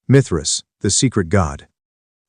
Mithras, the secret god.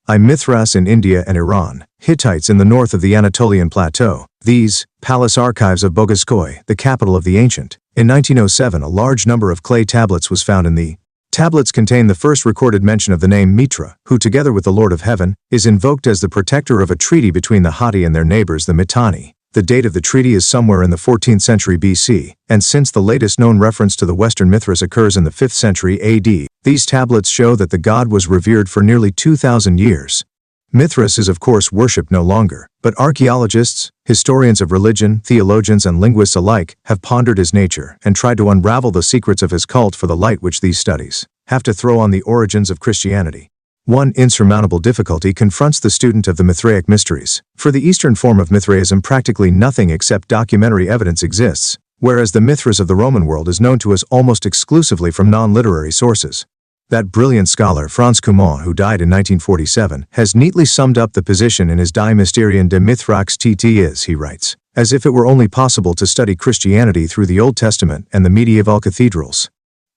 MITHRAS in India and Iran, Hittites in the north of the Anatolian Plateau, these, palace archives of Bogoskoy, the capital of the ancient. In 1907 a large number of clay tablets was found in the tablets contain the first recorded mention of the name Mitra, who together with the Lord of Heaven, is invoked as the protector of a treaty between the Hatti and their neighbors the Mitanni. The date of the treaty is somewhere in the 14th century BC, and since the latest known reference to the Western Mithras occurs in the 5th century AD, these tablets show that the god was revered for nearly 2,000 years. Mithras is of course worshipped no longer, but archaeologists, historians of religion, theologians and linguists alike have pondered his nature and tried to unravel the secrets of his cult for the light which these studies have to throw on the origins of Christianity. One insurmountable difficulty confronts the student of the Mithraic mysteries. For the Eastern form of Mithraism practically nothing except documentary evidence exists, whereas the Mithras of the Roman world is known to us almost exclusively from non-literary sources. That brilliant scholar Franz Cumonn, who died in 1947, has neatly summed up the position in his Die Mysterien de Mithrax TT is, he writes, as if it were only possible to study Christianity through the Old Testament and the medieval cathedrals.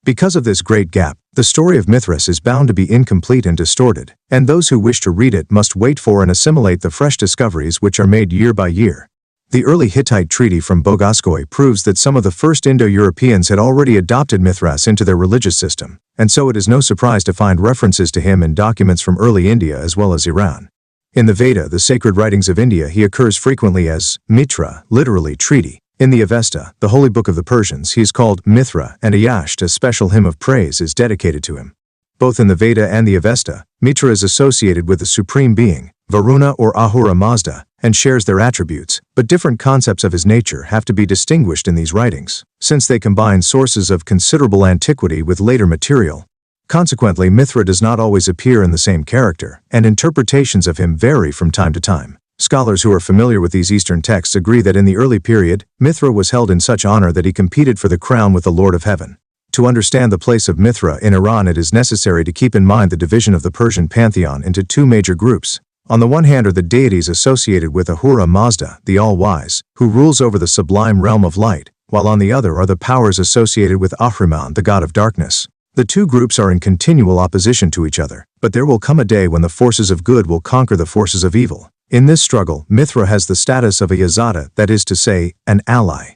Because of this great gap, the story of Mithras is bound to be incomplete and distorted, and those who wish to read it must wait for and assimilate the fresh discoveries which are made year by year. The early Hittite treaty from Bogoskoy proves that some of the first Indo-Europeans had already adopted Mithras into their religious system, and so it is no surprise to find references to him in documents from early India as well as Iran. In the Veda, the sacred writings of India, he occurs frequently as Mitra, literally treaty. In the Avesta, the holy book of the Persians, he is called Mithra, and a Yasht, a special hymn of praise, is dedicated to him. Both in the Veda and the Avesta, Mitra is associated with the Supreme Being, Varuna or Ahura Mazda, and shares their attributes, but different concepts of his nature have to be distinguished in these writings, since they combine sources of considerable antiquity with later material. Consequently, Mithra does not always appear in the same character, and interpretations of him vary from time to time. Scholars who are familiar with these Eastern texts agree that in the early period, Mithra was held in such honor that he competed for the crown with the Lord of Heaven. To understand the place of Mithra in Iran, it is necessary to keep in mind the division of the Persian pantheon into two major groups. On the one hand are the deities associated with Ahura Mazda, the all-wise, who rules over the sublime realm of light, while on the other are the powers associated with Ahriman, the god of darkness. The two groups are in continual opposition to each other, but there will come a day when the forces of good will conquer the forces of evil. In this struggle, Mithra has the status of a Yazada, that is to say, an ally.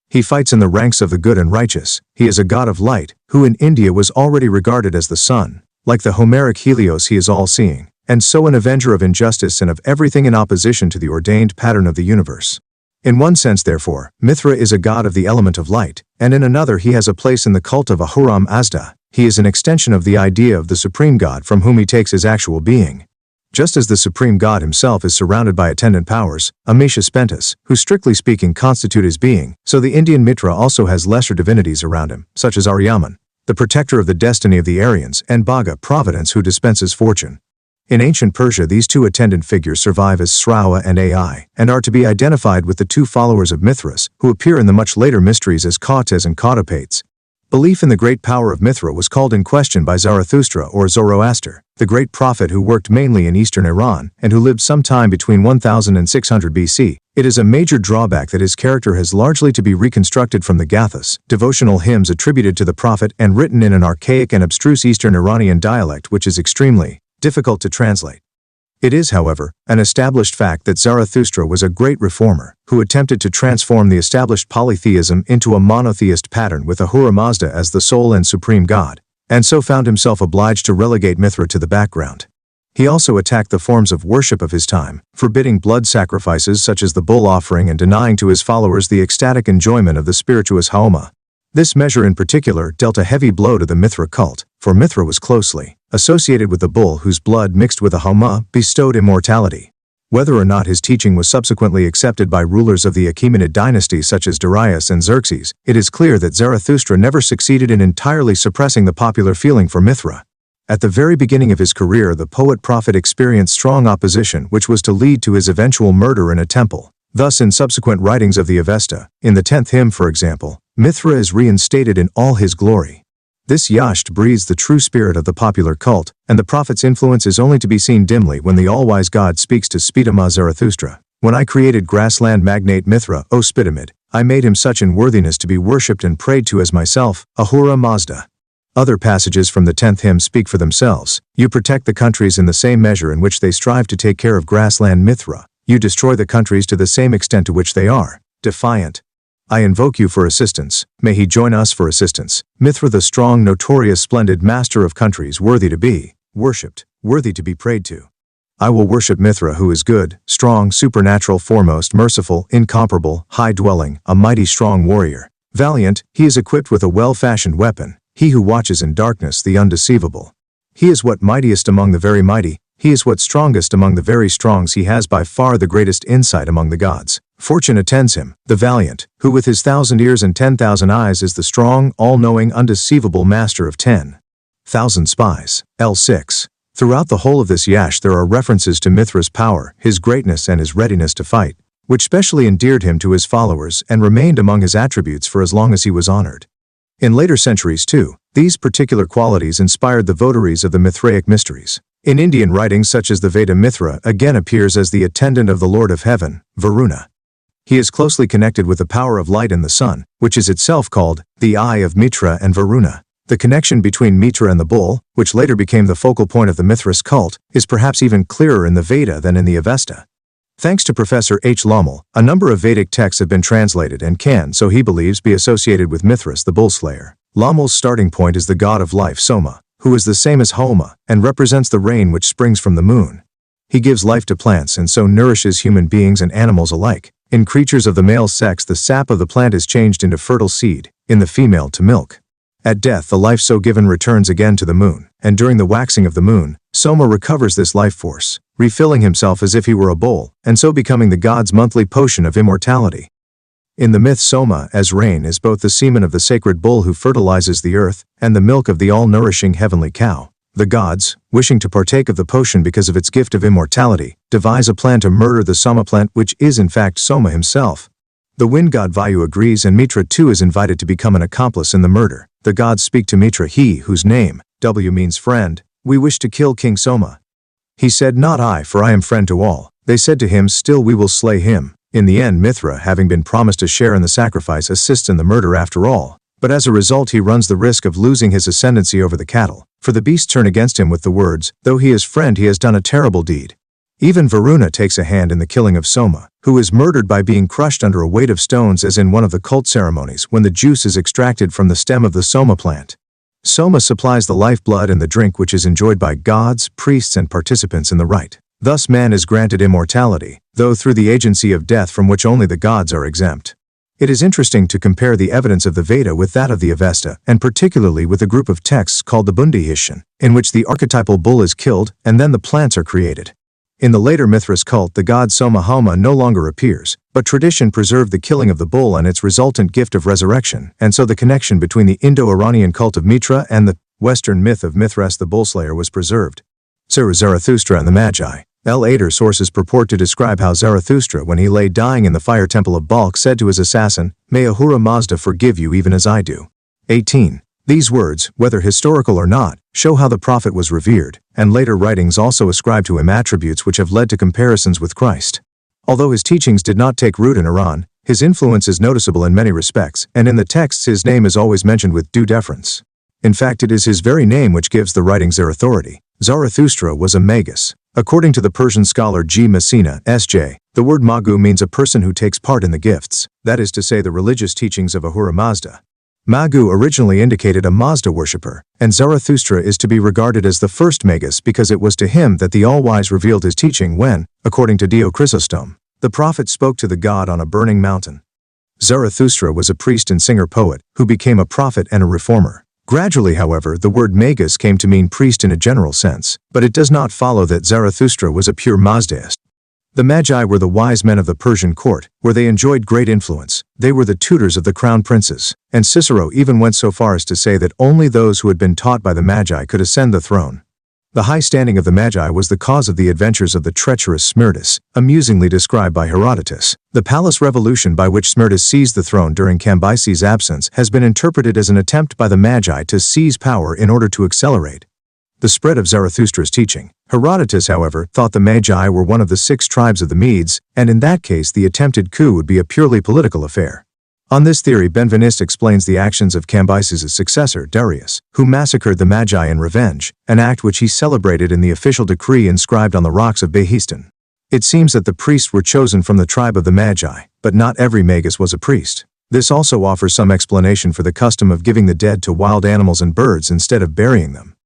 He fights in the ranks of the good and righteous. He is a god of light, who in India was already regarded as the sun. Like the Homeric Helios, he is all-seeing, and so an avenger of injustice and of everything in opposition to the ordained pattern of the universe. In one sense, therefore, Mithra is a god of the element of light, and in another he has a place in the cult of Ahura Mazda. He is an extension of the idea of the supreme god from whom he takes his actual being. Just as the supreme god himself is surrounded by attendant powers, Amisha Spentus, who strictly speaking constitute his being, so the Indian Mitra also has lesser divinities around him, such as Aryaman, the protector of the destiny of the Aryans, and Bhaga, providence who dispenses fortune. In ancient Persia, these two attendant figures survive as Srawa and Ai, and are to be identified with the two followers of Mithras, who appear in the much later mysteries as Kautes and Cautopates. Belief in the great power of Mithra was called in question by Zarathustra or Zoroaster, the great prophet who worked mainly in eastern Iran and who lived sometime between 1000 and 600 BC. It is a major drawback that his character has largely to be reconstructed from the Gathas, devotional hymns attributed to the prophet and written in an archaic and abstruse Eastern Iranian dialect which is extremely difficult to translate. It is, however, an established fact that Zarathustra was a great reformer, who attempted to transform the established polytheism into a monotheist pattern with Ahura Mazda as the sole and supreme god, and so found himself obliged to relegate Mithra to the background. He also attacked the forms of worship of his time, forbidding blood sacrifices such as the bull offering and denying to his followers the ecstatic enjoyment of the spirituous SOMA. This measure in particular dealt a heavy blow to the Mithra cult, for Mithra was closely associated with the bull whose blood mixed with the SOMA bestowed immortality. Whether or not his teaching was subsequently accepted by rulers of the Achaemenid dynasty such as Darius and Xerxes, it is clear that Zarathustra never succeeded in entirely suppressing the popular feeling for Mithra. At the very beginning of his career, the poet-prophet experienced strong opposition which was to lead to his eventual murder in a temple. Thus, in subsequent writings of the Avesta, in the 10th hymn for example, Mithra is reinstated in all his glory. This Yasht breathes the true spirit of the popular cult, and the prophet's influence is only to be seen dimly when the all-wise God speaks to Spitama Zarathustra. When I created grassland magnate Mithra, O Spitamid, I made him such in worthiness to be worshipped and prayed to as myself, Ahura Mazda. Other passages from the 10th hymn speak for themselves. You protect the countries in the same measure in which they strive to take care of grassland Mithra. You destroy the countries to the same extent to which they are defiant. I invoke you for assistance. May he join us for assistance. Mithra, the strong, notorious, splendid master of countries, worthy to be worshipped, worthy to be prayed to. I will worship Mithra, who is good, strong, supernatural, foremost, merciful, incomparable, high-dwelling, a mighty strong warrior. Valiant, he is equipped with a well-fashioned weapon. He who watches in darkness, the undeceivable. He is what mightiest among the very mighty. He is what strongest among the very strongs. He has by far the greatest insight among the gods. Fortune attends him, the valiant, who with his 1,000 ears and 10,000 eyes is the strong, all-knowing, undeceivable master of 10,000 spies. L6. Throughout the whole of this yash there are references to Mithra's power, his greatness and his readiness to fight, which specially endeared him to his followers and remained among his attributes for as long as he was honored. In later centuries too, these particular qualities inspired the votaries of the Mithraic mysteries. In Indian writings such as the Veda, Mithra again appears as the attendant of the Lord of Heaven, Varuna. He is closely connected with the power of light in the sun, which is itself called the eye of Mitra and Varuna. The connection between Mitra and the bull, which later became the focal point of the Mithras cult, is perhaps even clearer in the Veda than in the Avesta. Thanks to Professor H. Lommel, a number of Vedic texts have been translated and can, so he believes, be associated with Mithras the bull slayer. Lommel's starting point is the god of life, Soma, who is the same as Homa, and represents the rain which springs from the moon. He gives life to plants and so nourishes human beings and animals alike. In creatures of the male sex, the sap of the plant is changed into fertile seed, in the female to milk. At death, the life so given returns again to the moon, and during the waxing of the moon, Soma recovers this life force, refilling himself as if he were a bowl, and so becoming the god's monthly potion of immortality. In the myth, Soma, as rain, is both the semen of the sacred bull who fertilizes the earth, and the milk of the all-nourishing heavenly cow. The gods, wishing to partake of the potion because of its gift of immortality, devise a plan to murder the Soma plant, which is in fact Soma himself. The wind god Vayu agrees, and Mitra too is invited to become an accomplice in the murder. The gods speak to Mitra, he whose name, W, means friend. We wish to kill King Soma. He said, not I, for I am friend to all. They said to him, still we will slay him. In the end, Mithra, having been promised a share in the sacrifice, assists in the murder after all. But as a result he runs the risk of losing his ascendancy over the cattle, for the beasts turn against him with the words, though he is friend he has done a terrible deed. Even Varuna takes a hand in the killing of Soma, who is murdered by being crushed under a weight of stones as in one of the cult ceremonies when the juice is extracted from the stem of the Soma plant. Soma supplies the lifeblood and the drink which is enjoyed by gods, priests and participants in the rite. Thus man is granted immortality, though through the agency of death from which only the gods are exempt. It is interesting to compare the evidence of the Veda with that of the Avesta, and particularly with a group of texts called the Bundihishan, in which the archetypal bull is killed and then the plants are created. In the later Mithras cult, the god Soma Homa no longer appears, but tradition preserved the killing of the bull and its resultant gift of resurrection, and so the connection between the Indo-Iranian cult of Mitra and the Western myth of Mithras the bullslayer was preserved. Zarathustra and the Magi. Later sources purport to describe how Zarathustra, when he lay dying in the fire temple of Balkh, said to his assassin, "May Ahura Mazda forgive you even as I do." 18. These words, whether historical or not, show how the prophet was revered, and later writings also ascribe to him attributes which have led to comparisons with Christ. Although his teachings did not take root in Iran, his influence is noticeable in many respects, and in the texts his name is always mentioned with due deference. In fact, it is his very name which gives the writings their authority. Zarathustra was a magus. According to the Persian scholar G. Messina, S.J., the word magu means a person who takes part in the gifts, that is to say the religious teachings of Ahura Mazda. Magu originally indicated a Mazda worshipper, and Zarathustra is to be regarded as the first magus because it was to him that the All-Wise revealed his teaching when, according to Dio Chrysostom, the prophet spoke to the god on a burning mountain. Zarathustra was a priest and singer-poet who became a prophet and a reformer. Gradually, however, the word magus came to mean priest in a general sense, but it does not follow that Zarathustra was a pure Mazdaist. The Magi were the wise men of the Persian court, where they enjoyed great influence. They were the tutors of the crown princes, and Cicero even went so far as to say that only those who had been taught by the Magi could ascend the throne. The high standing of the Magi was the cause of the adventures of the treacherous Smerdis, amusingly described by Herodotus. The palace revolution by which Smerdis seized the throne during Cambyses' absence has been interpreted as an attempt by the Magi to seize power in order to accelerate the spread of Zarathustra's teaching. Herodotus, however, thought the Magi were one of the 6 tribes of the Medes, and in that case the attempted coup would be a purely political affair. On this theory, Benveniste explains the actions of Cambyses' successor, Darius, who massacred the Magi in revenge, an act which he celebrated in the official decree inscribed on the rocks of Behistun. It seems that the priests were chosen from the tribe of the Magi, but not every magus was a priest. This also offers some explanation for the custom of giving the dead to wild animals and birds instead of burying them.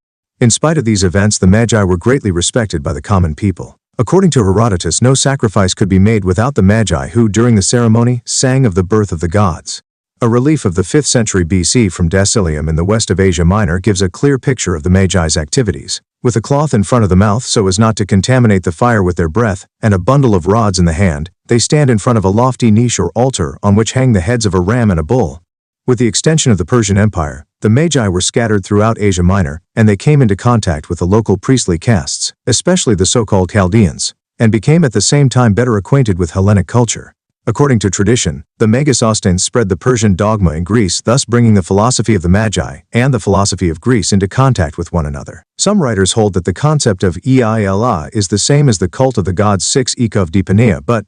In spite of these events, the Magi were greatly respected by the common people. According to Herodotus, no sacrifice could be made without the Magi who, during the ceremony, sang of the birth of the gods. A relief of the 5th century BC from Dasilium in the west of Asia Minor gives a clear picture of the Magi's activities. With a cloth in front of the mouth so as not to contaminate the fire with their breath, and a bundle of rods in the hand, they stand in front of a lofty niche or altar on which hang the heads of a ram and a bull. With the extension of the Persian Empire, the Magi were scattered throughout Asia Minor, and they came into contact with the local priestly castes, especially the so-called Chaldeans, and became at the same time better acquainted with Hellenic culture. According to tradition, the Magus Ostens spread the Persian dogma in Greece, thus bringing the philosophy of the Magi and the philosophy of Greece into contact with one another. Some writers hold that the concept of Eila is the same as the cult of the gods 6 Ekov Depanea, but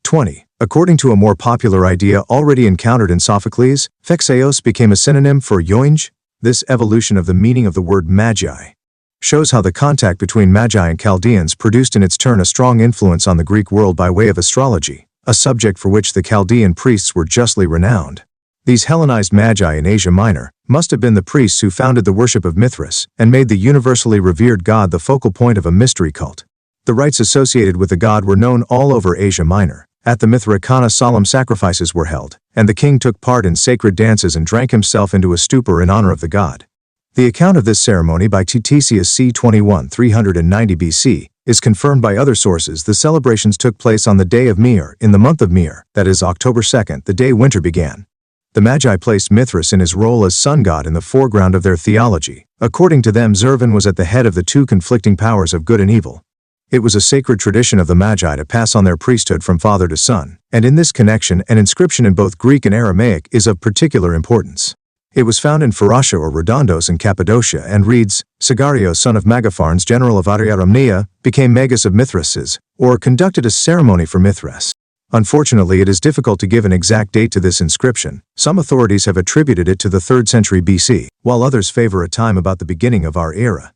20. According to a more popular idea already encountered in Sophocles, Phexeos became a synonym for yoinge. This evolution of the meaning of the word Magi shows how the contact between Magi and Chaldeans produced in its turn a strong influence on the Greek world by way of astrology, a subject for which the Chaldean priests were justly renowned. These Hellenized Magi in Asia Minor must have been the priests who founded the worship of Mithras and made the universally revered god the focal point of a mystery cult. The rites associated with the god were known all over Asia Minor. At the Mithraic solemn sacrifices were held, and the king took part in sacred dances and drank himself into a stupor in honor of the god. The account of this ceremony by Ctesias c. 21 390 BC is confirmed by other sources. The celebrations took place on the day of Mir, in the month of Mir, that is October 2nd, the day winter began. The Magi placed Mithras in his role as sun god in the foreground of their theology. According to them, Zervan was at the head of the two conflicting powers of good and evil. It was a sacred tradition of the Magi to pass on their priesthood from father to son, and in this connection an inscription in both Greek and Aramaic is of particular importance. It was found in Phoracia or Redondos in Cappadocia and reads, Sagario son of Magapharnes, general of Ariaramnia, became Magus of Mithrases, or conducted a ceremony for Mithras. Unfortunately, it is difficult to give an exact date to this inscription. Some authorities have attributed it to the 3rd century BC, while others favor a time about the beginning of our era.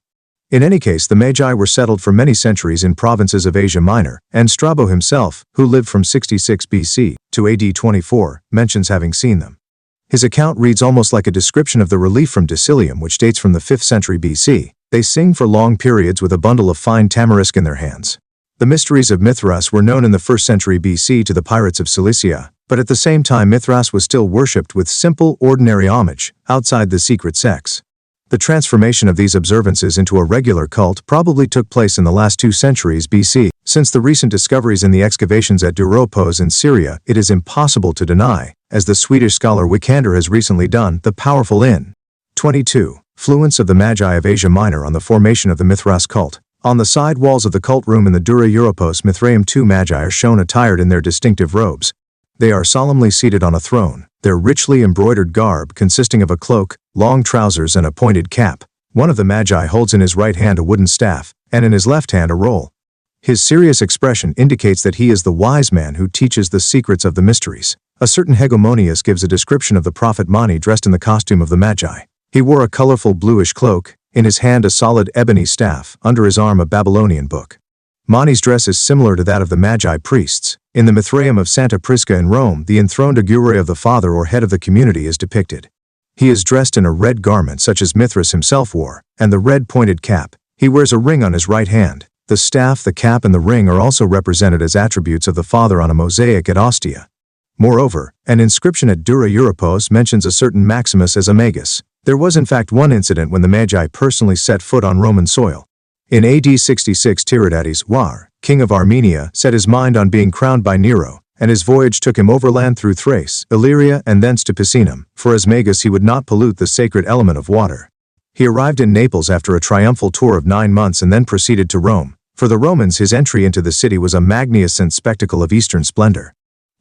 In any case, the Magi were settled for many centuries in provinces of Asia Minor, and Strabo himself, who lived from 66 BC to AD 24, mentions having seen them. His account reads almost like a description of the relief from Dasilium, which dates from the 5th century BC. They sing for long periods with a bundle of fine tamarisk in their hands. The mysteries of Mithras were known in the 1st century BC to the pirates of Cilicia, but at the same time Mithras was still worshipped with simple, ordinary homage, outside the secret sects. The transformation of these observances into a regular cult probably took place in the last 2 centuries BC. Since the recent discoveries in the excavations at Duropos in Syria, it is impossible to deny, as the Swedish scholar Wikander has recently done, the powerful 22. Fluence of the Magi of Asia Minor on the formation of the Mithras cult. On the side walls of the cult room in the Dura Europos Mithraeum 2 Magi are shown attired in their distinctive robes. They are solemnly seated on a throne, their richly embroidered garb consisting of a cloak, long trousers and a pointed cap. One of the Magi holds in his right hand a wooden staff, and in his left hand a roll. His serious expression indicates that he is the wise man who teaches the secrets of the mysteries. A certain Hegemonius gives a description of the prophet Mani dressed in the costume of the Magi. He wore a colorful bluish cloak, in his hand a solid ebony staff, under his arm a Babylonian book. Mani's dress is similar to that of the Magi priests. In the Mithraeum of Santa Prisca in Rome, the enthroned augure of the father or head of the community is depicted. He is dressed in a red garment such as Mithras himself wore, and the red pointed cap. He wears a ring on his right hand. The staff, the cap, and the ring are also represented as attributes of the father on a mosaic at Ostia. Moreover, an inscription at Dura Europos mentions a certain Maximus as a magus. There was in fact one incident when the Magi personally set foot on Roman soil. In AD 66, Tiridates War, king of Armenia, set his mind on being crowned by Nero, and his voyage took him overland through Thrace, Illyria, and thence to Picenum, for as magus he would not pollute the sacred element of water. He arrived in Naples after a triumphal tour of 9 months and then proceeded to Rome. For the Romans, his entry into the city was a magnificent spectacle of eastern splendor.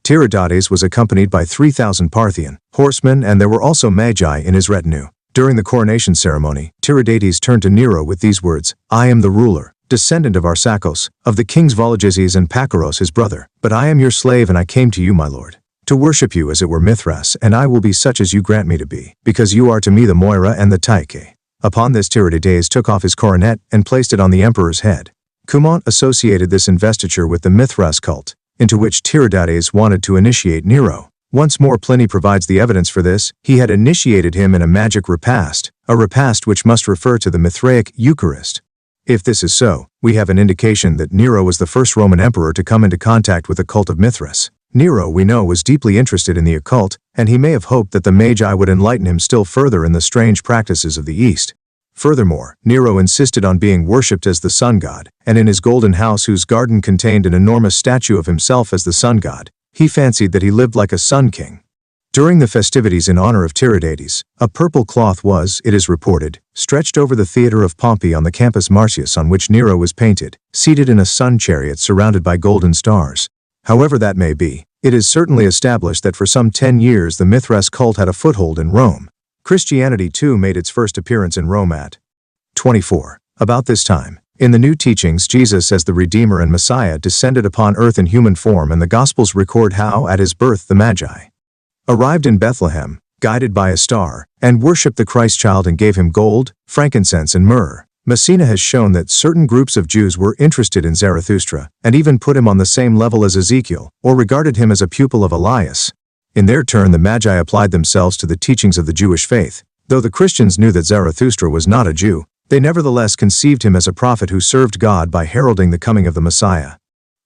Tiridates was accompanied by 3,000 Parthian horsemen, and there were also Magi in his retinue. During the coronation ceremony, Tiridates turned to Nero with these words, "I am the ruler, descendant of Arsacos, of the kings Vologeses and Pacoros his brother, but I am your slave and I came to you, my lord." to worship you as it were Mithras, and I will be such as you grant me to be, because you are to me the Moira and the Tyche. Upon this Tiridates took off his coronet and placed it on the emperor's head. Cumont associated this investiture with the Mithras cult, into which Tiridates wanted to initiate Nero. Once more Pliny provides the evidence for this. He had initiated him in a magic repast, a repast which must refer to the Mithraic Eucharist. If this is so, we have an indication that Nero was the first Roman emperor to come into contact with the cult of Mithras. Nero, we know, was deeply interested in the occult, and he may have hoped that the Magi would enlighten him still further in the strange practices of the East. Furthermore, Nero insisted on being worshipped as the sun god, and in his golden house whose garden contained an enormous statue of himself as the sun god, he fancied that he lived like a sun king. During the festivities in honor of Tiridates, a purple cloth was, it is reported, stretched over the theater of Pompey on the Campus Martius, on which Nero was painted, seated in a sun chariot surrounded by golden stars. However that may be, it is certainly established that for some 10 years the Mithras cult had a foothold in Rome. Christianity too made its first appearance in Rome at 24. About this time, in the new teachings, Jesus as the Redeemer and Messiah descended upon earth in human form, and the Gospels record how at his birth the Magi arrived in Bethlehem, guided by a star, and worshipped the Christ child and gave him gold, frankincense and myrrh. Messina has shown that certain groups of Jews were interested in Zarathustra, and even put him on the same level as Ezekiel, or regarded him as a pupil of Elias. In their turn, the Magi applied themselves to the teachings of the Jewish faith. Though the Christians knew that Zarathustra was not a Jew, they nevertheless conceived him as a prophet who served God by heralding the coming of the Messiah.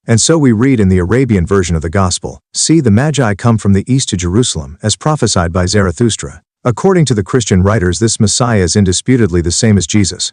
And so we read in the Arabian version of the Gospel, "See, the Magi come from the east to Jerusalem, as prophesied by Zarathustra." According to the Christian writers, this Messiah is indisputably the same as Jesus.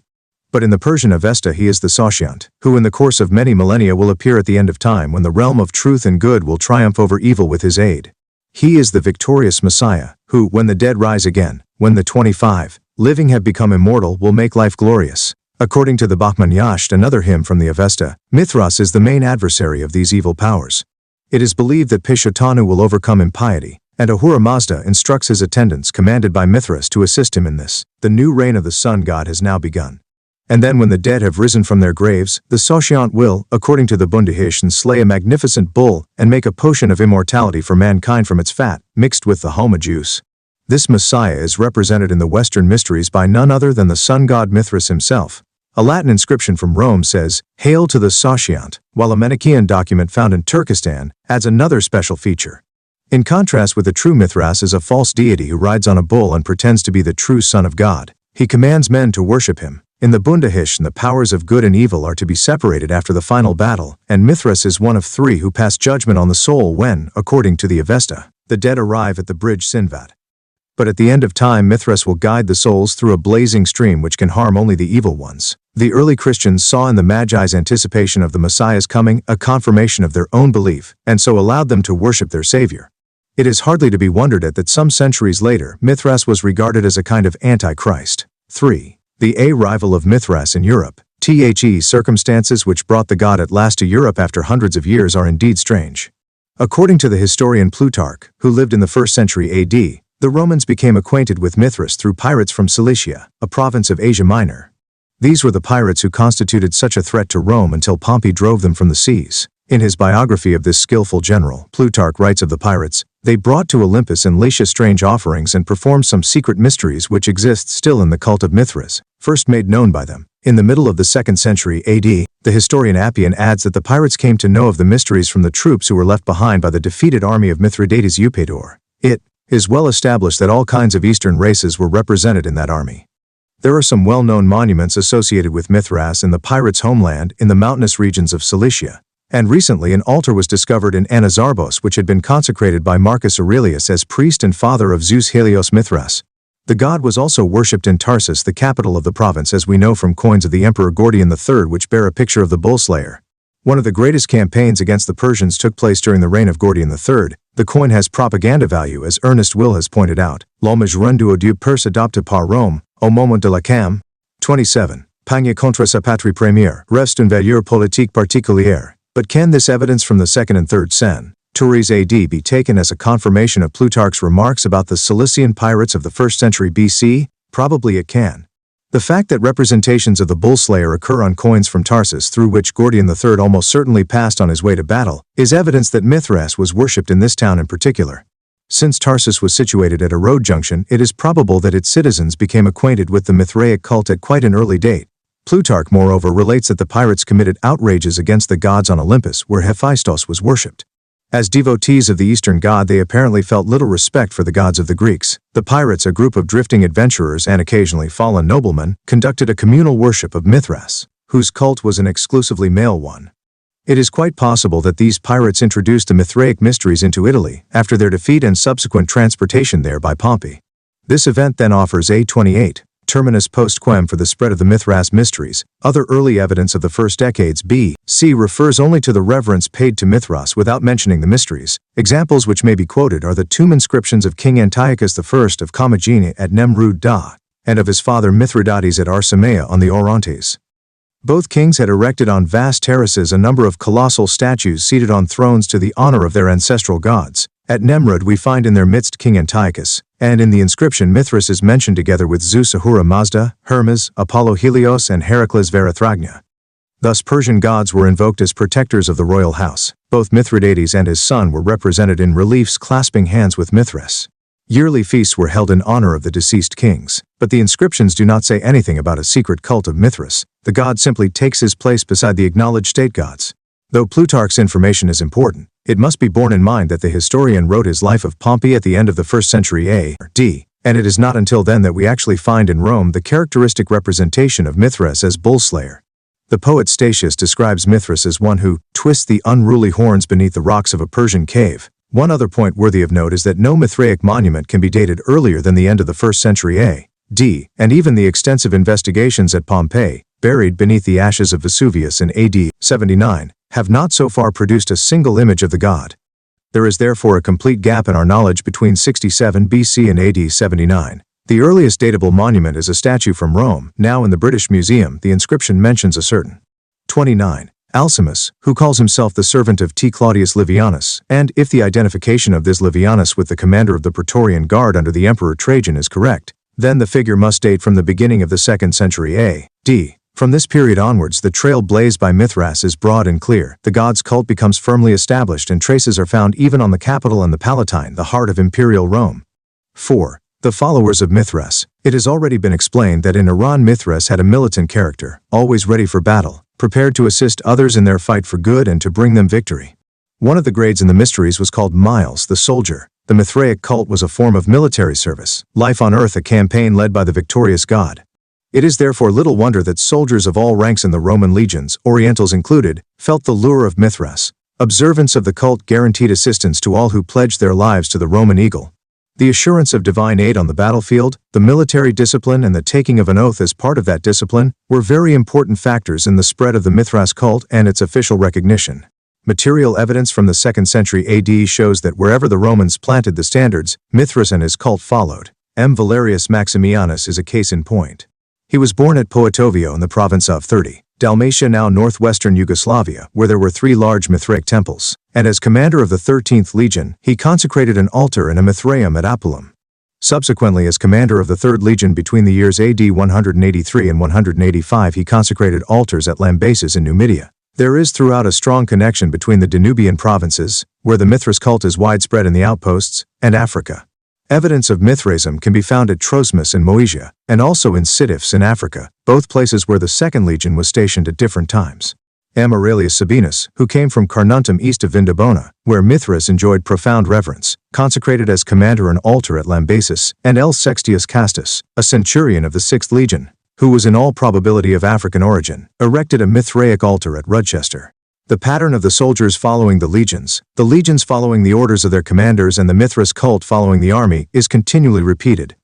But in the Persian Avesta he is the Sanctuaries, who in the course of many millennia will appear at the end of time, when the realm of truth and good will triumph over evil with his aid. He is the victorious Messiah, who, when the dead rise again, when the 25 living have become immortal, will make life glorious. According to the Bachman Yasht, another hymn from the Avesta, Mithras is the main adversary of these evil powers. It is believed that Pishotanu will overcome impiety, and Ahura Mazda instructs his attendants commanded by Mithras to assist him in this. The new reign of the sun god has now begun. And then when the dead have risen from their graves, the Sanctuaries will, according to the Bundahishn, slay a magnificent bull and make a potion of immortality for mankind from its fat, mixed with the Homa juice. This Messiah is represented in the Western mysteries by none other than the sun god Mithras himself. A Latin inscription from Rome says, "Hail to the Sanctuaries," while a Manichaean document found in Turkestan adds another special feature. In contrast with the true Mithras is a false deity who rides on a bull and pretends to be the true Son of God. He commands men to worship him. In the Bundahishn, the powers of good and evil are to be separated after the final battle, and Mithras is one of three who pass judgment on the soul when, according to the Avesta, the dead arrive at the bridge Sinvat. But at the end of time, Mithras will guide the souls through a blazing stream which can harm only the evil ones. The early Christians saw in the Magi's anticipation of the Messiah's coming a confirmation of their own belief, and so allowed them to worship their Savior. It is hardly to be wondered at that some centuries later, Mithras was regarded as a kind of Antichrist. 3. The arrival of Mithras in Europe. Circumstances which brought the god at last to Europe after hundreds of years are indeed strange. According to the historian Plutarch, who lived in the 1st century AD, the Romans became acquainted with Mithras through pirates from Cilicia, a province of Asia Minor. These were the pirates who constituted such a threat to Rome until Pompey drove them from the seas. In his biography of this skillful general, Plutarch writes of the pirates, "They brought to Olympus and Lycia strange offerings and performed some secret mysteries which exist still in the cult of Mithras, first made known by them." In the middle of the 2nd century AD, the historian Appian adds that the pirates came to know of the mysteries from the troops who were left behind by the defeated army of Mithridates Eupator. It is well established that all kinds of Eastern races were represented in that army. There are some well-known monuments associated with Mithras in the pirates' homeland in the mountainous regions of Cilicia. And recently an altar was discovered in Anazarbos which had been consecrated by Marcus Aurelius as priest and father of Zeus Helios Mithras. The god was also worshipped in Tarsus, the capital of the province, as we know from coins of the Emperor Gordian III which bear a picture of the bull slayer. One of the greatest campaigns against the Persians took place during the reign of Gordian III. The coin has propaganda value, as Ernest Will has pointed out. L'hommage rendu au dieu perse adopté par Rome, au moment de la cam. 27. Pagne contre sa patrie première, reste une valeur politique particulière. But can this evidence from the 2nd and 3rd centuries AD be taken as a confirmation of Plutarch's remarks about the Cilician pirates of the 1st century BC? Probably it can. The fact that representations of the Bull Slayer occur on coins from Tarsus through which Gordian III almost certainly passed on his way to battle is evidence that Mithras was worshipped in this town in particular. Since Tarsus was situated at a road junction, it is probable that its citizens became acquainted with the Mithraic cult at quite an early date. Plutarch, moreover, relates that the pirates committed outrages against the gods on Olympus, where Hephaestus was worshipped. As devotees of the Eastern god, they apparently felt little respect for the gods of the Greeks. The pirates, a group of drifting adventurers and occasionally fallen noblemen, conducted a communal worship of Mithras, whose cult was an exclusively male one. It is quite possible that these pirates introduced the Mithraic mysteries into Italy after their defeat and subsequent transportation there by Pompey. This event then offers a 28 terminus post quem for the spread of the Mithras mysteries. Other early evidence of the first decades B.C. refers only to the reverence paid to Mithras without mentioning the mysteries. Examples which may be quoted are the tomb inscriptions of King Antiochus I of Commagene at Nemrud Da, and of his father Mithridates at Arsamea on the Orontes. Both kings had erected on vast terraces a number of colossal statues seated on thrones to the honor of their ancestral gods. At Nemrud we find in their midst King Antiochus, and in the inscription Mithras is mentioned together with Zeus Ahura Mazda, Hermes, Apollo Helios and Heracles Varathragna. Thus Persian gods were invoked as protectors of the royal house. Both Mithridates and his son were represented in reliefs clasping hands with Mithras. Yearly feasts were held in honor of the deceased kings, but the inscriptions do not say anything about a secret cult of Mithras. The god simply takes his place beside the acknowledged state gods. Though Plutarch's information is important, it must be borne in mind that the historian wrote his life of Pompey at the end of the 1st century A.D., and it is not until then that we actually find in Rome the characteristic representation of Mithras as bull slayer. The poet Statius describes Mithras as one who twists the unruly horns beneath the rocks of a Persian cave. One other point worthy of note is that no Mithraic monument can be dated earlier than the end of the 1st century A.D., and even the extensive investigations at Pompeii, buried beneath the ashes of Vesuvius in AD 79, have not so far produced a single image of the god. There is therefore a complete gap in our knowledge between 67 BC and AD 79. The earliest datable monument is a statue from Rome, now in the British Museum. The inscription mentions a certain 29 Alcimus, who calls himself the servant of T. Claudius Livianus, and if the identification of this Livianus with the commander of the Praetorian Guard under the Emperor Trajan is correct, then the figure must date from the beginning of the 2nd century A.D. From this period onwards, the trail blazed by Mithras is broad and clear. The god's cult becomes firmly established and traces are found even on the Capitol and the Palatine, the heart of imperial Rome. 4. The followers of Mithras. It has already been explained that in Iran Mithras had a militant character, always ready for battle, prepared to assist others in their fight for good and to bring them victory. One of the grades in the mysteries was called Miles, the soldier. The Mithraic cult was a form of military service, life on earth, a campaign led by the victorious god. It is therefore little wonder that soldiers of all ranks in the Roman legions, Orientals included, felt the lure of Mithras. Observance of the cult guaranteed assistance to all who pledged their lives to the Roman eagle. The assurance of divine aid on the battlefield, the military discipline and the taking of an oath as part of that discipline were very important factors in the spread of the Mithras cult and its official recognition. Material evidence from the 2nd century AD shows that wherever the Romans planted the standards, Mithras and his cult followed. M. Valerius Maximianus is a case in point. He was born at Poetovio in the province of 30, Dalmatia, now northwestern Yugoslavia, where there were 3 large Mithraic temples, and as commander of the 13th Legion, he consecrated an altar and a Mithraeum at Apulum. Subsequently, as commander of the 3rd Legion between the years AD 183 and 185, he consecrated altars at Lambaesis in Numidia. There is throughout a strong connection between the Danubian provinces, where the Mithras cult is widespread in the outposts, and Africa. Evidence of Mithraism can be found at Trosmus in Moesia, and also in Sitifs in Africa, both places where the 2nd Legion was stationed at different times. M. Aurelius Sabinus, who came from Carnuntum east of Vindobona, where Mithras enjoyed profound reverence, consecrated as commander an altar at Lambaesis, and L. Sextius Castus, a centurion of the 6th Legion, who was in all probability of African origin, erected a Mithraic altar at Rudchester. The pattern of the soldiers following the legions following the orders of their commanders, and the Mithras cult following the army is continually repeated.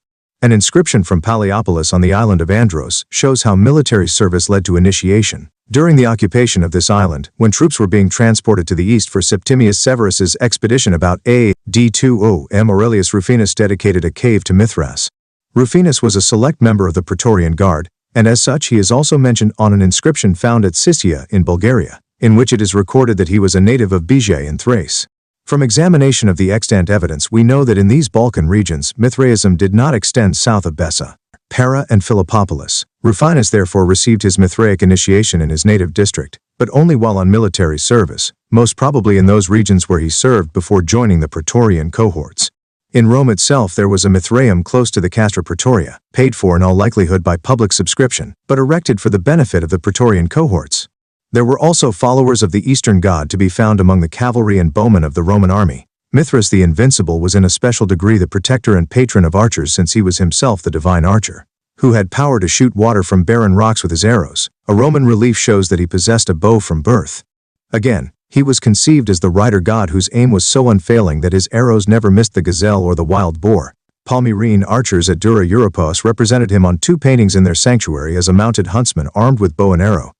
An inscription from Paliopolis on the island of Andros shows how military service led to initiation. During the occupation of this island, when troops were being transported to the east for Septimius Severus's expedition about A.D. 20, M. Aurelius Rufinus dedicated a cave to Mithras. Rufinus was a select member of the Praetorian Guard, and as such he is also mentioned on an inscription found at Siscia in Bulgaria, in which it is recorded that he was a native of Bijay in Thrace. From examination of the extant evidence, we know that in these Balkan regions, Mithraism did not extend south of Bessa. Pera and Philippopolis. Rufinus therefore received his Mithraic initiation in his native district, but only while on military service, most probably in those regions where he served before joining the Praetorian cohorts. In Rome itself there was a Mithraeum close to the Castra Praetoria, paid for in all likelihood by public subscription, but erected for the benefit of the Praetorian cohorts. There were also followers of the Eastern god to be found among the cavalry and bowmen of the Roman army. Mithras the Invincible was in a special degree the protector and patron of archers, since he was himself the divine archer, who had power to shoot water from barren rocks with his arrows. A Roman relief shows that he possessed a bow from birth. Again, he was conceived as the rider god whose aim was so unfailing that his arrows never missed the gazelle or the wild boar. Palmyrene archers at Dura Europos represented him on 2 paintings in their sanctuary as a mounted huntsman armed with bow and arrow.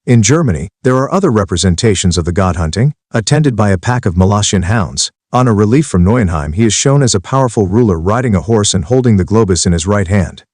In Germany, there are other representations of the god hunting, attended by a pack of Malachian hounds. On a relief from Neuenheim he is shown as a powerful ruler riding a horse and holding the globus in his right hand.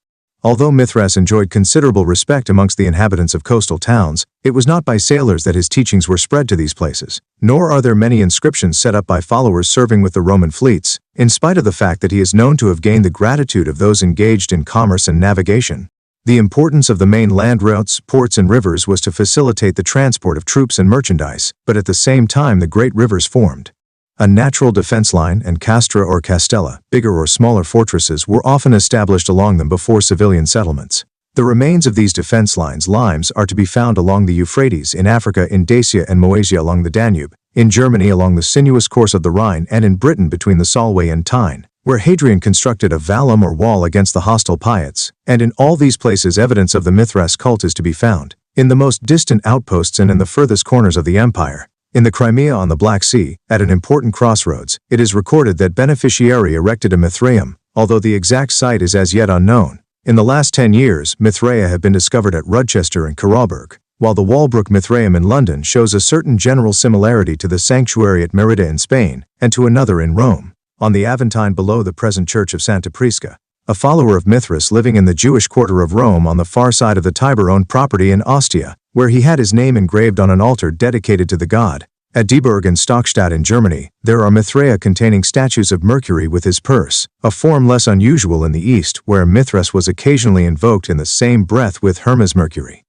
Although Mithras enjoyed considerable respect amongst the inhabitants of coastal towns, it was not by sailors that his teachings were spread to these places, nor are there many inscriptions set up by followers serving with the Roman fleets, in spite of the fact that he is known to have gained the gratitude of those engaged in commerce and navigation. The importance of the main land routes, ports and rivers was to facilitate the transport of troops and merchandise, but at the same time the great rivers formed a natural defense line, and castra or castella, bigger or smaller fortresses, were often established along them before civilian settlements. The remains of these defense lines, limes, are to be found along the Euphrates, in Africa, in Dacia and Moesia along the Danube, in Germany along the sinuous course of the Rhine, and in Britain between the Solway and Tyne, where Hadrian constructed a vallum or wall against the hostile Piets, and in all these places evidence of the Mithras cult is to be found, in the most distant outposts and in the furthest corners of the empire. In the Crimea on the Black Sea, at an important crossroads, it is recorded that Beneficiari erected a Mithraeum, although the exact site is as yet unknown. In the last 10 years, Mithraea have been discovered at Rudchester and Carrawburgh, while the Walbrook Mithraeum in London shows a certain general similarity to the sanctuary at Merida in Spain, and to another in Rome, on the Aventine below the present church of Santa Prisca. A follower of Mithras living in the Jewish quarter of Rome on the far side of the Tiber owned property in Ostia, where he had his name engraved on an altar dedicated to the god. At Dieburg and Stockstadt in Germany, there are Mithraea containing statues of Mercury with his purse, a form less unusual in the East, where Mithras was occasionally invoked in the same breath with Hermes Mercury.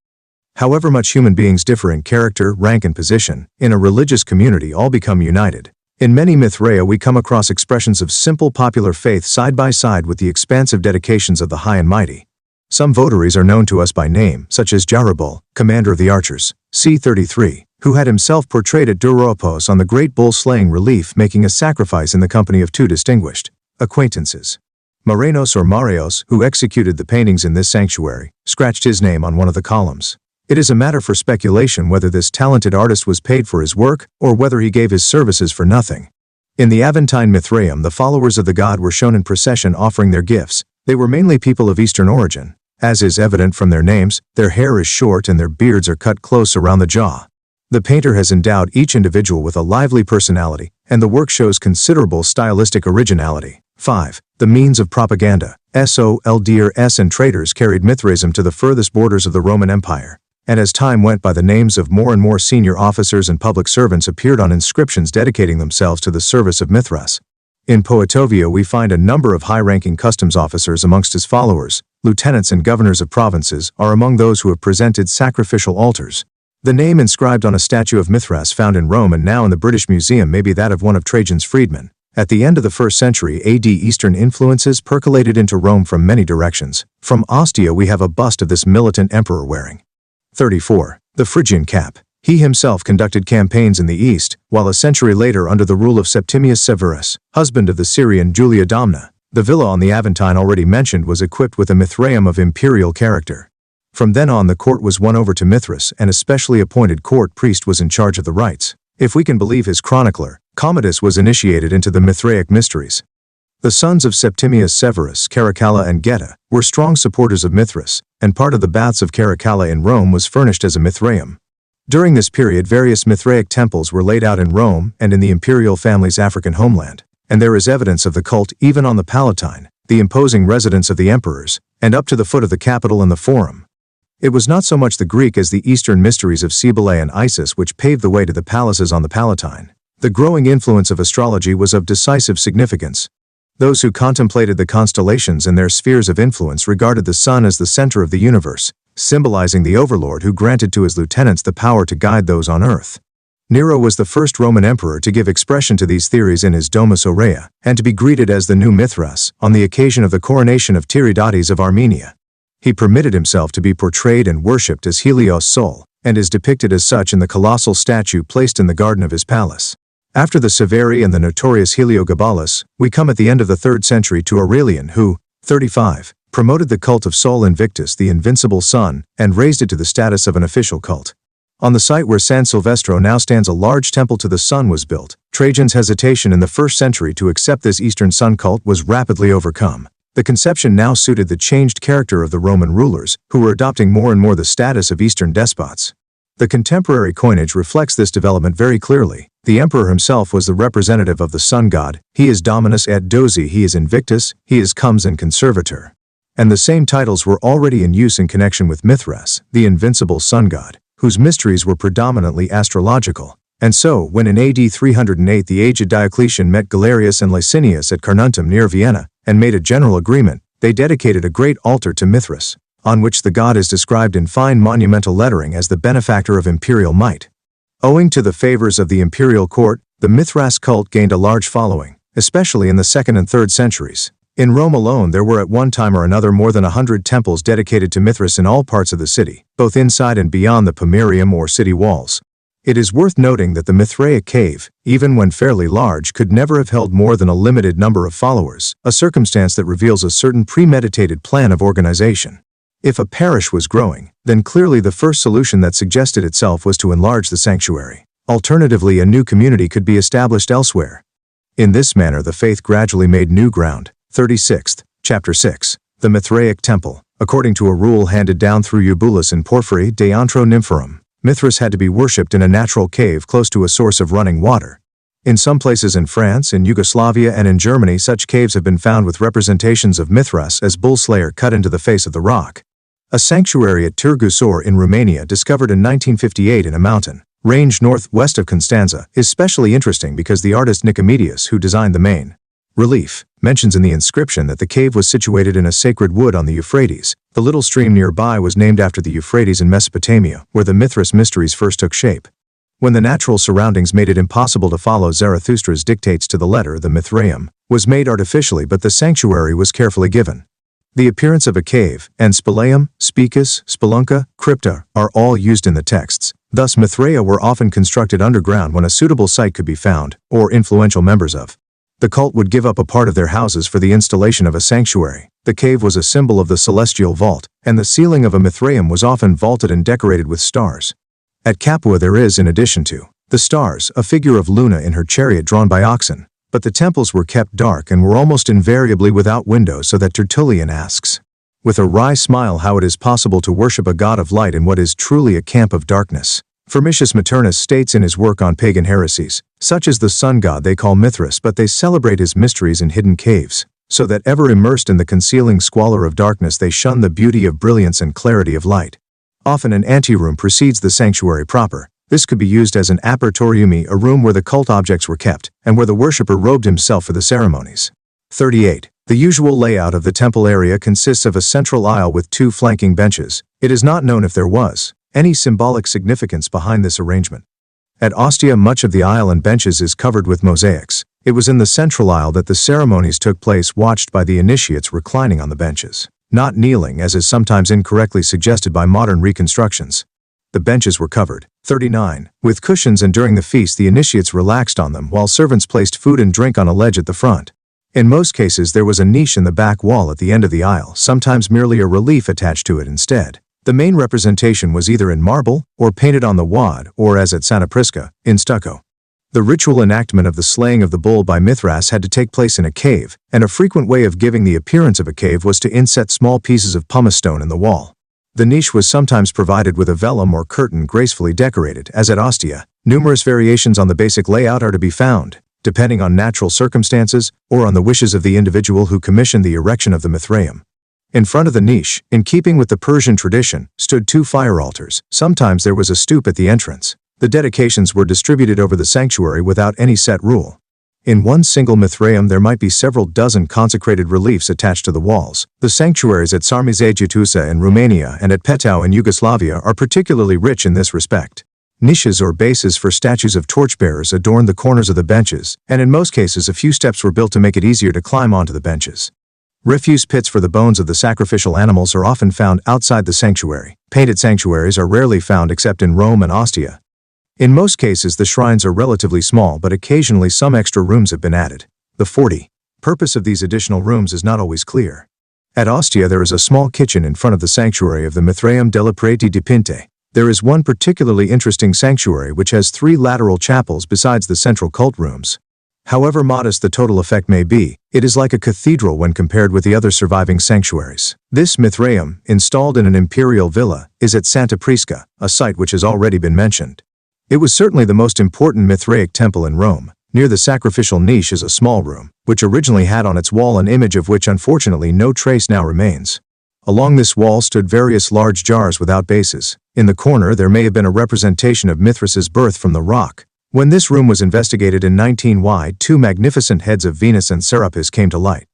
However much human beings differ in character, rank and position, in a religious community all become united. In many Mithraea we come across expressions of simple popular faith side by side with the expansive dedications of the high and mighty. Some votaries are known to us by name, such as Jarabul, commander of the archers, c. 33, who had himself portrayed at Duropos on the great bull-slaying relief, making a sacrifice in the company of 2 distinguished acquaintances. Morenos or Marios, who executed the paintings in this sanctuary, scratched his name on one of the columns. It is a matter for speculation whether this talented artist was paid for his work, or whether he gave his services for nothing. In the Aventine Mithraeum the followers of the god were shown in procession offering their gifts. They were mainly people of Eastern origin. As is evident from their names, their hair is short and their beards are cut close around the jaw. The painter has endowed each individual with a lively personality, and the work shows considerable stylistic originality. 5. The means of propaganda. Soldiers and traders carried Mithraism to the furthest borders of the Roman Empire, and as time went by the names of more and more senior officers and public servants appeared on inscriptions dedicating themselves to the service of Mithras. In Poetovia we find a number of high-ranking customs officers amongst his followers. Lieutenants and governors of provinces are among those who have presented sacrificial altars. The name inscribed on a statue of Mithras found in Rome and now in the British Museum may be that of one of Trajan's freedmen. At the end of the 1st century AD, Eastern influences percolated into Rome from many directions. From Ostia we have a bust of this militant emperor wearing 34. The Phrygian cap. He himself conducted campaigns in the east, while a century later under the rule of Septimius Severus, husband of the Syrian Julia Domna, the villa on the Aventine already mentioned was equipped with a Mithraeum of imperial character. From then on the court was won over to Mithras, and a specially appointed court priest was in charge of the rites. If we can believe his chronicler, Commodus was initiated into the Mithraic mysteries. The sons of Septimius Severus, Caracalla and Geta, were strong supporters of Mithras, and part of the baths of Caracalla in Rome was furnished as a Mithraeum. During this period various Mithraic temples were laid out in Rome and in the imperial family's African homeland, and there is evidence of the cult even on the Palatine, the imposing residence of the emperors, and up to the foot of the Capitol and the Forum. It was not so much the Greek as the Eastern mysteries of Cybele and Isis which paved the way to the palaces on the Palatine. The growing influence of astrology was of decisive significance. Those who contemplated the constellations and their spheres of influence regarded the sun as the center of the universe, symbolizing the overlord who granted to his lieutenants the power to guide those on earth. Nero was the first Roman emperor to give expression to these theories in his Domus Aurea, and to be greeted as the new Mithras on the occasion of the coronation of Tiridates of Armenia. He permitted himself to be portrayed and worshipped as Helios Sol, and is depicted as such in the colossal statue placed in the garden of his palace. After the Severi and the notorious Heliogabalus, we come at the end of the 3rd century to Aurelian who, 35, promoted the cult of Sol Invictus, the invincible sun, and raised it to the status of an official cult. On the site where San Silvestro now stands, a large temple to the sun was built. Trajan's hesitation in the 1st century to accept this Eastern sun cult was rapidly overcome. The conception now suited the changed character of the Roman rulers, who were adopting more and more the status of Eastern despots. The contemporary coinage reflects this development very clearly. The emperor himself was the representative of the sun god. He is Dominus et Dosi, he is Invictus, he is Comes and Conservator. And the same titles were already in use in connection with Mithras, the invincible sun god, whose mysteries were predominantly astrological. And so, when in AD 308 the aged Diocletian met Galerius and Licinius at Carnuntum near Vienna, and made a general agreement, they dedicated a great altar to Mithras, on which the god is described in fine monumental lettering as the benefactor of imperial might. Owing to the favors of the imperial court, the Mithras cult gained a large following, especially in the 2nd and 3rd centuries. In Rome alone there were at one time or another more than 100 temples dedicated to Mithras in all parts of the city, both inside and beyond the pomerium or city walls. It is worth noting that the Mithraic cave, even when fairly large, could never have held more than a limited number of followers, a circumstance that reveals a certain premeditated plan of organization. If a parish was growing, then clearly the first solution that suggested itself was to enlarge the sanctuary. Alternatively, a new community could be established elsewhere. In this manner the faith gradually made new ground. 36th, Chapter 6. The Mithraic Temple. According to a rule handed down through Eubulus in Porphyry de Antro Nymphorum, Mithras had to be worshipped in a natural cave close to a source of running water. In some places in France, in Yugoslavia, and in Germany, such caves have been found with representations of Mithras as bull slayer cut into the face of the rock. A sanctuary at Târgu Sor in Romania, discovered in 1958 in a mountain range northwest of Constanța, is specially interesting because the artist Nicomedes, who designed the main relief, mentions in the inscription that the cave was situated in a sacred wood on the Euphrates. The little stream nearby was named after the Euphrates in Mesopotamia, where the Mithras mysteries first took shape. When the natural surroundings made it impossible to follow Zarathustra's dictates to the letter, the Mithraium was made artificially, but the sanctuary was carefully given. The appearance of a cave, and speleum, spicus, spelunca, crypta, are all used in the texts. Thus Mithraea were often constructed underground when a suitable site could be found, or influential members of the cult would give up a part of their houses for the installation of a sanctuary. The cave was a symbol of the celestial vault, and the ceiling of a Mithraium was often vaulted and decorated with stars. At Capua there is, in addition to the stars, a figure of Luna in her chariot drawn by oxen. But the temples were kept dark and were almost invariably without windows, so that Tertullian asks, with a wry smile, how it is possible to worship a god of light in what is truly a camp of darkness. Firmicius Maternus states in his work on pagan heresies, such as the sun god they call Mithras, but they celebrate his mysteries in hidden caves, so that ever immersed in the concealing squalor of darkness they shun the beauty of brilliance and clarity of light. Often an anteroom precedes the sanctuary proper. This could be used as an apertorium, a room where the cult objects were kept, and where the worshipper robed himself for the ceremonies. 38. The usual layout of the temple area consists of a central aisle with 2 flanking benches. It is not known if there was any symbolic significance behind this arrangement. At Ostia, much of the aisle and benches is covered with mosaics. It was in the central aisle that the ceremonies took place, watched by the initiates reclining on the benches, not kneeling, as is sometimes incorrectly suggested by modern reconstructions. The benches were covered. 39. With cushions, and during the feast the initiates relaxed on them while servants placed food and drink on a ledge at the front. In most cases there was a niche in the back wall at the end of the aisle, sometimes merely a relief attached to it instead. The main representation was either in marble, or painted on the wad, or, as at Santa Prisca, in stucco. The ritual enactment of the slaying of the bull by Mithras had to take place in a cave, and a frequent way of giving the appearance of a cave was to inset small pieces of pumice stone in the wall. The niche was sometimes provided with a vellum or curtain gracefully decorated, as at Ostia. Numerous variations on the basic layout are to be found, depending on natural circumstances, or on the wishes of the individual who commissioned the erection of the Mithraium. In front of the niche, in keeping with the Persian tradition, stood 2 fire altars. Sometimes there was a stoop at the entrance. The dedications were distributed over the sanctuary without any set rule. In one single Mithraeum there might be several dozen consecrated reliefs attached to the walls. The sanctuaries at Zarathustra in Romania and at Pantheon in Yugoslavia are particularly rich in this respect. Niches or bases for statues of torchbearers adorned the corners of the benches, and in most cases a few steps were built to make it easier to climb onto the benches. Refuse pits for the bones of the sacrificial animals are often found outside the sanctuary. Painted sanctuaries are rarely found except in Rome and Ostia. In most cases the shrines are relatively small, but occasionally some extra rooms have been added. The purpose of these additional rooms is not always clear. At Ostia there is a small kitchen in front of the sanctuary of the Mithraeum della Preti di Pinte. There is one particularly interesting sanctuary which has 3 lateral chapels besides the central cult rooms. However modest the total effect may be, it is like a cathedral when compared with the other surviving sanctuaries. This Mithraeum, installed in an imperial villa, is at Santa Prisca, a site which has already been mentioned. It was certainly the most important Mithraic temple in Rome. Near the sacrificial niche is a small room, which originally had on its wall an image of which unfortunately no trace now remains. Along this wall stood various large jars without bases. In the corner there may have been a representation of Mithras's birth from the rock. When this room was investigated in 19Y, 2 magnificent heads of Venus and Serapis came to light.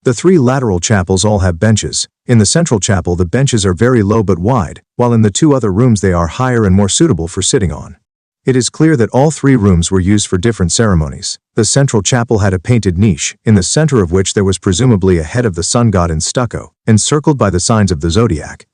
The 3 lateral chapels all have benches. In the central chapel the benches are very low but wide, while in the 2 other rooms they are higher and more suitable for sitting on. It is clear that all 3 rooms were used for different ceremonies. The central chapel had a painted niche, in the center of which there was presumably a head of the sun god in stucco, encircled by the signs of the zodiac.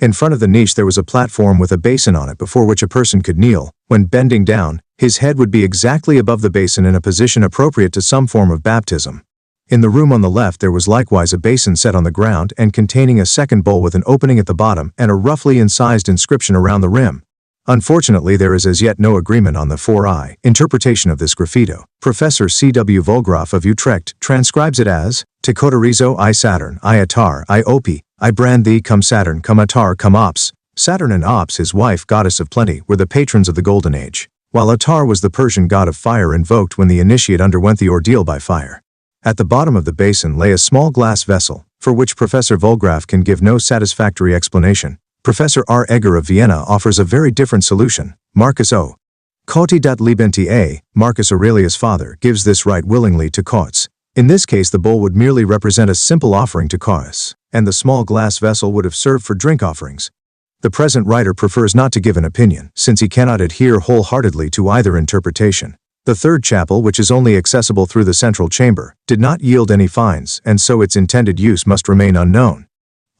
In front of the niche there was a platform with a basin on it before which a person could kneel. When bending down, his head would be exactly above the basin in a position appropriate to some form of baptism. In the room on the left there was likewise a basin set on the ground and containing a second bowl with an opening at the bottom and a roughly incised inscription around the rim. Unfortunately, there is as yet no agreement on the 4i interpretation of this graffito. Professor C.W. Volgraff of Utrecht transcribes it as, Te coderizo I Saturn, I Atar, I Opi, I brand thee come Saturn, come Atar, come Ops. Saturn and Ops, his wife, goddess of plenty, were the patrons of the Golden Age, while Atar was the Persian god of fire invoked when the initiate underwent the ordeal by fire. At the bottom of the basin lay a small glass vessel, for which Professor Volgraff can give no satisfactory explanation. Professor R. Egger of Vienna offers a very different solution. Marcus O. Cauti dat libenti A. Marcus Aurelius' father gives this right willingly to Cauts. In this case the bowl would merely represent a simple offering to Cauts, and the small glass vessel would have served for drink offerings. The present writer prefers not to give an opinion, since he cannot adhere wholeheartedly to either interpretation. The 3rd chapel, which is only accessible through the central chamber, did not yield any finds, and so its intended use must remain unknown.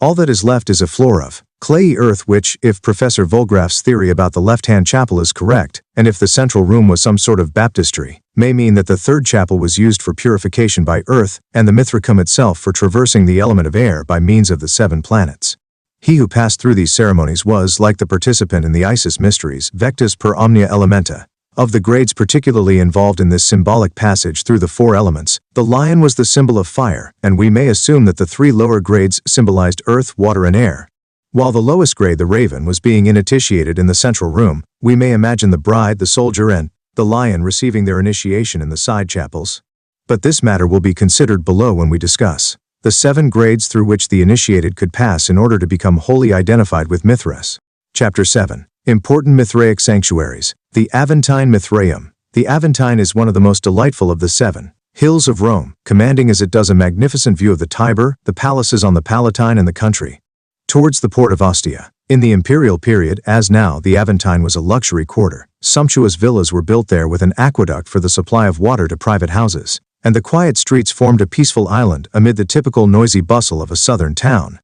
All that is left is a floor of clayey earth which, if Professor Volgraff's theory about the left-hand chapel is correct, and if the central room was some sort of baptistry, may mean that the 3rd chapel was used for purification by earth, and the Mithracum itself for traversing the element of air by means of the 7 planets. He who passed through these ceremonies was, like the participant in the Isis mysteries, vectusper omnia elementa. Of the grades particularly involved in this symbolic passage through the 4 elements, the lion was the symbol of fire, and we may assume that the 3 lower grades symbolized earth, water, and air. While the lowest grade, the raven, was being initiated in the central room, we may imagine the bride, the soldier, and the lion receiving their initiation in the side chapels. But this matter will be considered below when we discuss the 7 grades through which the initiated could pass in order to become wholly identified with Mithras. Chapter 7. Important Mithraic Sanctuaries. The Aventine Mithraeum. The Aventine is one of the most delightful of the 7 hills of Rome, commanding as it does a magnificent view of the Tiber, the palaces on the Palatine, and the country towards the port of Ostia. In the imperial period, as now, the Aventine was a luxury quarter. Sumptuous villas were built there with an aqueduct for the supply of water to private houses, and the quiet streets formed a peaceful island amid the typical noisy bustle of a southern town.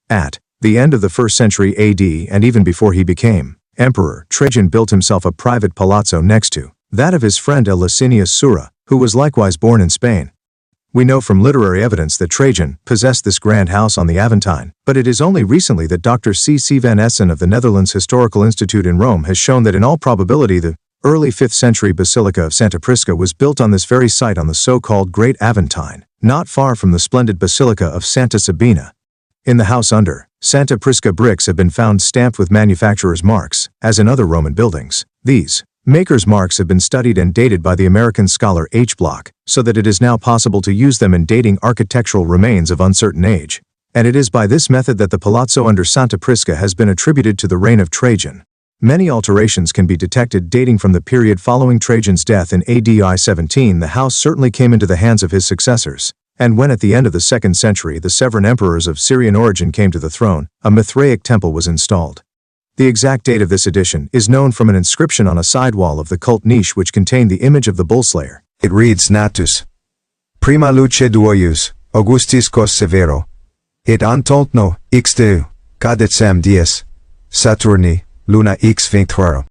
At the end of the 1st century AD, and even before he became emperor, Trajan built himself a private palazzo next to that of his friend Licinius Sura, who was likewise born in Spain. We know from literary evidence that Trajan possessed this grand house on the Aventine, but it is only recently that Dr. C.C. van Essen of the Netherlands Historical Institute in Rome has shown that in all probability the early 5th century Basilica of Santa Prisca was built on this very site on the so-called Great Aventine, not far from the splendid Basilica of Santa Sabina. In the house under Santa Prisca bricks have been found stamped with manufacturer's marks, as in other Roman buildings. These makers' marks have been studied and dated by the American scholar H. Block, so that it is now possible to use them in dating architectural remains of uncertain age. And it is by this method that the palazzo under Santa Prisca has been attributed to the reign of Trajan. Many alterations can be detected dating from the period following Trajan's death in AD 17. The house certainly came into the hands of his successors, and when at the end of the 2nd century the Severan emperors of Syrian origin came to the throne, a Mithraic temple was installed. The exact date of this edition is known from an inscription on a side wall of the cult niche which contained the image of the bullslayer. It reads Natus. Prima luce duoius, Augustis cos severo. Et antoltno, ixteu, cadetsem dies, Saturni, luna x vinctuaro.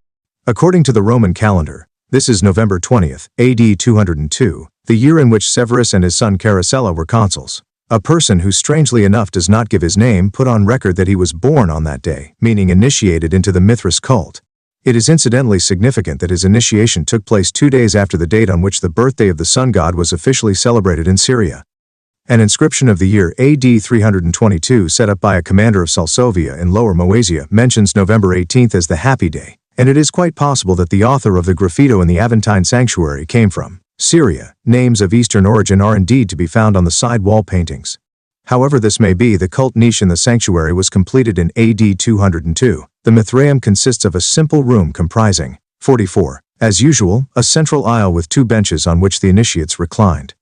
According to the Roman calendar, this is November 20th, AD 202, the year in which Severus and his son Caracalla were consuls. A person who strangely enough does not give his name put on record that he was born on that day, meaning initiated into the Mithras cult. It is incidentally significant that his initiation took place 2 days after the date on which the birthday of the sun god was officially celebrated in Syria. An inscription of the year AD 322 set up by a commander of Salsovia in Lower Moesia mentions November 18th as the happy day, and it is quite possible that the author of the graffito in the Aventine Sanctuary came from Syria. Names of Eastern origin are indeed to be found on the side wall paintings. However this may be, the cult niche in the sanctuary was completed in AD 202. The Mithraeum consists of a simple room comprising 44, as usual, a central aisle with 2 benches on which the initiates reclined.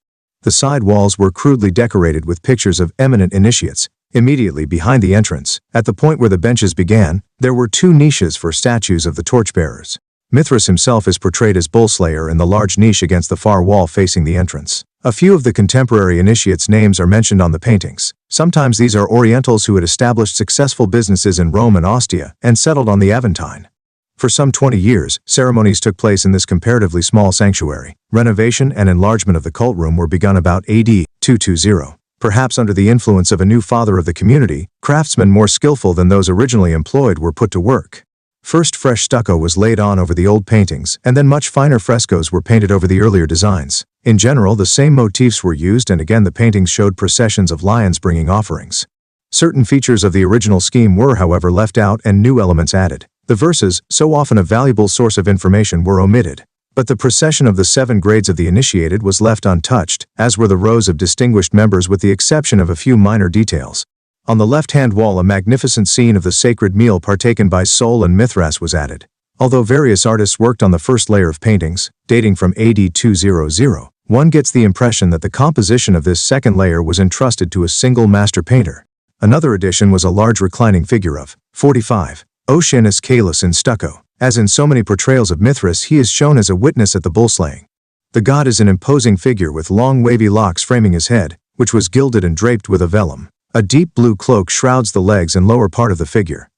The side walls were crudely decorated with pictures of eminent initiates. Immediately behind the entrance, at the point where the benches began, there were 2 niches for statues of the torchbearers. Mithras himself is portrayed as bullslayer in the large niche against the far wall facing the entrance. A few of the contemporary initiates' names are mentioned on the paintings. Sometimes these are Orientals who had established successful businesses in Rome and Ostia and settled on the Aventine. For some 20 years, ceremonies took place in this comparatively small sanctuary. Renovation and enlargement of the cult room were begun about AD 220. Perhaps under the influence of a new father of the community, craftsmen more skillful than those originally employed were put to work. First fresh stucco was laid on over the old paintings, and then much finer frescoes were painted over the earlier designs. In general, the same motifs were used, and again the paintings showed processions of lions bringing offerings. Certain features of the original scheme were, however, left out and new elements added. The verses, so often a valuable source of information, were omitted. But the procession of the 7 grades of the initiated was left untouched, as were the rows of distinguished members with the exception of a few minor details. On the left-hand wall a magnificent scene of the sacred meal partaken by Sol and Mithras was added. Although various artists worked on the first layer of paintings, dating from AD 200, one gets the impression that the composition of this second layer was entrusted to a single master painter. Another addition was a large reclining figure of 45. Oceanus Caelus in stucco. As in so many portrayals of Mithras, he is shown as a witness at the bull-slaying. The god is an imposing figure with long wavy locks framing his head, which was gilded and draped with a vellum. A deep blue cloak shrouds the legs and lower part of the figure.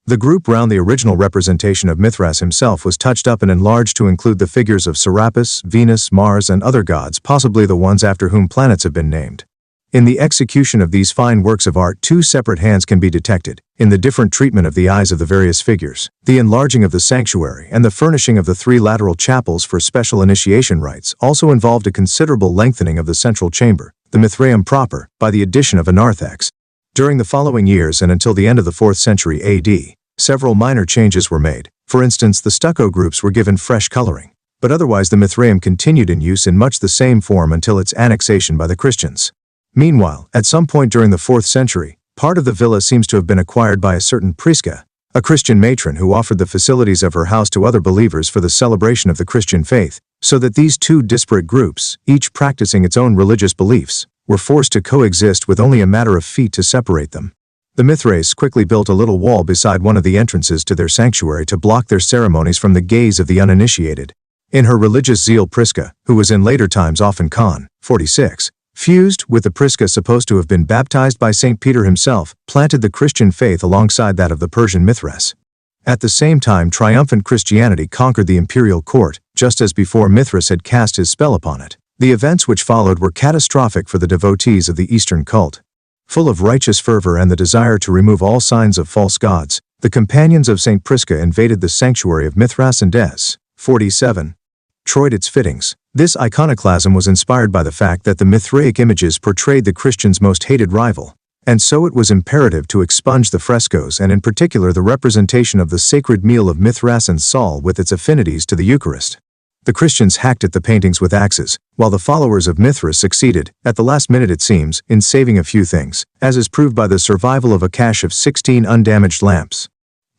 The group round the original representation of Mithras himself was touched up and enlarged to include the figures of Serapis, Venus, Mars, and other gods, possibly the ones after whom planets have been named. In the execution of these fine works of art, 2 separate hands can be detected, in the different treatment of the eyes of the various figures, the enlarging of the sanctuary, and the furnishing of the 3 lateral chapels for special initiation rites also involved a considerable lengthening of the central chamber, the Mithraeum proper, by the addition of a narthex. During the following years and until the end of the 4th century AD, several minor changes were made. For instance, the stucco groups were given fresh coloring, but otherwise the Mithraeum continued in use in much the same form until its annexation by the Christians. Meanwhile, at some point during the 4th century, part of the villa seems to have been acquired by a certain Prisca, a Christian matron who offered the facilities of her house to other believers for the celebration of the Christian faith, so that these 2 disparate groups, each practicing its own religious beliefs, were forced to coexist with only a matter of feet to separate them. The Mithraeus quickly built a little wall beside one of the entrances to their sanctuary to block their ceremonies from the gaze of the uninitiated. In her religious zeal, Prisca, who was in later times often Con, 46, fused with the Prisca supposed to have been baptized by St. Peter himself, planted the Christian faith alongside that of the Persian Mithras. At the same time, triumphant Christianity conquered the imperial court, just as before Mithras had cast his spell upon it. The events which followed were catastrophic for the devotees of the Eastern cult. Full of righteous fervor and the desire to remove all signs of false gods, the companions of St. Prisca invaded the sanctuary of Mithras and Des. 47. Destroyed its fittings. This iconoclasm was inspired by the fact that the Mithraic images portrayed the Christians' most hated rival, and so it was imperative to expunge the frescoes and in particular the representation of the sacred meal of Mithras and Sol with its affinities to the Eucharist. The Christians hacked at the paintings with axes, while the followers of Mithras succeeded, at the last minute it seems, in saving a few things, as is proved by the survival of a cache of 16 undamaged lamps.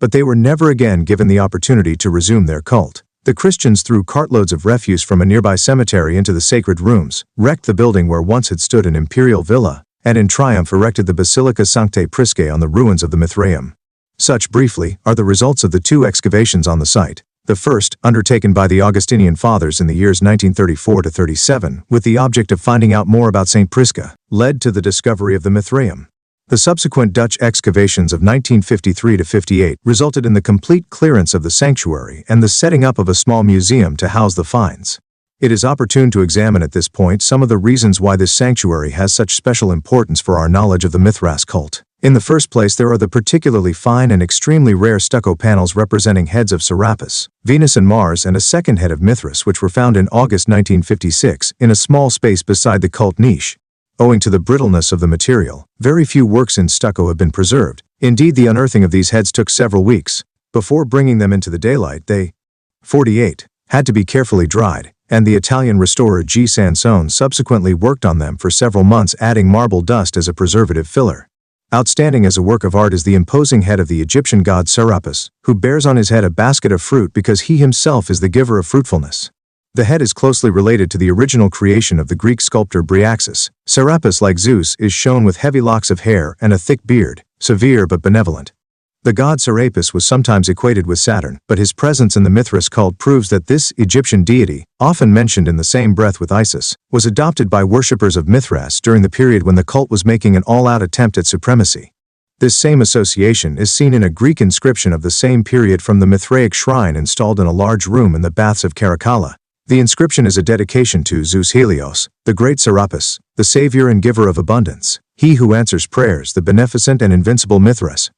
but they were never again given the opportunity to resume their cult. The Christians threw cartloads of refuse from a nearby cemetery into the sacred rooms, wrecked the building where once had stood an imperial villa, and in triumph erected the Basilica Sanctae Priscae on the ruins of the Mithraium. Such, briefly, are the results of the two excavations on the site. The first, undertaken by the Augustinian Fathers in the years 1934 to 37, with the object of finding out more about St. Prisca, led to the discovery of the Mithraium. The subsequent Dutch excavations of 1953 to 58 resulted in the complete clearance of the sanctuary and the setting up of a small museum to house the finds. It is opportune to examine at this point some of the reasons why this sanctuary has such special importance for our knowledge of the Mithras cult. In the first place, there are the particularly fine and extremely rare stucco panels representing heads of Serapis, Venus and Mars, and a second head of Mithras, which were found in August 1956 in a small space beside the cult niche. Owing to the brittleness of the material, very few works in stucco have been preserved. Indeed, the unearthing of these heads took several weeks. Before bringing them into the daylight, they 48 had to be carefully dried, and the Italian restorer G. Sansone subsequently worked on them for several months, adding marble dust as a preservative filler. Outstanding as a work of art is the imposing head of the Egyptian god Serapis, who bears on his head a basket of fruit because he himself is the giver of fruitfulness. The head is closely related to the original creation of the Greek sculptor Bryaxis. Serapis, like Zeus, is shown with heavy locks of hair and a thick beard, severe but benevolent. The god Serapis was sometimes equated with Saturn, but his presence in the Mithras cult proves that this Egyptian deity, often mentioned in the same breath with Isis, was adopted by worshippers of Mithras during the period when the cult was making an all-out attempt at supremacy. This same association is seen in a Greek inscription of the same period from the Mithraic shrine installed in a large room in the baths of Caracalla. The inscription is a dedication to Zeus Helios, the great Serapis, the savior and giver of abundance, he who answers prayers, the beneficent and invincible Mithras.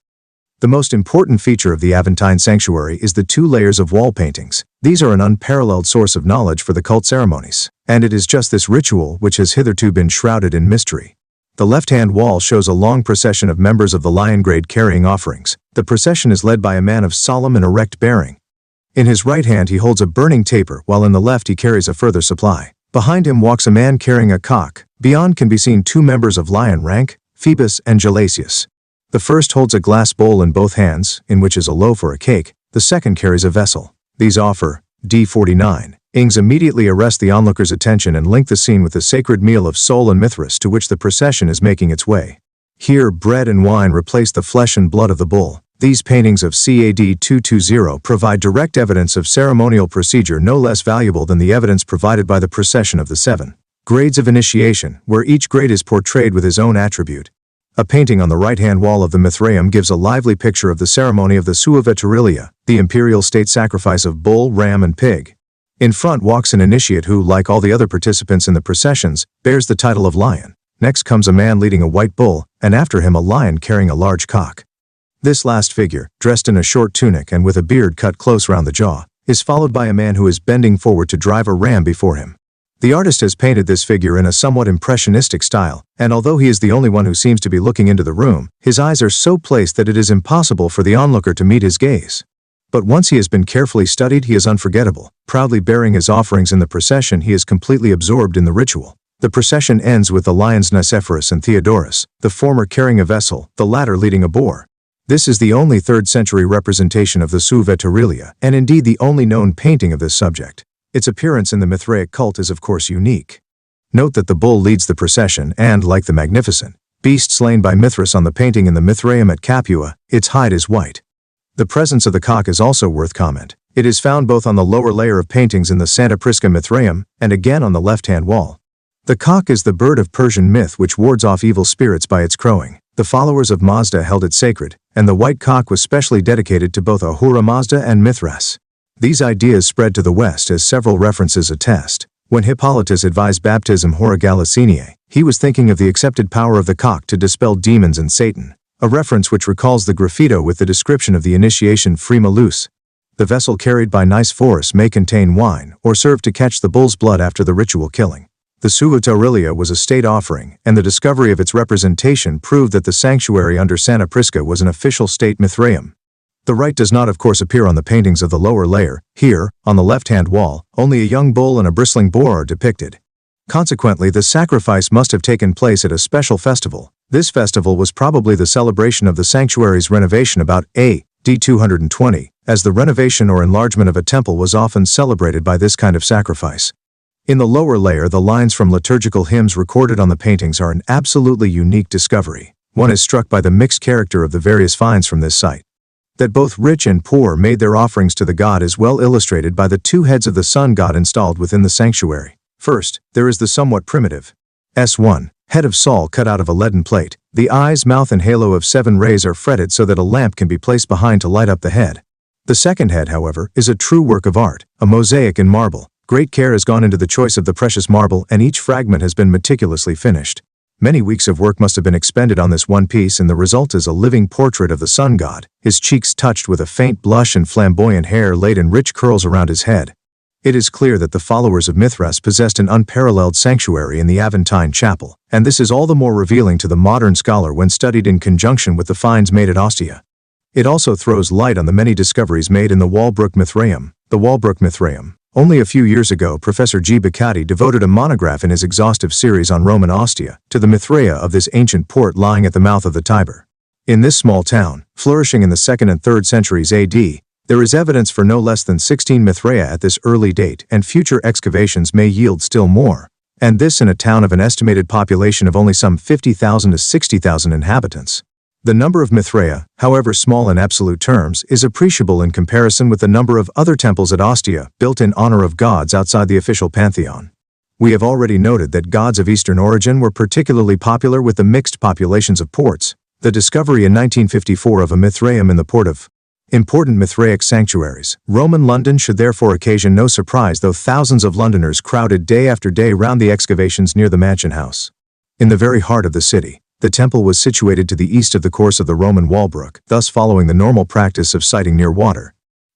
The most important feature of the Aventine sanctuary is the 2 layers of wall paintings. These are an unparalleled source of knowledge for the cult ceremonies, and it is just this ritual which has hitherto been shrouded in mystery. The left-hand wall shows a long procession of members of the Lion Grade carrying offerings. The procession is led by a man of solemn and erect bearing. In his right hand he holds a burning taper, while in the left he carries a further supply. Behind him walks a man carrying a cock. Beyond can be seen 2 members of lion rank, Phoebus and Gelasius. The first holds a glass bowl in both hands, in which is a loaf or a cake. The second carries a vessel. These offer, D49, ings immediately arrest the onlooker's attention and link the scene with the sacred meal of Sol and Mithras to which the procession is making its way. Here bread and wine replace the flesh and blood of the bull. These paintings of CAD 220 provide direct evidence of ceremonial procedure no less valuable than the evidence provided by the procession of the 7 grades of initiation, where each grade is portrayed with his own attribute. A painting on the right-hand wall of the Mithraium gives a lively picture of the ceremony of the Sua Veterilia, the imperial state sacrifice of bull, ram, and pig. In front walks an initiate who, like all the other participants in the processions, bears the title of lion. Next comes a man leading a white bull, and after him a lion carrying a large cock. This last figure, dressed in a short tunic and with a beard cut close round the jaw, is followed by a man who is bending forward to drive a ram before him. The artist has painted this figure in a somewhat impressionistic style, and although he is the only one who seems to be looking into the room, his eyes are so placed that it is impossible for the onlooker to meet his gaze. But once he has been carefully studied, he is unforgettable. Proudly bearing his offerings in the procession, he is completely absorbed in the ritual. The procession ends with the lions Nicephorus and Theodorus, the former carrying a vessel, the latter leading a boar. This is the only 3rd century representation of the Sua Veterilia, and indeed the only known painting of this subject. Its appearance in the Mithraic cult is of course unique. Note that the bull leads the procession and, like the magnificent beast slain by Mithras on the painting in the Mithraium at Capua, its hide is white. The presence of the cock is also worth comment. It is found both on the lower layer of paintings in the Santa Prisca Mithraium, and again on the left-hand wall. The cock is the bird of Persian myth which wards off evil spirits by its crowing. The followers of Mazda held it sacred, and the white cock was specially dedicated to both Ahura Mazda and Mithras. These ideas spread to the West as several references attest. When Hippolytus advised baptism Hora Galliciniae, he was thinking of the accepted power of the cock to dispel demons and Satan, a reference which recalls the graffito with the description of the initiation Frima Luce. The vessel carried by Nicephorus may contain wine or serve to catch the bull's blood after the ritual killing. The Sua Veterilia was a state offering, and the discovery of its representation proved that the sanctuary under Santa Prisca was an official state Mithraium. The rite does not of course appear on the paintings of the lower layer. Here, on the left-hand wall, only a young bull and a bristling boar are depicted. Consequently, the sacrifice must have taken place at a special festival. This festival was probably the celebration of the sanctuary's renovation about A. d. 220, as the renovation or enlargement of a temple was often celebrated by this kind of sacrifice. In the lower layer, the lines from liturgical hymns recorded on the paintings are an absolutely unique discovery. One is struck by the mixed character of the various finds from this site. That both rich and poor made their offerings to the god is well illustrated by the two heads of the sun god installed within the sanctuary. First, there is the somewhat primitive S1 head of Sol cut out of a leaden plate. The eyes, mouth and halo of 7 rays are fretted so that a lamp can be placed behind to light up the head. The second head, however, is a true work of art, a mosaic in marble. Great care has gone into the choice of the precious marble, and each fragment has been meticulously finished. Many weeks of work must have been expended on this one piece, and the result is a living portrait of the sun god, his cheeks touched with a faint blush and flamboyant hair laid in rich curls around his head. It is clear that the followers of Mithras possessed an unparalleled sanctuary in the Aventine Chapel, and this is all the more revealing to the modern scholar when studied in conjunction with the finds made at Ostia. It also throws light on the many discoveries made in the Walbrook Mithraeum. The Walbrook Mithraeum. Only a few years ago, Professor G. Beccati devoted a monograph in his exhaustive series on Roman Ostia to the Mithraea of this ancient port lying at the mouth of the Tiber. In this small town, flourishing in the 2nd and 3rd centuries AD, there is evidence for no less than 16 Mithraea at this early date, and future excavations may yield still more. And this in a town of an estimated population of only some 50,000 to 60,000 inhabitants. The number of Mithraea, however small in absolute terms, is appreciable in comparison with the number of other temples at Ostia built in honor of gods outside the official pantheon. We have already noted that gods of Eastern origin were particularly popular with the mixed populations of ports. The discovery in 1954 of a Mithraeum in the port of important Mithraic sanctuaries, Roman London should therefore occasion no surprise, though thousands of Londoners crowded day after day round the excavations near the Mansion House. In the very heart of the city, the temple was situated to the east of the course of the Roman Walbrook, thus following the normal practice of siting near water.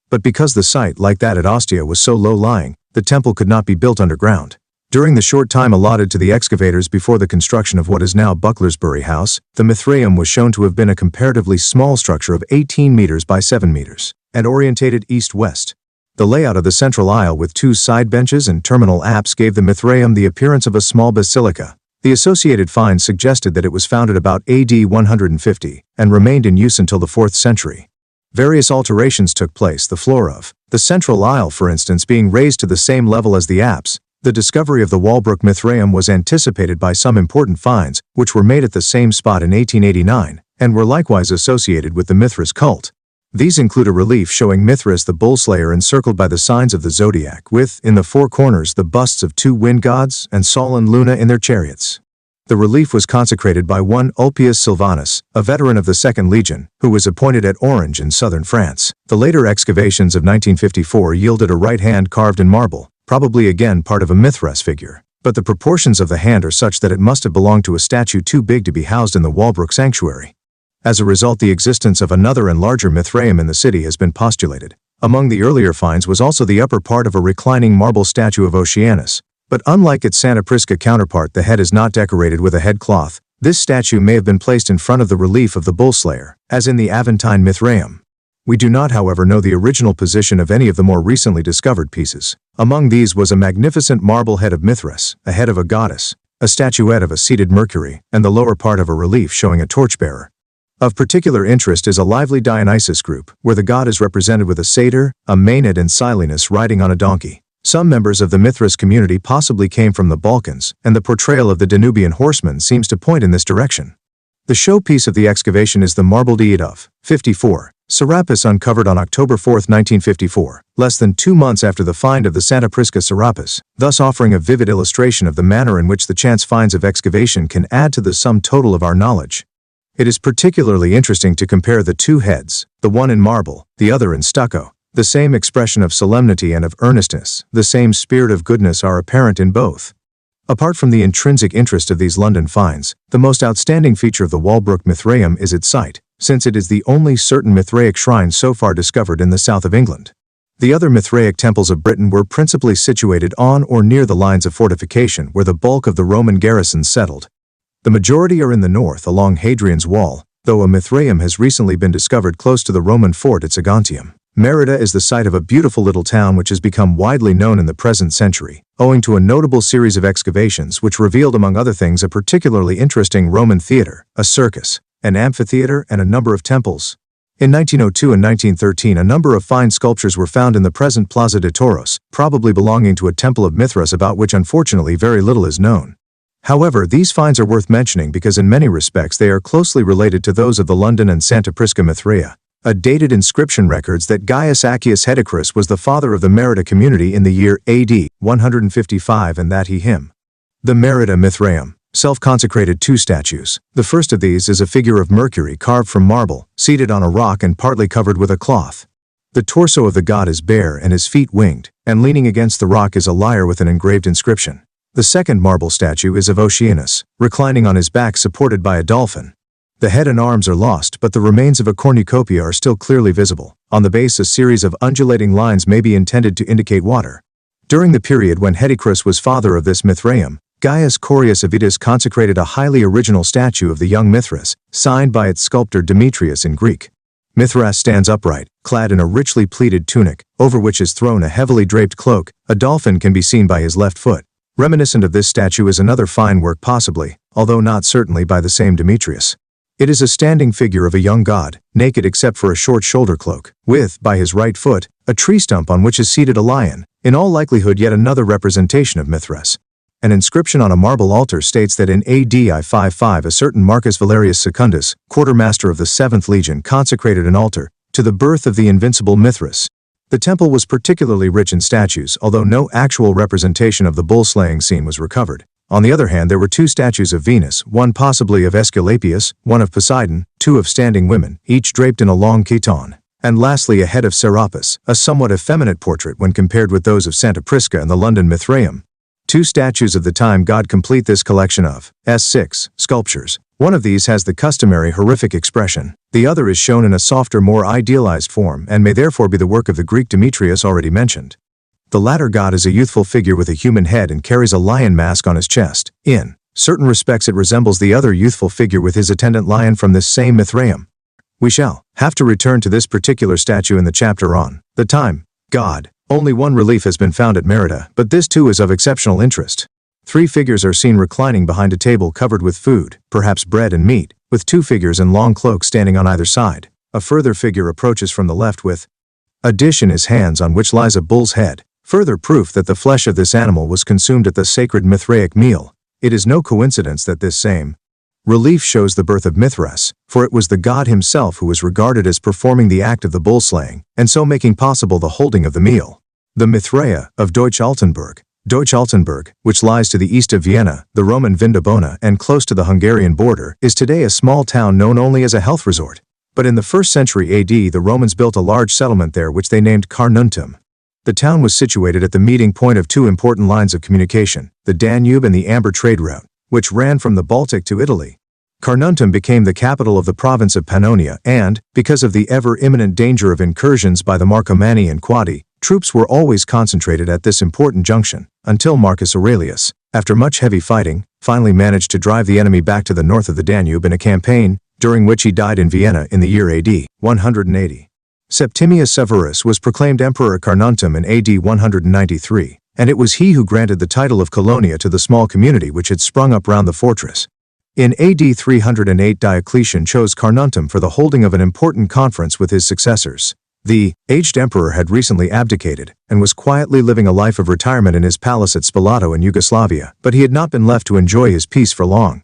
But because the site, like that at Ostia, was so low-lying, the temple could not be built underground. During the short time allotted to the excavators before the construction of what is now Bucklersbury House, the Mithraeum was shown to have been a comparatively small structure of 18 meters by 7 meters, and orientated east-west. The layout of the central aisle with 2 side benches and terminal apse gave the Mithraeum the appearance of a small basilica. The associated finds suggested that it was founded about AD 150 and remained in use until the 4th century. Various alterations took place, the floor of the central aisle, for instance, being raised to the same level as the apse. The discovery of the Walbrook Mithraeum was anticipated by some important finds, which were made at the same spot in 1889, and were likewise associated with the Mithras cult. These include a relief showing Mithras the bull slayer encircled by the signs of the zodiac, with, in the 4 corners, the busts of 2 wind gods and Sol and Luna in their chariots. The relief was consecrated by one Ulpius Silvanus, a veteran of the 2nd Legion, who was appointed at Orange in southern France. The later excavations of 1954 yielded a right hand carved in marble, probably again part of a Mithras figure, but the proportions of the hand are such that it must have belonged to a statue too big to be housed in the Walbrook sanctuary. As a result, the existence of another and larger Mithraeum in the city has been postulated. Among the earlier finds was also the upper part of a reclining marble statue of Oceanus, but unlike its Santa Prisca counterpart, the head is not decorated with a head cloth. This statue may have been placed in front of the relief of the bull slayer, as in the Aventine Mithraeum. We do not, however, know the original position of any of the more recently discovered pieces. Among these was a magnificent marble head of Mithras, a head of a goddess, a statuette of a seated Mercury, and the lower part of a relief showing a torchbearer. Of particular interest is a lively Dionysus group, where the god is represented with a satyr, a Maenad and Silenus riding on a donkey. Some members of the Mithras community possibly came from the Balkans, and the portrayal of the Danubian horseman seems to point in this direction. The showpiece of the excavation is the marbled Aeid of 54. Serapis, uncovered on October 4, 1954, less than 2 months after the find of the Santa Prisca Serapis, thus offering a vivid illustration of the manner in which the chance finds of excavation can add to the sum total of our knowledge. It is particularly interesting to compare the 2 heads, the one in marble, the other in stucco. The same expression of solemnity and of earnestness, the same spirit of goodness are apparent in both. Apart from the intrinsic interest of these London finds, the most outstanding feature of the Walbrook Mithraeum is its site, since it is the only certain Mithraic shrine so far discovered in the south of England. The other Mithraic temples of Britain were principally situated on or near the lines of fortification where the bulk of the Roman garrisons settled. The majority are in the north along Hadrian's Wall, though a Mithraeum has recently been discovered close to the Roman fort at Saguntium. Merida is the site of a beautiful little town which has become widely known in the present century, owing to a notable series of excavations which revealed, among other things, a particularly interesting Roman theater, a circus, an amphitheater, and a number of temples. In 1902 and 1913 a number of fine sculptures were found in the present Plaza de Toros, probably belonging to a temple of Mithras about which unfortunately very little is known. However, these finds are worth mentioning because in many respects they are closely related to those of the London and Santa Prisca Mithraea. A dated inscription records that Gaius Accius Hedicrus was the father of the Merida community in the year AD 155 and that him. The Merida Mithraeum, self-consecrated two statues. The first of these is a figure of Mercury carved from marble, seated on a rock and partly covered with a cloth. The torso of the god is bare and his feet winged, and leaning against the rock is a lyre with an engraved inscription. The second marble statue is of Oceanus, reclining on his back supported by a dolphin. The head and arms are lost, but the remains of a cornucopia are still clearly visible. On the base a series of undulating lines may be intended to indicate water. During the period when Hedicrus was father of this Mithraeum, Gaius Corius Avitus consecrated a highly original statue of the young Mithras, signed by its sculptor Demetrius in Greek. Mithras stands upright, clad in a richly pleated tunic, over which is thrown a heavily draped cloak. A dolphin can be seen by his left foot. Reminiscent of this statue is another fine work possibly, although not certainly by the same Demetrius. It is a standing figure of a young god, naked except for a short shoulder cloak, with, by his right foot, a tree stump on which is seated a lion, in all likelihood yet another representation of Mithras. An inscription on a marble altar states that in AD 55 a certain Marcus Valerius Secundus, quartermaster of the 7th Legion, consecrated an altar to the birth of the invincible Mithras. The temple was particularly rich in statues, although no actual representation of the bull-slaying scene was recovered. On the other hand, there were two statues of Venus, one possibly of Aesculapius, one of Poseidon, two of standing women, each draped in a long chiton, and lastly a head of Serapis, a somewhat effeminate portrait when compared with those of Santa Prisca and the London Mithraeum. Two statues of the time god complete this collection of S6 sculptures. One of these has the customary horrific expression. The other is shown in a softer, more idealized form and may therefore be the work of the Greek Demetrius already mentioned. The latter god is a youthful figure with a human head and carries a lion mask on his chest. In certain respects it resembles the other youthful figure with his attendant lion from this same Mithraeum. We shall have to return to this particular statue in the chapter on the time god. Only one relief has been found at Merida, but this too is of exceptional interest. Three figures are seen reclining behind a table covered with food, perhaps bread and meat, with two figures in long cloaks standing on either side. A further figure approaches from the left with a dish in his hands on which lies a bull's head. Further proof that the flesh of this animal was consumed at the sacred Mithraic meal. It is no coincidence that this same relief shows the birth of Mithras, for it was the god himself who was regarded as performing the act of the bull-slaying, and so making possible the holding of the meal. The Mithraea of Deutsch-Altenburg, which lies to the east of Vienna, the Roman Vindobona, and close to the Hungarian border, is today a small town known only as a health resort. But in the 1st century AD the Romans built a large settlement there which they named Carnuntum. The town was situated at the meeting point of two important lines of communication, the Danube and the Amber trade route, which ran from the Baltic to Italy. Carnuntum became the capital of the province of Pannonia and, because of the ever-imminent danger of incursions by the Marcomanni and Quadi, troops were always concentrated at this important junction, until Marcus Aurelius, after much heavy fighting, finally managed to drive the enemy back to the north of the Danube in a campaign, during which he died in Vienna in the year AD 180. Septimius Severus was proclaimed Emperor at Carnuntum in AD 193, and it was he who granted the title of Colonia to the small community which had sprung up round the fortress. In AD 308 Diocletian chose Carnuntum for the holding of an important conference with his successors. The aged emperor had recently abdicated, and was quietly living a life of retirement in his palace at Spalato in Yugoslavia, but he had not been left to enjoy his peace for long.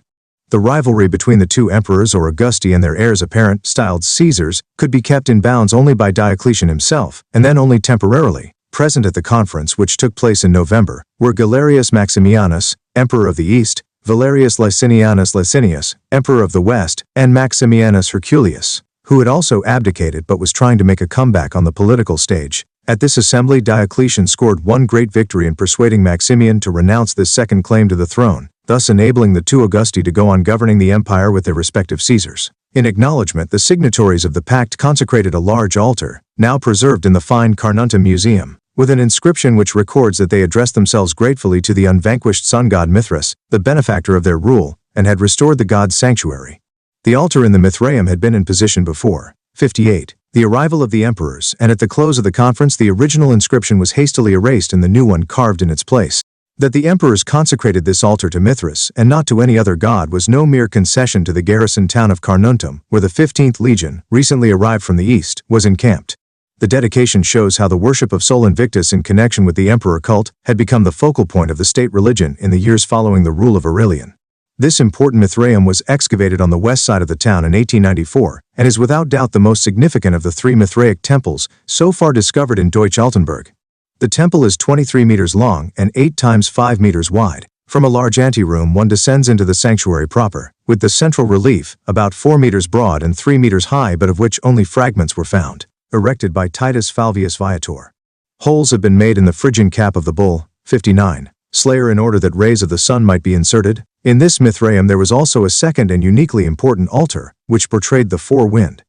The rivalry between the two emperors or Augusti and their heirs apparent, styled Caesars, could be kept in bounds only by Diocletian himself, and then only temporarily. Present at the conference which took place in November, were Galerius Maximianus, Emperor of the East, Valerius Licinianus Licinius, Emperor of the West, and Maximianus Herculeus, who had also abdicated but was trying to make a comeback on the political stage. At this assembly Diocletian scored one great victory in persuading Maximian to renounce this second claim to the throne, thus enabling the two Augusti to go on governing the empire with their respective Caesars. In acknowledgement, the signatories of the pact consecrated a large altar, now preserved in the fine Carnuntum Museum, with an inscription which records that they addressed themselves gratefully to the unvanquished sun god Mithras, the benefactor of their rule, and had restored the god's sanctuary. The altar in the Mithraeum had been in position before 58, the arrival of the emperors, and at the close of the conference the original inscription was hastily erased and the new one carved in its place. That the emperors consecrated this altar to Mithras and not to any other god was no mere concession to the garrison town of Carnuntum, where the 15th Legion, recently arrived from the east, was encamped. The dedication shows how the worship of Sol Invictus in connection with the emperor cult had become the focal point of the state religion in the years following the rule of Aurelian. This important Mithraeum was excavated on the west side of the town in 1894 and is without doubt the most significant of the 3 Mithraic temples so far discovered in Deutsch-Altenburg. The temple is 23 meters long and 8 times 5 meters wide. From a large anteroom one descends into the sanctuary proper, with the central relief, about 4 meters broad and 3 meters high but of which only fragments were found, erected by Titus Falvius Viator. Holes have been made in the Phrygian cap of the bull, 59, slayer in order that rays of the sun might be inserted. In this Mithraeum there was also a second and uniquely important altar, which portrayed the 4 wind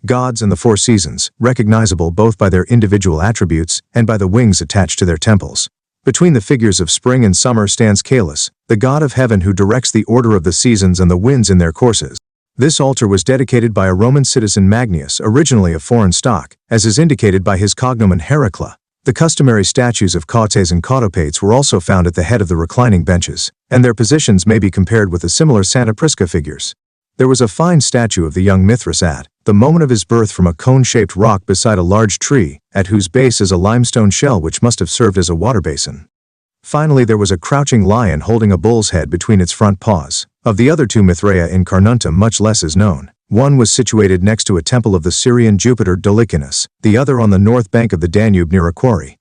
gods and the 4 seasons, recognizable both by their individual attributes and by the wings attached to their temples. Between the figures of spring and summer stands Caelus, the god of heaven who directs the order of the seasons and the winds in their courses. This altar was dedicated by a Roman citizen Magnius, originally of foreign stock, as is indicated by his cognomen Heracla. The customary statues of Cautes and Cautopates were also found at the head of the reclining benches, and their positions may be compared with the similar Santa Prisca figures. There was a fine statue of the young Mithras at the moment of his birth from a cone-shaped rock beside a large tree, at whose base is a limestone shell which must have served as a water basin. Finally, there was a crouching lion holding a bull's head between its front paws. Of the other 2 Mithraea in Carnuntum, much less is known. One was situated next to a temple of the Syrian Jupiter Dolicanus, the other on the north bank of the Danube near a quarry.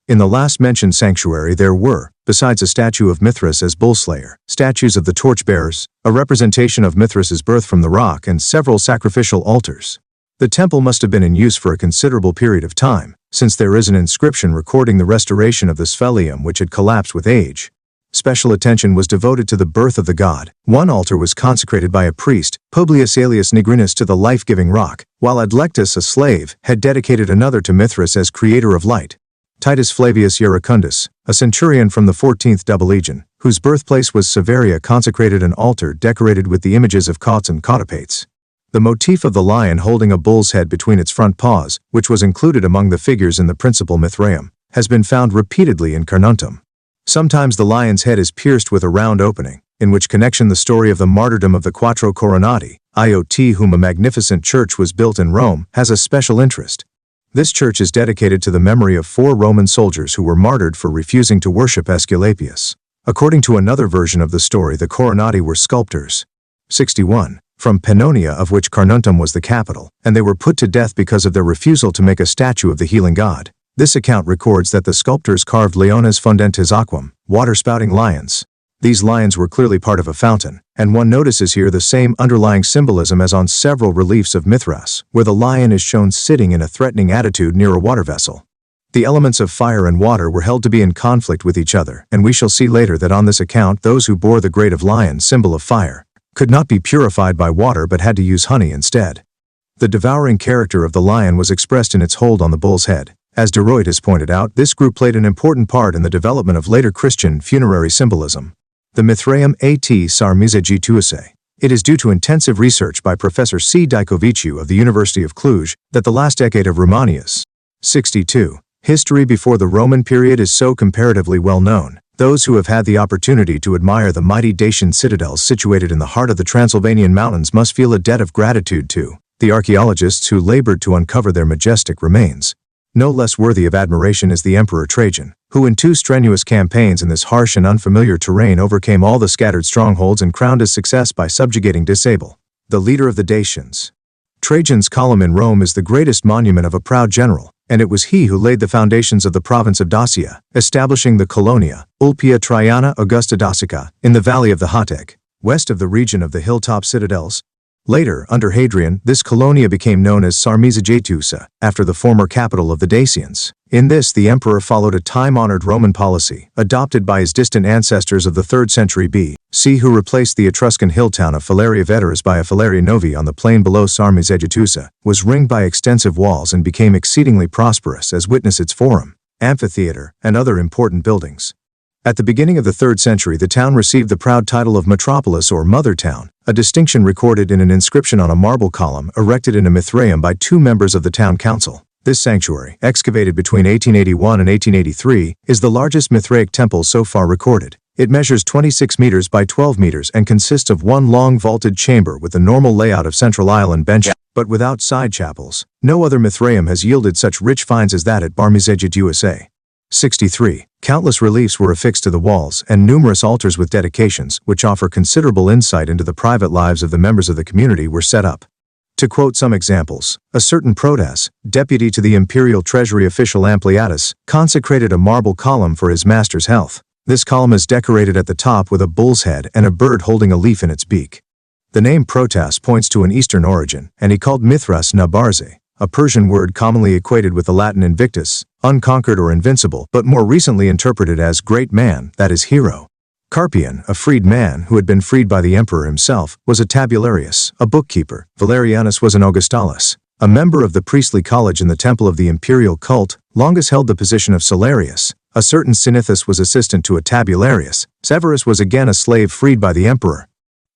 In the last-mentioned sanctuary there were, besides a statue of Mithras as bull-slayer, statues of the torch-bearers, a representation of Mithras's birth from the rock, and several sacrificial altars. The temple must have been in use for a considerable period of time, since there is an inscription recording the restoration of the Sphelium which had collapsed with age. Special attention was devoted to the birth of the god. One altar was consecrated by a priest, Publius alias Nigrinus, to the life-giving rock, while Adlectus, a slave, had dedicated another to Mithras as creator of light. Titus Flavius Iaracundus, a centurion from the 14th Double Legion, whose birthplace was Severia, consecrated an altar decorated with the images of Cautes and Cautopates. The motif of the lion holding a bull's head between its front paws, which was included among the figures in the principal Mithraeum, has been found repeatedly in Carnuntum. Sometimes the lion's head is pierced with a round opening, in which connection the story of the martyrdom of the Quattro Coronati, IOT, whom a magnificent church was built in Rome, has a special interest. This church is dedicated to the memory of 4 Roman soldiers who were martyred for refusing to worship Aesculapius. According to another version of the story, the Coronati were sculptors. 61. From Pannonia, of which Carnuntum was the capital, and they were put to death because of their refusal to make a statue of the healing god. This account records that the sculptors carved leones fundentes aquam, water-spouting lions. These lions were clearly part of a fountain, and one notices here the same underlying symbolism as on several reliefs of Mithras, where the lion is shown sitting in a threatening attitude near a water vessel. The elements of fire and water were held to be in conflict with each other, and we shall see later that on this account those who bore the grade of lion, symbol of fire, could not be purified by water but had to use honey instead. The devouring character of the lion was expressed in its hold on the bull's head. As de Ruyt has pointed out, this group played an important part in the development of later Christian funerary symbolism. The Mithraeum at Sarmizegetuase. It is due to intensive research by Professor C. Dicoviciu of the University of Cluj that the last decade of Romanius. 62. History before the Roman period is so comparatively well known. Those who have had the opportunity to admire the mighty Dacian citadels situated in the heart of the Transylvanian mountains must feel a debt of gratitude to the archaeologists who labored to uncover their majestic remains. No less worthy of admiration is the Emperor Trajan, who in 2 strenuous campaigns in this harsh and unfamiliar terrain overcame all the scattered strongholds and crowned his success by subjugating Disable, the leader of the Dacians. Trajan's column in Rome is the greatest monument of a proud general, and it was he who laid the foundations of the province of Dacia, establishing the Colonia, Ulpia Traiana Augusta Dacica, in the valley of the Hateg, west of the region of the hilltop citadels. Later, under Hadrian, this colonia became known as Sarmizegetusa, after the former capital of the Dacians. In this, the emperor followed a time-honored Roman policy, adopted by his distant ancestors of the 3rd century B.C., who replaced the Etruscan hill town of Faleria Veteris by a Faleria Novi on the plain below Sarmizegetusa, was ringed by extensive walls and became exceedingly prosperous, as witness its forum, amphitheater, and other important buildings. At the beginning of the 3rd century, the town received the proud title of Metropolis or Mother Town, a distinction recorded in an inscription on a marble column erected in a Mithraeum by 2 members of the town council. This sanctuary, excavated between 1881 and 1883, is the largest Mithraic temple so far recorded. It measures 26 meters by 12 meters and consists of one long vaulted chamber with the normal layout of central aisle and bench, but without side chapels. No other Mithraeum has yielded such rich finds as that at Barmizejit, USA. 63. Countless reliefs were affixed to the walls, and numerous altars with dedications, which offer considerable insight into the private lives of the members of the community, were set up. To quote some examples, a certain Protas, deputy to the imperial treasury official Ampliatus, consecrated a marble column for his master's health. This column is decorated at the top with a bull's head and a bird holding a leaf in its beak. The name Protas points to an Eastern origin, and he called Mithras Nabarze, a Persian word commonly equated with the Latin invictus, unconquered or invincible, but more recently interpreted as great man, that is, hero. Carpion, a freed man who had been freed by the emperor himself, was a tabularius, a bookkeeper. Valerianus was an Augustales, a member of the priestly college in the temple of the imperial cult. Longus held the position of Salarius. A certain Sinithus was assistant to a tabularius. Severus was again a slave freed by the emperor.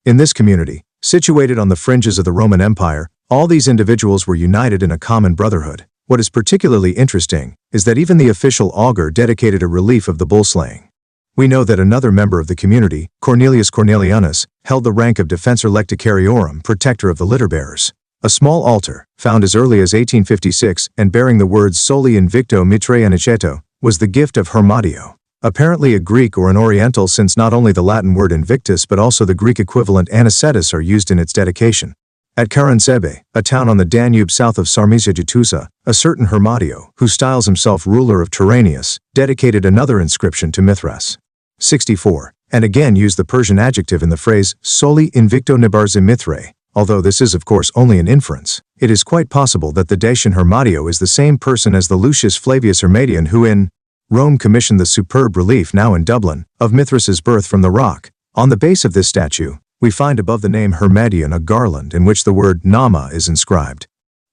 In this community, situated on the fringes of the Roman Empire, all these individuals were united in a common brotherhood. What is particularly interesting is that even the official augur dedicated a relief of the bull slaying. We know that another member of the community, Cornelius Cornelianus, held the rank of Defensor Lecticariorum, protector of the litter-bearers. A small altar, found as early as 1856 and bearing the words Soli Invicto Mitrae Aniceto, was the gift of Hermadio, apparently a Greek or an Oriental, since not only the Latin word invictus but also the Greek equivalent anicetus are used in its dedication. At Karansebe, a town on the Danube south of Sarmizegetusa, a certain Hermadio, who styles himself ruler of Tyrrhenius, dedicated another inscription to Mithras. 64. And again used the Persian adjective in the phrase Soli Invicto Nibarze Mithrae. Although this is of course only an inference, it is quite possible that the Dacian Hermadio is the same person as the Lucius Flavius Hermadion who in Rome commissioned the superb relief, now in Dublin, of Mithras's birth from the rock. On the base of this statue, we find above the name Hermadion a garland in which the word Nama is inscribed.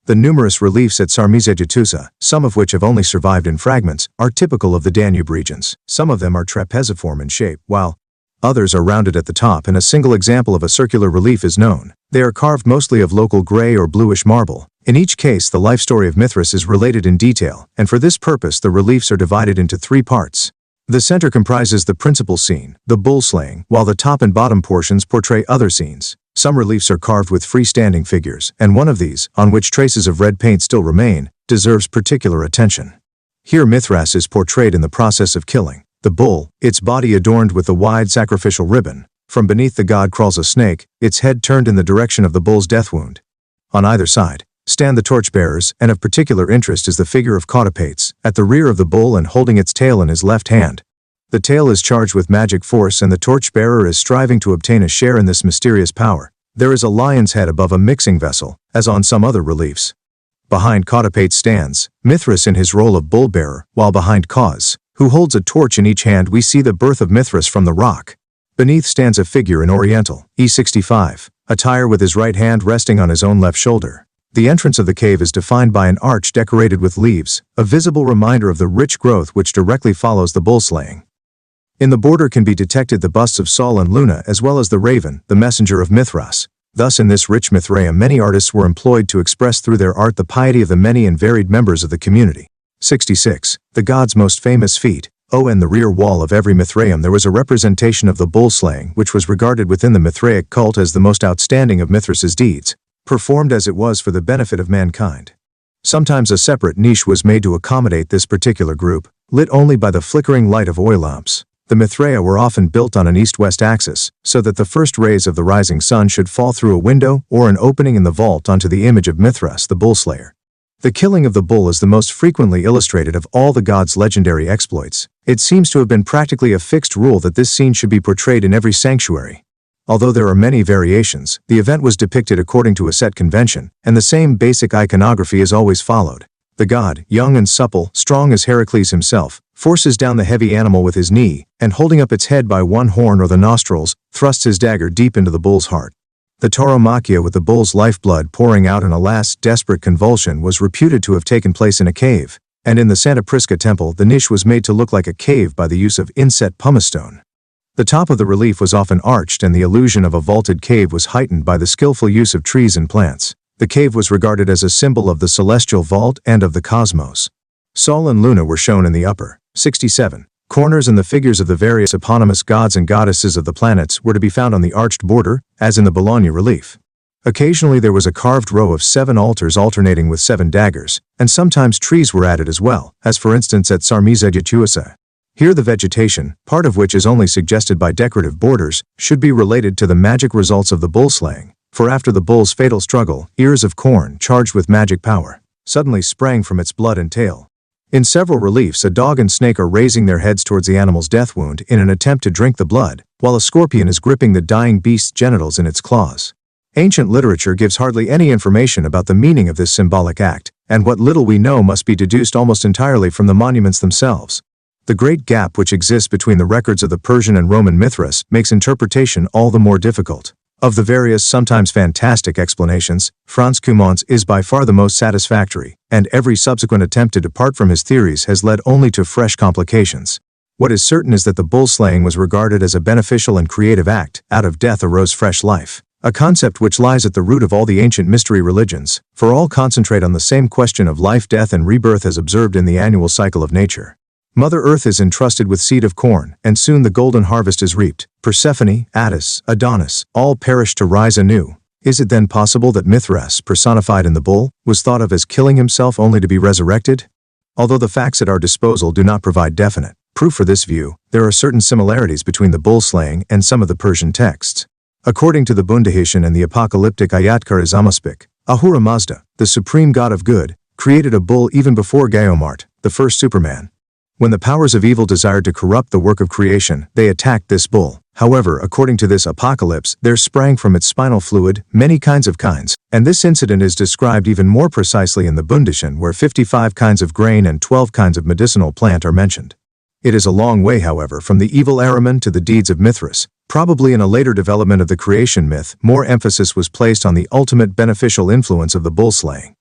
The numerous reliefs at Sarmizegetusa, some of which have only survived in fragments, are typical of the Danube regions. Some of them are trapeziform in shape, while others are rounded at the top, and a single example of a circular relief is known. They are carved mostly of local gray or bluish marble. In each case, the life story of Mithras is related in detail, and for this purpose the reliefs are divided into three parts. The center comprises the principal scene, the bull slaying, while the top and bottom portions portray other scenes. Some reliefs are carved with freestanding figures, and one of these, on which traces of red paint still remain, deserves particular attention. Here Mithras is portrayed in the process of killing the bull, its body adorned with the wide sacrificial ribbon. From beneath the god crawls a snake, its head turned in the direction of the bull's death wound. On either side stand the torchbearers, and of particular interest is the figure of Cautopates, at the rear of the bull and holding its tail in his left hand. The tail is charged with magic force, and the torchbearer is striving to obtain a share in this mysterious power. There is a lion's head above a mixing vessel, as on some other reliefs. Behind Cautopates stands Mithras in his role of bull-bearer, while behind Cause, who holds a torch in each hand, we see the birth of Mithras from the rock. Beneath stands a figure in Oriental, E65, attire with his right hand resting on his own left shoulder. The entrance of the cave is defined by an arch decorated with leaves, a visible reminder of the rich growth which directly follows the bull slaying. In the border can be detected the busts of Sol and Luna, as well as the raven, the messenger of Mithras. Thus in this rich Mithraeum many artists were employed to express through their art the piety of the many and varied members of the community. 66. The god's most famous feat. In the rear wall of every Mithraeum there was a representation of the bull slaying, which was regarded within the Mithraic cult as the most outstanding of Mithras's deeds, performed as it was for the benefit of mankind. Sometimes a separate niche was made to accommodate this particular group, lit only by the flickering light of oil lamps. The Mithraea were often built on an east-west axis, so that the first rays of the rising sun should fall through a window or an opening in the vault onto the image of Mithras the bull slayer. The killing of the bull is the most frequently illustrated of all the god's legendary exploits. It seems to have been practically a fixed rule that this scene should be portrayed in every sanctuary. Although there are many variations, the event was depicted according to a set convention, and the same basic iconography is always followed. The god, young and supple, strong as Heracles himself, forces down the heavy animal with his knee, and holding up its head by one horn or the nostrils, thrusts his dagger deep into the bull's heart. The tauromachia with the bull's lifeblood pouring out in a last desperate convulsion was reputed to have taken place in a cave, and in the Santa Prisca temple the niche was made to look like a cave by the use of inset pumice stone. The top of the relief was often arched, and the illusion of a vaulted cave was heightened by the skillful use of trees and plants. The cave was regarded as a symbol of the celestial vault and of the cosmos. Sol and Luna were shown in the upper 67 corners, and the figures of the various eponymous gods and goddesses of the planets were to be found on the arched border, as in the Bologna relief. Occasionally there was a carved row of 7 altars alternating with 7 daggers, and sometimes trees were added as well, as for instance at Sarmizegetuasa. Here the vegetation, part of which is only suggested by decorative borders, should be related to the magic results of the bull slaying, for after the bull's fatal struggle, ears of corn charged with magic power suddenly sprang from its blood and tail. In several reliefs, a dog and snake are raising their heads towards the animal's death wound in an attempt to drink the blood, while a scorpion is gripping the dying beast's genitals in its claws. Ancient literature gives hardly any information about the meaning of this symbolic act, and what little we know must be deduced almost entirely from the monuments themselves. The great gap which exists between the records of the Persian and Roman Mithras makes interpretation all the more difficult. Of the various, sometimes fantastic explanations, Franz Cumont's is by far the most satisfactory, and every subsequent attempt to depart from his theories has led only to fresh complications. What is certain is that the bull slaying was regarded as a beneficial and creative act. Out of death arose fresh life, a concept which lies at the root of all the ancient mystery religions, for all concentrate on the same question of life, death, and rebirth as observed in the annual cycle of nature. Mother Earth is entrusted with seed of corn, and soon the golden harvest is reaped. Persephone, Attis, Adonis, all perish to rise anew. Is it then possible that Mithras, personified in the bull, was thought of as killing himself only to be resurrected? Although the facts at our disposal do not provide definite proof for this view, there are certain similarities between the bull slaying and some of the Persian texts. According to the Bundahishan and the apocalyptic Ayatkar Izamaspik, Ahura Mazda, the supreme god of good, created a bull even before Gaomart, the first Superman. When the powers of evil desired to corrupt the work of creation, they attacked this bull. However, according to this apocalypse, there sprang from its spinal fluid many kinds, and this incident is described even more precisely in the Bundishan, where 55 kinds of grain and 12 kinds of medicinal plant are mentioned. It is a long way, however, from the evil Ahriman to the deeds of Mithras. Probably in a later development of the creation myth, more emphasis was placed on the ultimate beneficial influence of the bull slaying.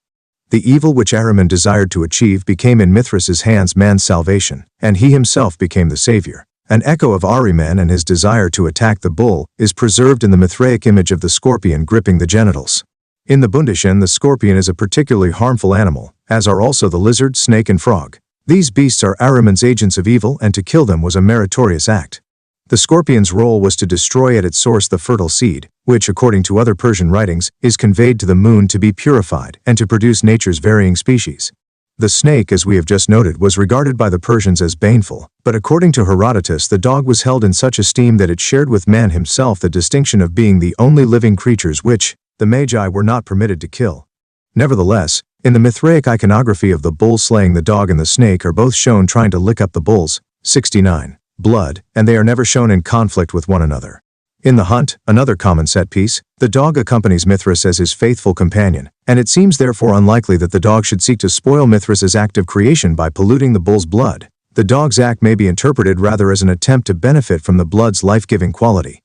The evil which Ahriman desired to achieve became in Mithras's hands man's salvation, and he himself became the savior. An echo of Ahriman and his desire to attack the bull is preserved in the Mithraic image of the scorpion gripping the genitals. In the Bundishan, the scorpion is a particularly harmful animal, as are also the lizard, snake, and frog. These beasts are Ahriman's agents of evil, and to kill them was a meritorious act. The scorpion's role was to destroy at its source the fertile seed, which, according to other Persian writings, is conveyed to the moon to be purified and to produce nature's varying species. The snake, as we have just noted, was regarded by the Persians as baneful, but according to Herodotus, the dog was held in such esteem that it shared with man himself the distinction of being the only living creatures which the Magi were not permitted to kill. Nevertheless, in the Mithraic iconography of the bull slaying, the dog and the snake are both shown trying to lick up the bull's 69 blood, and they are never shown in conflict with one another. In The Hunt, another common set piece, the dog accompanies Mithras as his faithful companion, and it seems therefore unlikely that the dog should seek to spoil Mithras's act of creation by polluting the bull's blood. The dog's act may be interpreted rather as an attempt to benefit from the blood's life-giving quality.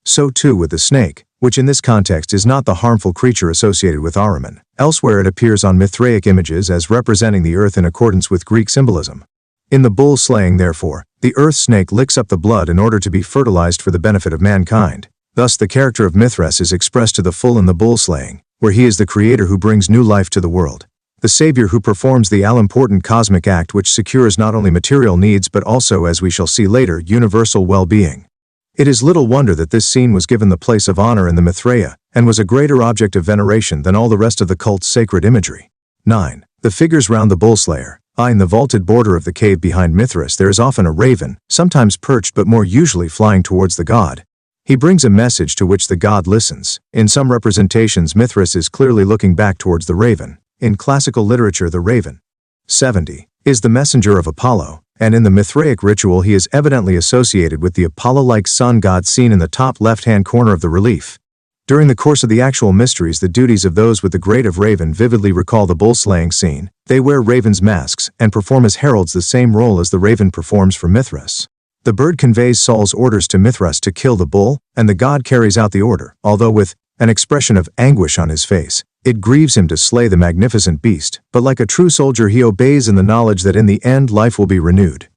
So too with the snake, which in this context is not the harmful creature associated with Ahriman. Elsewhere it appears on Mithraic images as representing the earth in accordance with Greek symbolism. In the bull slaying, therefore, the earth snake licks up the blood in order to be fertilized for the benefit of mankind. Thus the character of Mithras is expressed to the full in the bull slaying, where he is the creator who brings new life to the world, the savior who performs the all-important cosmic act which secures not only material needs but also, as we shall see later, universal well-being. It is little wonder that this scene was given the place of honor in the Mithraea, and was a greater object of veneration than all the rest of the cult's sacred imagery. 9. The figures round the bull slayer. In the vaulted border of the cave behind Mithras there is often a raven, sometimes perched but more usually flying towards the god. He brings a message to which the god listens. In some representations Mithras is clearly looking back towards the raven. In classical literature the raven 70 is the messenger of Apollo, and in the Mithraic ritual he is evidently associated with the Apollo-like sun god seen in the top left-hand corner of the relief. During the course of the actual mysteries, the duties of those with the grade of raven vividly recall the bull-slaying scene. They wear ravens' masks and perform as heralds the same role as the raven performs for Mithras. The bird conveys Saul's orders to Mithras to kill the bull, and the god carries out the order, although with an expression of anguish on his face. It grieves him to slay the magnificent beast, but like a true soldier he obeys in the knowledge that in the end life will be renewed.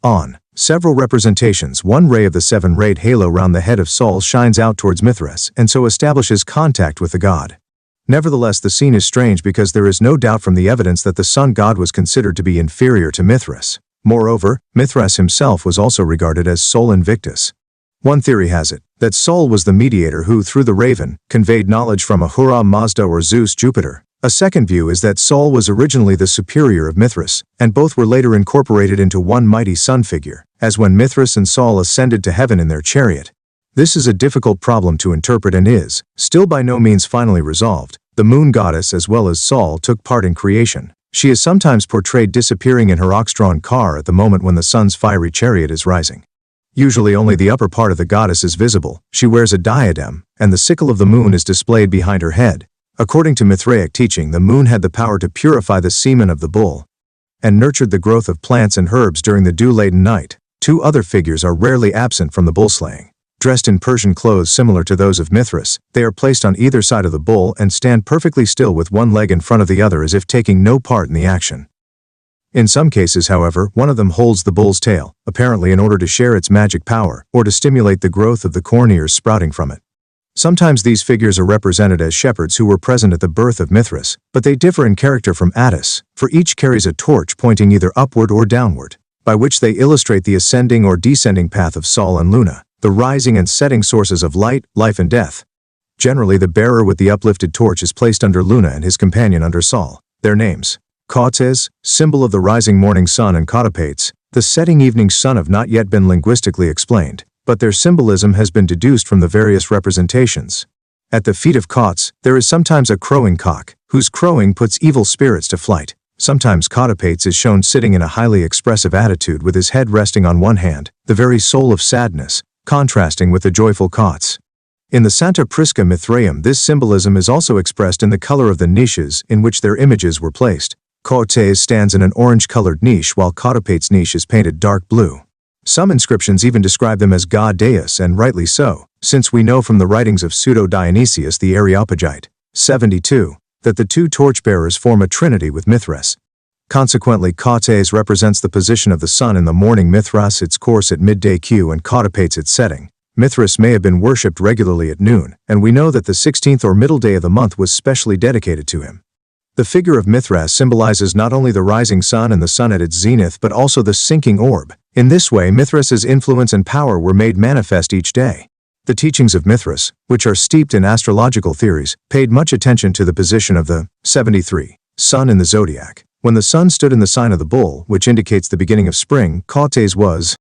On several representations, one ray of the seven-rayed halo round the head of Saul shines out towards Mithras and so establishes contact with the god. Nevertheless, the scene is strange because there is no doubt from the evidence that the sun god was considered to be inferior to Mithras. Moreover, Mithras himself was also regarded as Sol Invictus. One theory has it that Sol was the mediator who, through the raven, conveyed knowledge from Ahura Mazda or Zeus Jupiter. A second view is that Sol was originally the superior of Mithras, and both were later incorporated into one mighty sun figure, as when Mithras and Sol ascended to heaven in their chariot. This is a difficult problem to interpret and is, still by no means finally resolved. The moon goddess as well as Sol took part in creation. She is sometimes portrayed disappearing in her ox-drawn car at the moment when the sun's fiery chariot is rising. Usually only the upper part of the goddess is visible. She wears a diadem, and the sickle of the moon is displayed behind her head. According to Mithraic teaching, the moon had the power to purify the semen of the bull and nurtured the growth of plants and herbs during the dew-laden night. Two other figures are rarely absent from the bull slaying. Dressed in Persian clothes similar to those of Mithras, they are placed on either side of the bull and stand perfectly still with one leg in front of the other as if taking no part in the action. In some cases, however, one of them holds the bull's tail, apparently in order to share its magic power, or to stimulate the growth of the corn ears sprouting from it. Sometimes these figures are represented as shepherds who were present at the birth of Mithras, but they differ in character from Attis, for each carries a torch pointing either upward or downward, by which they illustrate the ascending or descending path of Sol and Luna, the rising and setting sources of light, life and death. Generally, the bearer with the uplifted torch is placed under Luna and his companion under Sol. Their names: Cautes, symbol of the rising morning sun, and Cautopates, the setting evening sun, have not yet been linguistically explained, but their symbolism has been deduced from the various representations. At the feet of Cautes, there is sometimes a crowing cock, whose crowing puts evil spirits to flight. Sometimes Cautopates is shown sitting in a highly expressive attitude with his head resting on one hand, the very soul of sadness, contrasting with the joyful Cautes. In the Santa Prisca Mithraeum, this symbolism is also expressed in the color of the niches in which their images were placed. Cautes stands in an orange-colored niche while Cautopates' niche is painted dark blue. Some inscriptions even describe them as god Deus, and rightly so, since we know from the writings of Pseudo-Dionysius the Areopagite, 72, that the two torchbearers form a trinity with Mithras. Consequently, Cautes represents the position of the sun in the morning, Mithras its course at midday Q, and Cautopates its setting. Mithras may have been worshipped regularly at noon, and we know that the 16th or middle day of the month was specially dedicated to him. The figure of Mithras symbolizes not only the rising sun and the sun at its zenith but also the sinking orb. In this way, Mithras's influence and power were made manifest each day. The teachings of Mithras, which are steeped in astrological theories, paid much attention to the position of the 73 sun in the zodiac. When the sun stood in the sign of the bull, which indicates the beginning of spring, Cautes was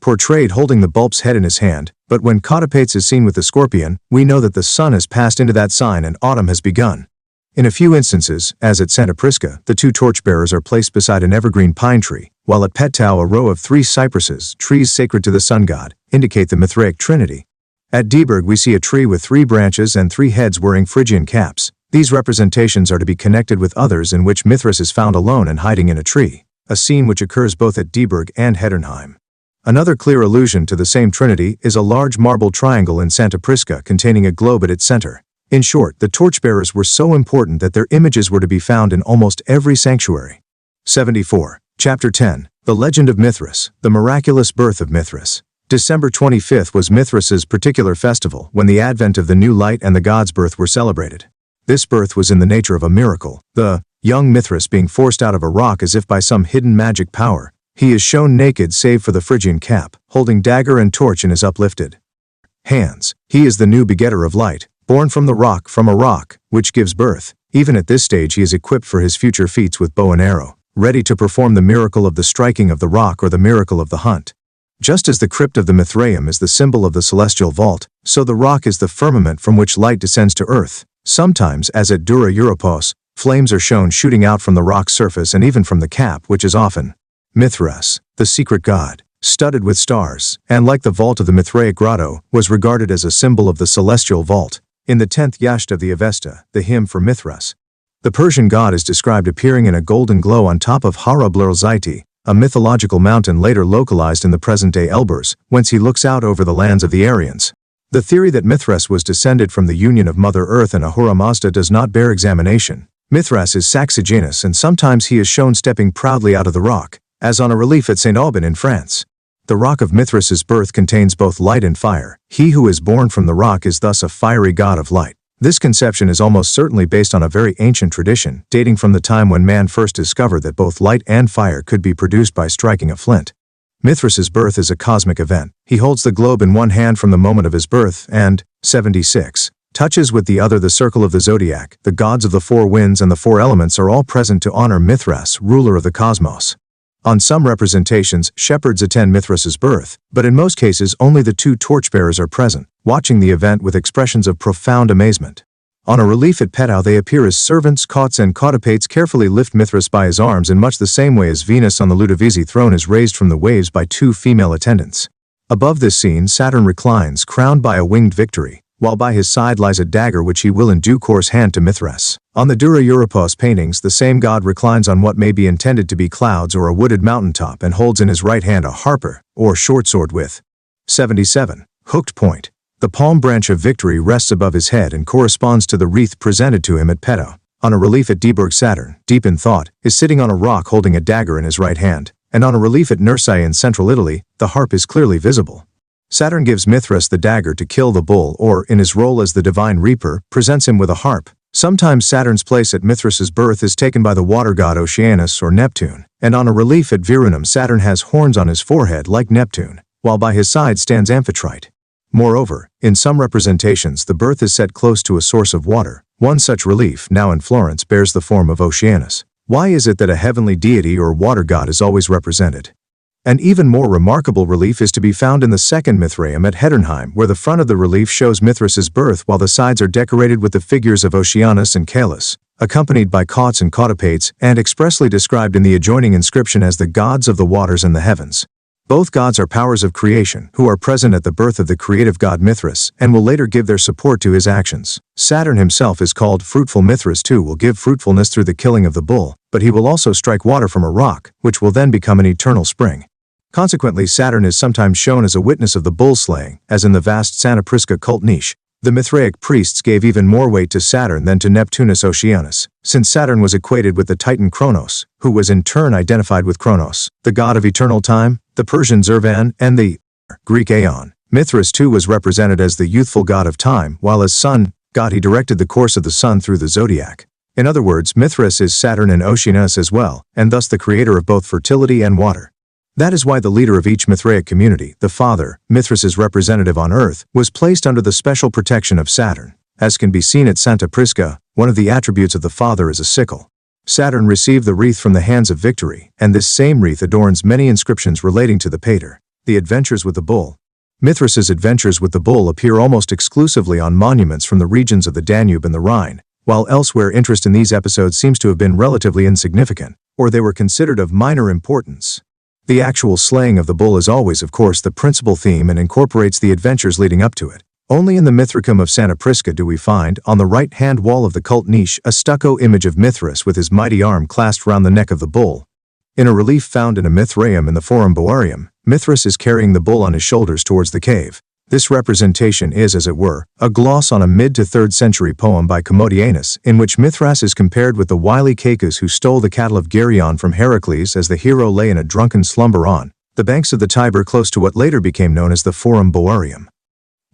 portrayed holding the bulb's head in his hand, but when Cautopates is seen with the scorpion, we know that the sun has passed into that sign and autumn has begun. In a few instances, as at Santa Prisca, the two torchbearers are placed beside an evergreen pine tree, while at Pettau a row of 3 cypresses, trees sacred to the sun god, indicate the Mithraic trinity. At Dieburg we see a tree with 3 branches and 3 heads wearing Phrygian caps. These representations are to be connected with others in which Mithras is found alone and hiding in a tree, a scene which occurs both at Dieburg and Heddernheim. Another clear allusion to the same trinity is a large marble triangle in Santa Prisca containing a globe at its center. In short, the torchbearers were so important that their images were to be found in almost every sanctuary. 74. Chapter 10. The Legend of Mithras, the Miraculous Birth of Mithras. December 25th was Mithras's particular festival, when the advent of the new light and the god's birth were celebrated. This birth was in the nature of a miracle, the young Mithras being forced out of a rock as if by some hidden magic power. He is shown naked save for the Phrygian cap, holding dagger and torch in his uplifted hands. He is the new begetter of light, born from a rock, which gives birth. Even at this stage he is equipped for his future feats with bow and arrow, ready to perform the miracle of the striking of the rock or the miracle of the hunt. Just as the crypt of the Mithraeum is the symbol of the celestial vault, so the rock is the firmament from which light descends to earth. Sometimes, as at Dura Europos, flames are shown shooting out from the rock's surface and even from the cap, which is often Mithras, the secret god, studded with stars, and like the vault of the Mithraic grotto, was regarded as a symbol of the celestial vault. In the 10th Yasht of the Avesta, the hymn for Mithras, the Persian god is described appearing in a golden glow on top of Harablerzaiti, a mythological mountain later localized in the present-day Elburz, whence he looks out over the lands of the Aryans. The theory that Mithras was descended from the union of Mother Earth and Ahura Mazda does not bear examination. Mithras is Saxigenus, and sometimes he is shown stepping proudly out of the rock, as on a relief at St. Aubin in France. The rock of Mithras's birth contains both light and fire. He who is born from the rock is thus a fiery god of light. This conception is almost certainly based on a very ancient tradition, dating from the time when man first discovered that both light and fire could be produced by striking a flint. Mithras's birth is a cosmic event. He holds the globe in one hand from the moment of his birth and, 76, touches with the other the circle of the zodiac. The gods of the four winds and the four elements are all present to honor Mithras, ruler of the cosmos. On some representations, shepherds attend Mithras's birth, but in most cases only the two torchbearers are present, watching the event with expressions of profound amazement. On a relief at Petau they appear as servants, cots and cotopates carefully lift Mithras by his arms in much the same way as Venus on the Ludovisi throne is raised from the waves by two female attendants. Above this scene Saturn reclines, crowned by a winged victory, while by his side lies a dagger which he will in due course hand to Mithras. On the Dura Europos paintings the same god reclines on what may be intended to be clouds or a wooded mountaintop and holds in his right hand a harper, or short sword with 77 hooked point. The palm branch of victory rests above his head and corresponds to the wreath presented to him at Petau. On a relief at Dieburg Saturn, deep in thought, is sitting on a rock holding a dagger in his right hand, and on a relief at Nursae in central Italy, the harp is clearly visible. Saturn gives Mithras the dagger to kill the bull or, in his role as the divine reaper, presents him with a harp. Sometimes Saturn's place at Mithras's birth is taken by the water god Oceanus or Neptune, and on a relief at Virunum Saturn has horns on his forehead like Neptune, while by his side stands Amphitrite. Moreover, in some representations the birth is set close to a source of water. One such relief, now in Florence, bears the form of Oceanus. Why is it that a heavenly deity or water god is always represented? An even more remarkable relief is to be found in the second Mithraeum at Hedernheim, where the front of the relief shows Mithras's birth while the sides are decorated with the figures of Oceanus and Caelus, accompanied by cots and cotopates, and expressly described in the adjoining inscription as the gods of the waters and the heavens. Both gods are powers of creation, who are present at the birth of the creative god Mithras, and will later give their support to his actions. Saturn himself is called fruitful. Mithras too will give fruitfulness through the killing of the bull, but he will also strike water from a rock, which will then become an eternal spring. Consequently, Saturn is sometimes shown as a witness of the bull slaying, as in the vast Santa Prisca cult niche. The Mithraic priests gave even more weight to Saturn than to Neptunus Oceanus, since Saturn was equated with the Titan Kronos, who was in turn identified with Kronos, the god of eternal time, the Persian Zervan, and the Greek Aeon. Mithras too was represented as the youthful god of time, while as sun god he directed the course of the sun through the zodiac. In other words, Mithras is Saturn and Oceanus as well, and thus the creator of both fertility and water. That is why the leader of each Mithraic community, the father, Mithras's representative on earth, was placed under the special protection of Saturn. As can be seen at Santa Prisca, one of the attributes of the father is a sickle. Saturn received the wreath from the hands of victory, and this same wreath adorns many inscriptions relating to the pater. The adventures with the bull. Mithras's adventures with the bull appear almost exclusively on monuments from the regions of the Danube and the Rhine, while elsewhere interest in these episodes seems to have been relatively insignificant, or they were considered of minor importance. The actual slaying of the bull is always, of course, the principal theme and incorporates the adventures leading up to it. Only in the Mithricum of Santa Prisca do we find, on the right-hand wall of the cult niche, a stucco image of Mithras with his mighty arm clasped round the neck of the bull. In a relief found in a Mithraeum in the Forum Boarium, Mithras is carrying the bull on his shoulders towards the cave. This representation is, as it were, a gloss on a mid- to 3rd century poem by Commodianus, in which Mithras is compared with the wily Cacus who stole the cattle of Geryon from Heracles as the hero lay in a drunken slumber on the banks of the Tiber close to what later became known as the Forum Boarium.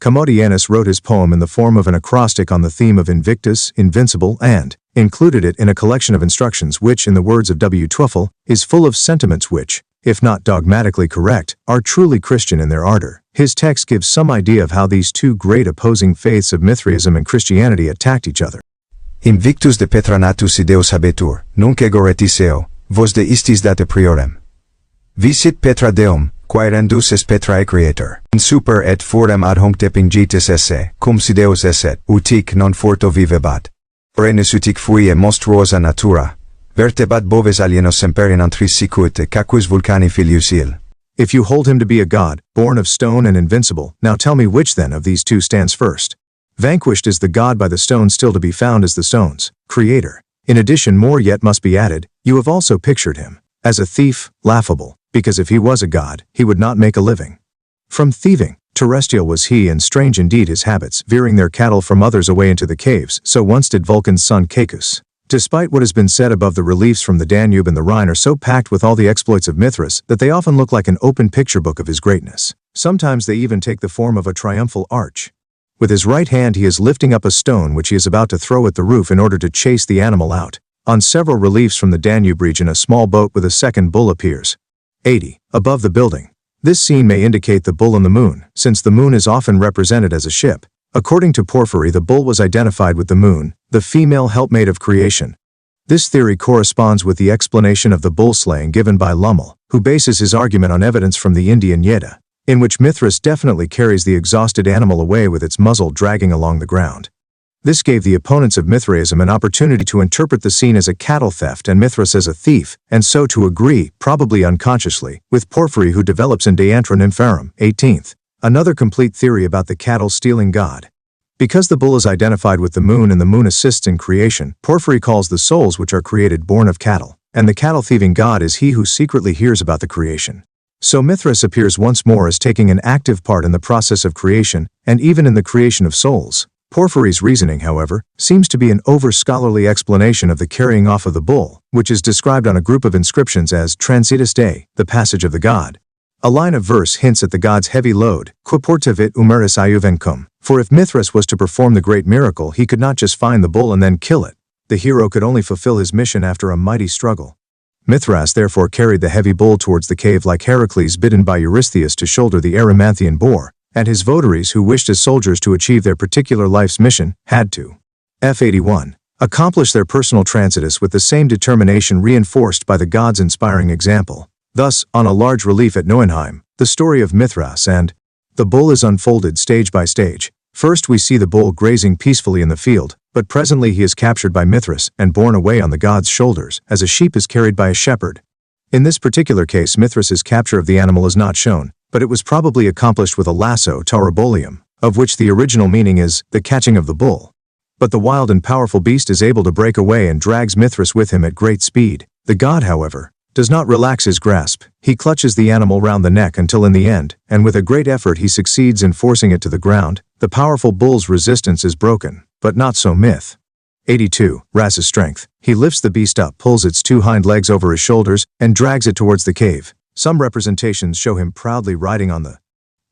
Commodianus wrote his poem in the form of an acrostic on the theme of Invictus, invincible, and included it in a collection of instructions which, in the words of W. Twyfel, is full of sentiments which, if not dogmatically correct, are truly Christian in their ardor. His text gives some idea of how these two great opposing faiths of Mithraism and Christianity attacked each other. Invictus de Petranatus ideus habetur, nunc ego reticeo, vos de istis date priorem. Visit Petra Deum, quae rendus est Petrae creator. In super et forem ad honc depingitis esse, cum si Deus esset, utic non forto vivebat. Orenus utic fui e monstruosa natura, vertebat boves alienos semper in antris sicut cacus vulcani filius il. If you hold him to be a god, born of stone and invincible, now tell me which then of these two stands first. Vanquished is the god by the stone still to be found as the stone's creator. In addition, more yet must be added, you have also pictured him as a thief, laughable, because if he was a god, he would not make a living from thieving. Terrestrial was he, and strange indeed his habits, veering their cattle from others away into the caves, so once did Vulcan's son Cacus. Despite what has been said above, the reliefs from the Danube and the Rhine are so packed with all the exploits of Mithras that they often look like an open picture book of his greatness. Sometimes they even take the form of a triumphal arch. With his right hand he is lifting up a stone which he is about to throw at the roof in order to chase the animal out. On several reliefs from the Danube region a small boat with a second bull appears. 80. Above the building. This scene may indicate the bull and the moon, since the moon is often represented as a ship. According to Porphyry, the bull was identified with the moon, the female helpmate of creation. This theory corresponds with the explanation of the bull slaying given by Lummel, who bases his argument on evidence from the Indian Yeda, in which Mithras definitely carries the exhausted animal away with its muzzle dragging along the ground. This gave the opponents of Mithraism an opportunity to interpret the scene as a cattle theft and Mithras as a thief, and so to agree, probably unconsciously, with Porphyry, who develops in De Antra Nympharum, 18th, another complete theory about the cattle-stealing god. Because the bull is identified with the moon and the moon assists in creation, Porphyry calls the souls which are created born of cattle, and the cattle-thieving god is he who secretly hears about the creation. So Mithras appears once more as taking an active part in the process of creation, and even in the creation of souls. Porphyry's reasoning, however, seems to be an over-scholarly explanation of the carrying off of the bull, which is described on a group of inscriptions as Transitus Dei, the passage of the god. A line of verse hints at the god's heavy load, Quaportavit umeris iuvencum, for if Mithras was to perform the great miracle he could not just find the bull and then kill it. The hero could only fulfill his mission after a mighty struggle. Mithras therefore carried the heavy bull towards the cave like Heracles bidden by Eurystheus to shoulder the Erymanthian boar, and his votaries who wished as soldiers to achieve their particular life's mission, had to. F81. Accomplish their personal transitus with the same determination reinforced by the god's inspiring example. Thus, on a large relief at Neuenheim, the story of Mithras and the bull is unfolded stage by stage. First we see the bull grazing peacefully in the field, but presently he is captured by Mithras and borne away on the god's shoulders, as a sheep is carried by a shepherd. In this particular case Mithras's capture of the animal is not shown, but it was probably accomplished with a lasso taurobolium, of which the original meaning is the catching of the bull. But the wild and powerful beast is able to break away and drags Mithras with him at great speed. The god, however, does not relax his grasp. He clutches the animal round the neck until in the end, and with a great effort he succeeds in forcing it to the ground. The powerful bull's resistance is broken, but not so Myth. 82. Ras's strength. He lifts the beast up, pulls its two hind legs over his shoulders, and drags it towards the cave. Some representations show him proudly riding on the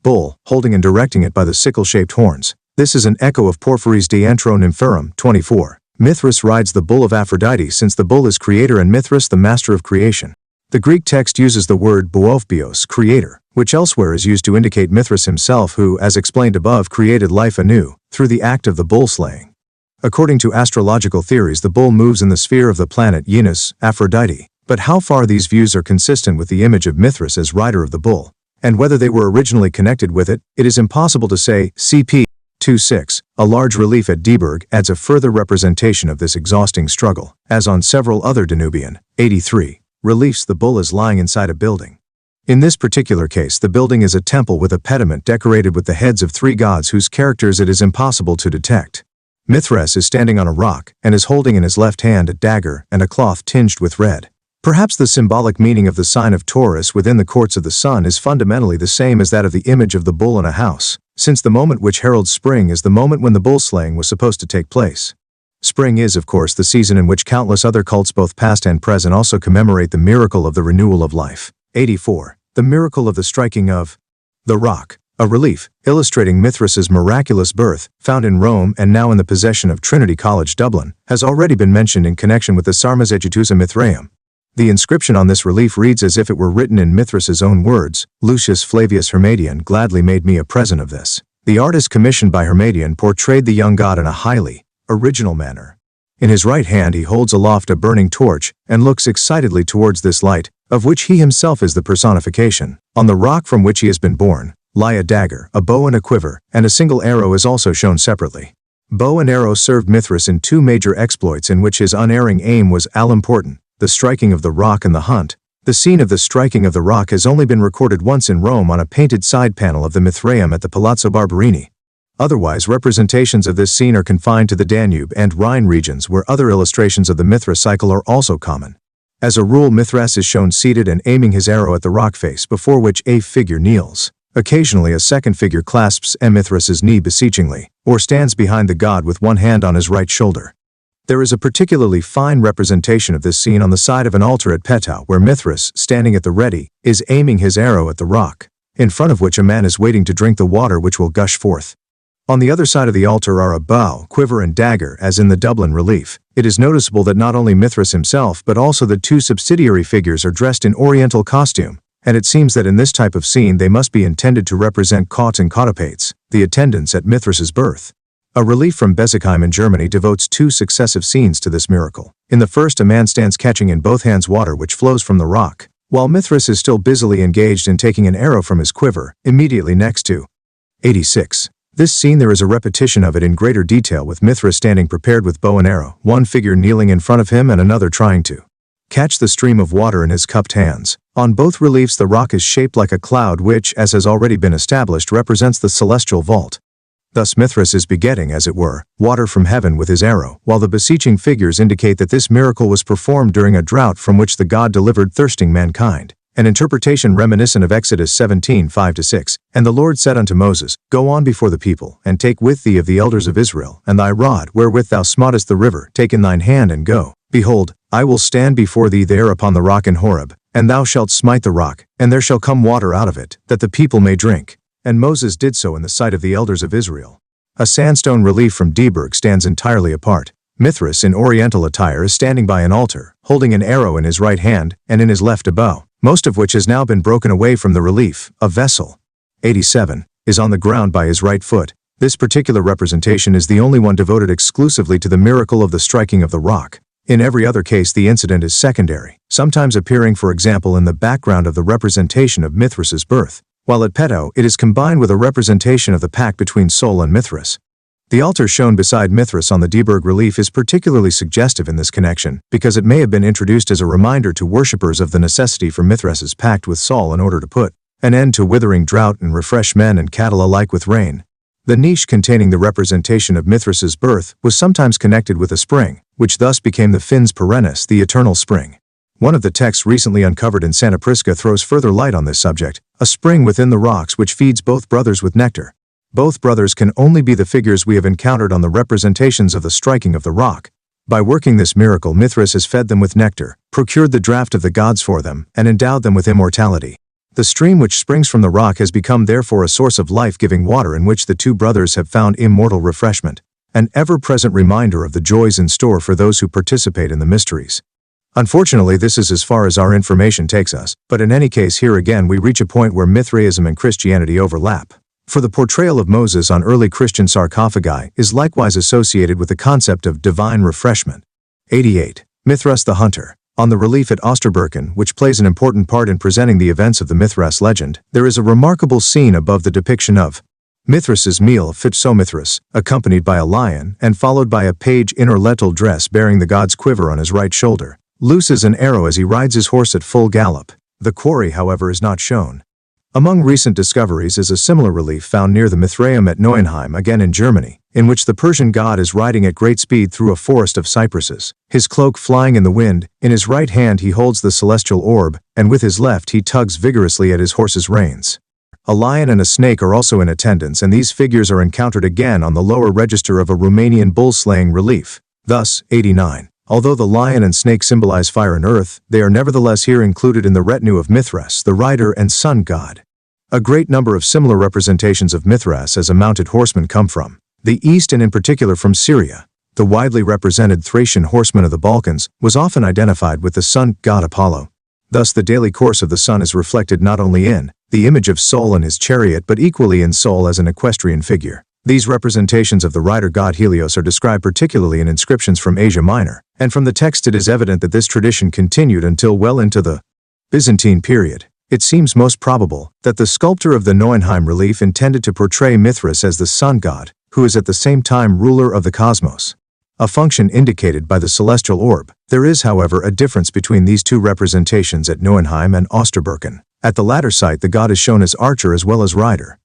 bull, holding and directing it by the sickle-shaped horns. This is an echo of Porphyry's De Antro Nympharum, 24. Mithras rides the bull of Aphrodite, since the bull is creator and Mithras the master of creation. The Greek text uses the word boophios, creator, which elsewhere is used to indicate Mithras himself who, as explained above, created life anew, through the act of the bull slaying. According to astrological theories the bull moves in the sphere of the planet Venus, Aphrodite. But how far these views are consistent with the image of Mithras as rider of the bull, and whether they were originally connected with it, it is impossible to say. CP 26. A large relief at Dieburg adds a further representation of this exhausting struggle, as on several other Danubian. 83. Reliefs the bull is lying inside a building. In this particular case the building is a temple with a pediment decorated with the heads of three gods whose characters it is impossible to detect. Mithras is standing on a rock, and is holding in his left hand a dagger and a cloth tinged with red. Perhaps the symbolic meaning of the sign of Taurus within the courts of the sun is fundamentally the same as that of the image of the bull in a house, since the moment which heralds spring is the moment when the bull slaying was supposed to take place. Spring is, of course, the season in which countless other cults both past and present also commemorate the miracle of the renewal of life. 84. The miracle of the striking of the rock. A relief, illustrating Mithras's miraculous birth, found in Rome and now in the possession of Trinity College Dublin, has already been mentioned in connection with the Sarmas Egetusa Mithraeum. The inscription on this relief reads as if it were written in Mithras's own words, Lucius Flavius Hermadian gladly made me a present of this. The artist commissioned by Hermadian portrayed the young god in a highly original manner. In his right hand he holds aloft a burning torch, and looks excitedly towards this light, of which he himself is the personification. On the rock from which he has been born, lie a dagger, a bow and a quiver, and a single arrow is also shown separately. Bow and arrow served Mithras in two major exploits in which his unerring aim was all-important. The striking of the rock and the hunt. The scene of the striking of the rock has only been recorded once in Rome on a painted side panel of the Mithraeum at the Palazzo Barberini. Otherwise, representations of this scene are confined to the Danube and Rhine regions where other illustrations of the Mithra cycle are also common. As a rule, Mithras is shown seated and aiming his arrow at the rock face before which a figure kneels. Occasionally a second figure clasps Mithras's knee beseechingly, or stands behind the god with one hand on his right shoulder. There is a particularly fine representation of this scene on the side of an altar at Petau where Mithras, standing at the ready, is aiming his arrow at the rock, in front of which a man is waiting to drink the water which will gush forth. On the other side of the altar are a bow, quiver and dagger as in the Dublin relief. It is noticeable that not only Mithras himself but also the two subsidiary figures are dressed in oriental costume, and it seems that in this type of scene they must be intended to represent Cautes and Cautopates, the attendants at Mithras's birth. A relief from Besigheim in Germany devotes two successive scenes to this miracle. In the first, a man stands catching in both hands water which flows from the rock, while Mithras is still busily engaged in taking an arrow from his quiver, immediately next to 86. This scene there is a repetition of it in greater detail with Mithras standing prepared with bow and arrow, one figure kneeling in front of him and another trying to catch the stream of water in his cupped hands. On both reliefs the rock is shaped like a cloud which, as has already been established, represents the celestial vault. Thus Mithras is begetting, as it were, water from heaven with his arrow, while the beseeching figures indicate that this miracle was performed during a drought from which the god delivered thirsting mankind. An interpretation reminiscent of Exodus 17:5-6, "And the Lord said unto Moses, Go on before the people, and take with thee of the elders of Israel, and thy rod wherewith thou smottest the river, take in thine hand and go. Behold, I will stand before thee there upon the rock in Horeb, and thou shalt smite the rock, and there shall come water out of it, that the people may drink. And Moses did so in the sight of the elders of Israel." A sandstone relief from Dieberg stands entirely apart. Mithras in oriental attire is standing by an altar, holding an arrow in his right hand, and in his left a bow, most of which has now been broken away from the relief. A vessel, 87, is on the ground by his right foot. This particular representation is the only one devoted exclusively to the miracle of the striking of the rock. In every other case the incident is secondary, sometimes appearing for example in the background of the representation of Mithras's birth, while at Peto it is combined with a representation of the pact between Sol and Mithras. The altar shown beside Mithras on the Dieberg relief is particularly suggestive in this connection, because it may have been introduced as a reminder to worshippers of the necessity for Mithras's pact with Sol in order to put an end to withering drought and refresh men and cattle alike with rain. The niche containing the representation of Mithras's birth was sometimes connected with a spring, which thus became the Fins Perennis, the eternal spring. One of the texts recently uncovered in Santa Prisca throws further light on this subject, a spring within the rocks which feeds both brothers with nectar. Both brothers can only be the figures we have encountered on the representations of the striking of the rock. By working this miracle, Mithras has fed them with nectar, procured the draught of the gods for them, and endowed them with immortality. The stream which springs from the rock has become therefore a source of life-giving water in which the two brothers have found immortal refreshment, an ever-present reminder of the joys in store for those who participate in the mysteries. Unfortunately, this is as far as our information takes us, but in any case here again we reach a point where Mithraism and Christianity overlap. For the portrayal of Moses on early Christian sarcophagi is likewise associated with the concept of divine refreshment. 88. MITHRAS the Hunter. On the relief at Osterberken, which plays an important part in presenting the events of the Mithras legend, there is a remarkable scene above the depiction of Mithras's meal fit Mithras, accompanied by a lion and followed by a page in orletal dress bearing the god's quiver on his right shoulder, loose as an arrow as he rides his horse at full gallop. The quarry, however, is not shown. Among recent discoveries is a similar relief found near the Mithraeum at Neuenheim, again in Germany, in which the Persian god is riding at great speed through a forest of cypresses, his cloak flying in the wind. In his right hand he holds the celestial orb, and with his left he tugs vigorously at his horse's reins. A lion and a snake are also in attendance, and these figures are encountered again on the lower register of a Romanian bull-slaying relief. Thus, 89. Although the lion and snake symbolize fire and earth, they are nevertheless here included in the retinue of Mithras, the rider and sun god. A great number of similar representations of Mithras as a mounted horseman come from the East and in particular from Syria. The widely represented Thracian horseman of the Balkans was often identified with the sun god Apollo. Thus the daily course of the sun is reflected not only in the image of Sol and his chariot but equally in Sol as an equestrian figure. These representations of the rider god Helios are described particularly in inscriptions from Asia Minor, and from the text it is evident that this tradition continued until well into the Byzantine period. It seems most probable that the sculptor of the Neuenheim relief intended to portray Mithras as the sun god, who is at the same time ruler of the cosmos, a function indicated by the celestial orb. There is, however, a difference between these two representations at Neuenheim and Osterberken. At the latter site the god is shown as archer as well as rider.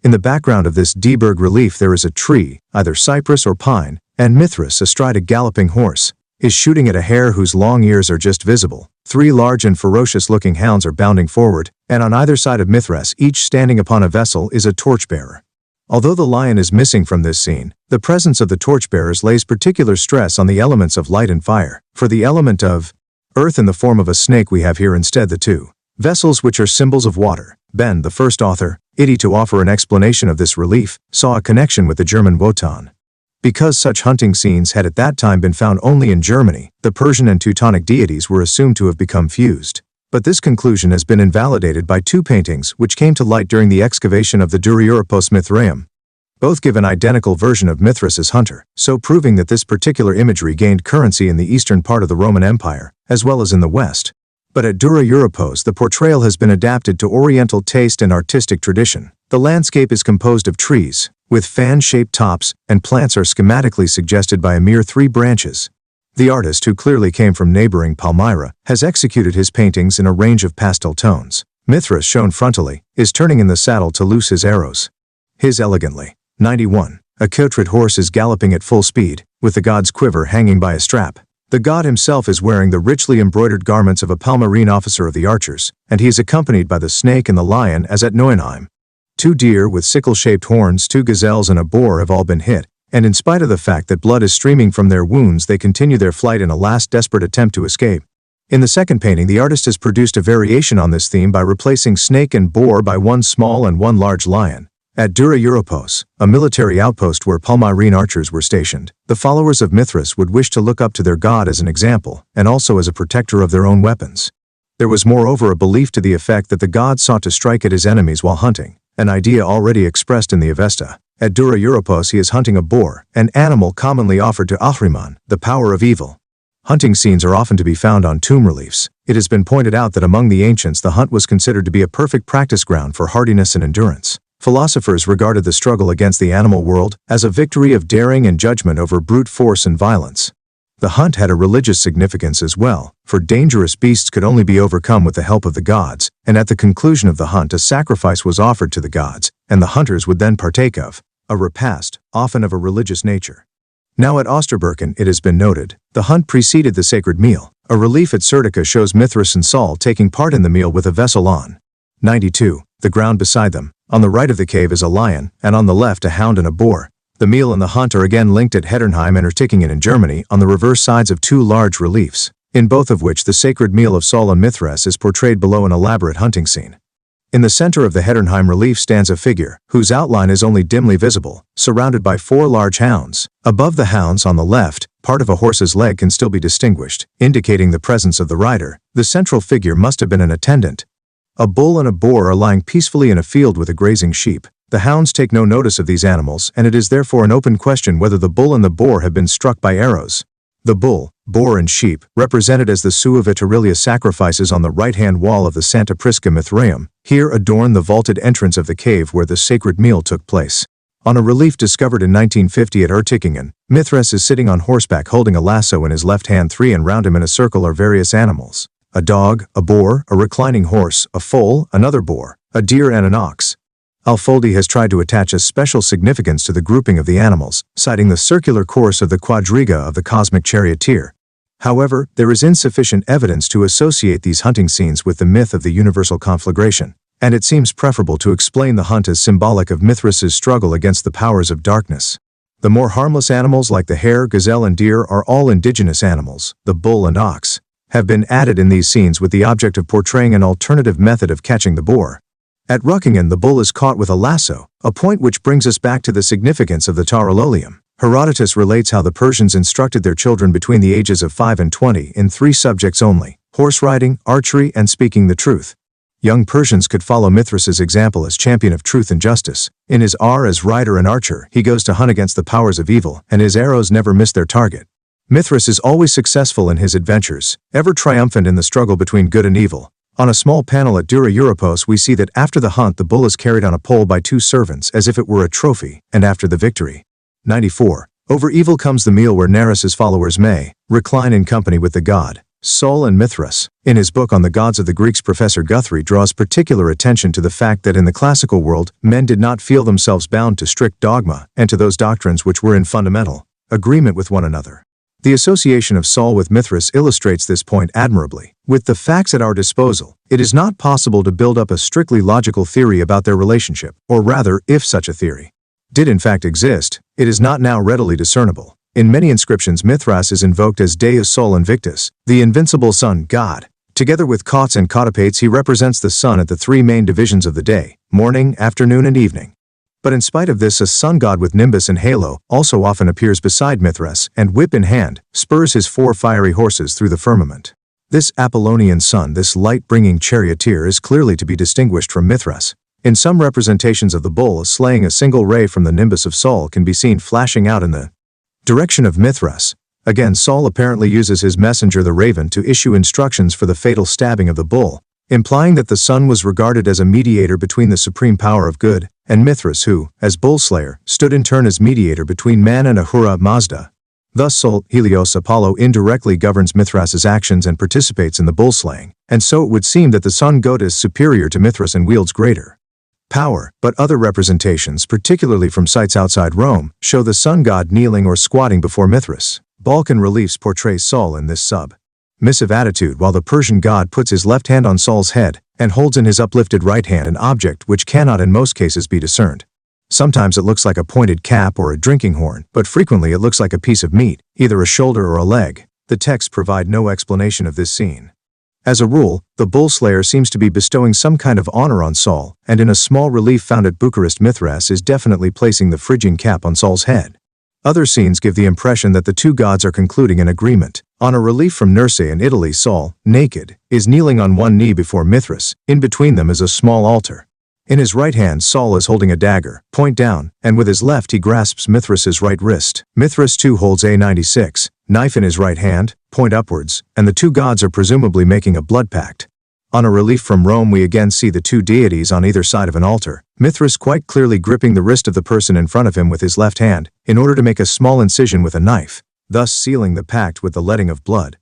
In the background of this Dieberg relief there is a tree, either cypress or pine, and Mithras, astride a galloping horse, is shooting at a hare whose long ears are just visible. 3 large and ferocious-looking hounds are bounding forward, and on either side of Mithras, each standing upon a vessel, is a torchbearer. Although the lion is missing from this scene, the presence of the torchbearers lays particular stress on the elements of light and fire. For the element of earth in the form of a snake we have here instead the 2 vessels which are symbols of water, Ben, the first author, to offer an explanation of this relief, saw a connection with the German Wotan. Because such hunting scenes had at that time been found only in Germany, the Persian and Teutonic deities were assumed to have become fused. But this conclusion has been invalidated by two paintings which came to light during the excavation of the Dura Europos Mithraeum. Both give an identical version of Mithras' hunter, so proving that this particular imagery gained currency in the eastern part of the Roman Empire, as well as in the west. But at Dura Europos the portrayal has been adapted to Oriental taste and artistic tradition. The landscape is composed of trees, with fan-shaped tops, and plants are schematically suggested by a mere 3 branches. The artist, who clearly came from neighboring Palmyra, has executed his paintings in a range of pastel tones. Mithras, shown frontally, is turning in the saddle to loose his arrows. His elegantly 91. Accoutred horse is galloping at full speed, with the god's quiver hanging by a strap. The god himself is wearing the richly embroidered garments of a Palmyrene officer of the archers, and he is accompanied by the snake and the lion as at Neuenheim. 2 deer with sickle-shaped horns, 2 gazelles and a boar have all been hit, and in spite of the fact that blood is streaming from their wounds, they continue their flight in a last desperate attempt to escape. In the second painting, the artist has produced a variation on this theme by replacing snake and boar by 1 small and 1 large lion. At Dura Europos, a military outpost where Palmyrene archers were stationed, the followers of Mithras would wish to look up to their god as an example, and also as a protector of their own weapons. There was moreover a belief to the effect that the god sought to strike at his enemies while hunting, an idea already expressed in the Avesta. At Dura Europos he is hunting a boar, an animal commonly offered to Ahriman, the power of evil. Hunting scenes are often to be found on tomb reliefs. It has been pointed out that among the ancients the hunt was considered to be a perfect practice ground for hardiness and endurance. Philosophers regarded the struggle against the animal world as a victory of daring and judgment over brute force and violence. The hunt had a religious significance as well, for dangerous beasts could only be overcome with the help of the gods, and at the conclusion of the hunt a sacrifice was offered to the gods, and the hunters would then partake of a repast, often of a religious nature. Now at Osterburken, it has been noted, the hunt preceded the sacred meal. A relief at Serdica shows Mithras and Saul taking part in the meal with a vessel on 92, the ground beside them. On the right of the cave is a lion, and on the left a hound and a boar. The meal and the hunt are again linked at Hetternheim and Ertickingen in Germany on the reverse sides of 2 large reliefs, in both of which the sacred meal of Saul and Mithras is portrayed below an elaborate hunting scene. In the center of the Hetternheim relief stands a figure, whose outline is only dimly visible, surrounded by 4 large hounds. Above the hounds on the left, part of a horse's leg can still be distinguished, indicating the presence of the rider. The central figure must have been an attendant. A bull and a boar are lying peacefully in a field with a grazing sheep. The hounds take no notice of these animals, and it is therefore an open question whether the bull and the boar have been struck by arrows. The bull, boar and sheep, represented as the Sua Viturilia sacrifices on the right-hand wall of the Santa Prisca Mithraeum, here adorn the vaulted entrance of the cave where the sacred meal took place. On a relief discovered in 1950 at Ertickingen, Mithras is sitting on horseback holding a lasso in his left hand. 3 and round him in a circle are various animals: a dog, a boar, a reclining horse, a foal, another boar, a deer and an ox. Alfoldi has tried to attach a special significance to the grouping of the animals, citing the circular course of the quadriga of the cosmic charioteer. However, there is insufficient evidence to associate these hunting scenes with the myth of the universal conflagration, and it seems preferable to explain the hunt as symbolic of Mithras' struggle against the powers of darkness. The more harmless animals like the hare, gazelle and deer are all indigenous animals. The bull and ox have been added in these scenes with the object of portraying an alternative method of catching the boar. At Ruckingen the bull is caught with a lasso, a point which brings us back to the significance of the Taurololium. Herodotus relates how the Persians instructed their children between the ages of 5 and 20 in 3 subjects only: horse riding, archery, and speaking the truth. Young Persians could follow Mithras' example as champion of truth and justice. In his as rider and archer, he goes to hunt against the powers of evil, and his arrows never miss their target. Mithras is always successful in his adventures, ever triumphant in the struggle between good and evil. On a small panel at Dura Europos we see that after the hunt the bull is carried on a pole by 2 servants as if it were a trophy, and after the victory. 94. Over evil comes the meal where Nereus' followers may recline in company with the god, Sol and Mithras. In his book on the gods of the Greeks, Professor Guthrie draws particular attention to the fact that in the classical world men did not feel themselves bound to strict dogma and to those doctrines which were in fundamental agreement with one another. The association of Sol with Mithras illustrates this point admirably. With the facts at our disposal, it is not possible to build up a strictly logical theory about their relationship, or rather, if such a theory did in fact exist, it is not now readily discernible. In many inscriptions Mithras is invoked as Deus Sol Invictus, the invincible sun god. Together with Cots and Cotopates, he represents the sun at the three main divisions of the day, morning, afternoon, and evening. But in spite of this, a sun god with nimbus and halo also often appears beside Mithras, and whip in hand, spurs his four fiery horses through the firmament. This Apollonian sun, this light-bringing charioteer, is clearly to be distinguished from Mithras. In some representations of the bull, slaying a single ray from the nimbus of Sol can be seen flashing out in the direction of Mithras. Again, Sol apparently uses his messenger the raven to issue instructions for the fatal stabbing of the bull, implying that the sun was regarded as a mediator between the supreme power of good and Mithras, who, as bull slayer, stood in turn as mediator between man and Ahura Mazda. Thus Sol, Helios Apollo, indirectly governs Mithras's actions and participates in the bull slaying, and so it would seem that the sun god is superior to Mithras and wields greater power. But other representations, particularly from sites outside Rome, show the sun god kneeling or squatting before Mithras. Balkan reliefs portray Sol in this submissive attitude, while the Persian god puts his left hand on Sol's head and holds in his uplifted right hand an object which cannot in most cases be discerned. Sometimes it looks like a pointed cap or a drinking horn, but frequently it looks like a piece of meat, either a shoulder or a leg. The texts provide no explanation of this scene. As a rule, the bull slayer seems to be bestowing some kind of honor on Sol, and in a small relief found at Bucharest, Mithras is definitely placing the Phrygian cap on Sol's head. Other scenes give the impression that the two gods are concluding an agreement. On a relief from Nurse in Italy, Sol, naked, is kneeling on one knee before Mithras. In between them is a small altar. In his right hand, Sol is holding a dagger, point down, and with his left he grasps Mithras's right wrist. Mithras too holds a 96, knife in his right hand, point upwards, and the two gods are presumably making a blood pact. On a relief from Rome, we again see the two deities on either side of an altar, Mithras quite clearly gripping the wrist of the person in front of him with his left hand, in order to make a small incision with a knife, thus sealing the pact with the letting of blood.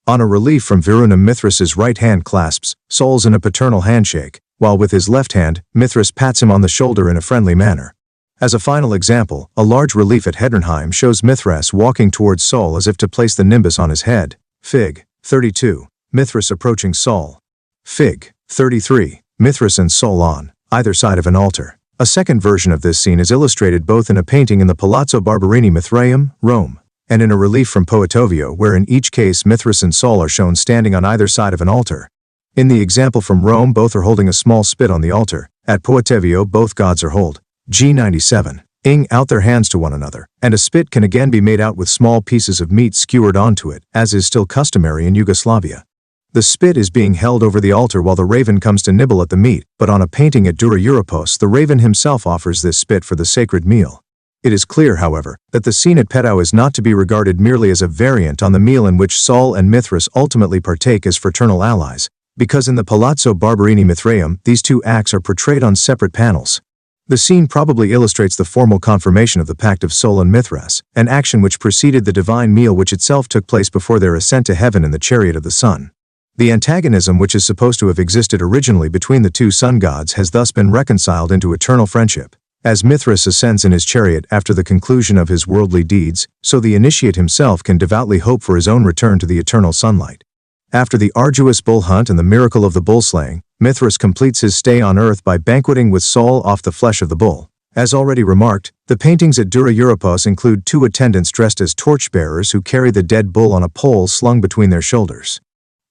On a relief from Virunum, Mithras's right hand clasps Sol's in a paternal handshake, while with his left hand, Mithras pats him on the shoulder in a friendly manner. As a final example, a large relief at Hedernheim shows Mithras walking towards Sol as if to place the nimbus on his head. Fig. 32. Mithras approaching Sol. Fig. 33. Mithras and Sol on either side of an altar. A second version of this scene is illustrated both in a painting in the Palazzo Barberini, Mithraeum, Rome, and in a relief from Poetovio, where in each case Mithras and Sol are shown standing on either side of an altar. In the example from Rome, both are holding a small spit on the altar. At Poetovio, both gods are hold G97ing out their hands to one another, and a spit can again be made out with small pieces of meat skewered onto it, as is still customary in Yugoslavia. The spit is being held over the altar while the raven comes to nibble at the meat, but on a painting at Dura Europos, the raven himself offers this spit for the sacred meal. It is clear, however, that the scene at Petau is not to be regarded merely as a variant on the meal in which Sol and Mithras ultimately partake as fraternal allies, because in the Palazzo Barberini Mithraeum, these two acts are portrayed on separate panels. The scene probably illustrates the formal confirmation of the pact of Sol and Mithras, an action which preceded the divine meal which itself took place before their ascent to heaven in the chariot of the sun. The antagonism which is supposed to have existed originally between the two sun gods has thus been reconciled into eternal friendship. As Mithras ascends in his chariot after the conclusion of his worldly deeds, so the initiate himself can devoutly hope for his own return to the eternal sunlight. After the arduous bull hunt and the miracle of the bull slaying, Mithras completes his stay on earth by banqueting with Sol off the flesh of the bull. As already remarked, the paintings at Dura Europos include two attendants dressed as torchbearers who carry the dead bull on a pole slung between their shoulders.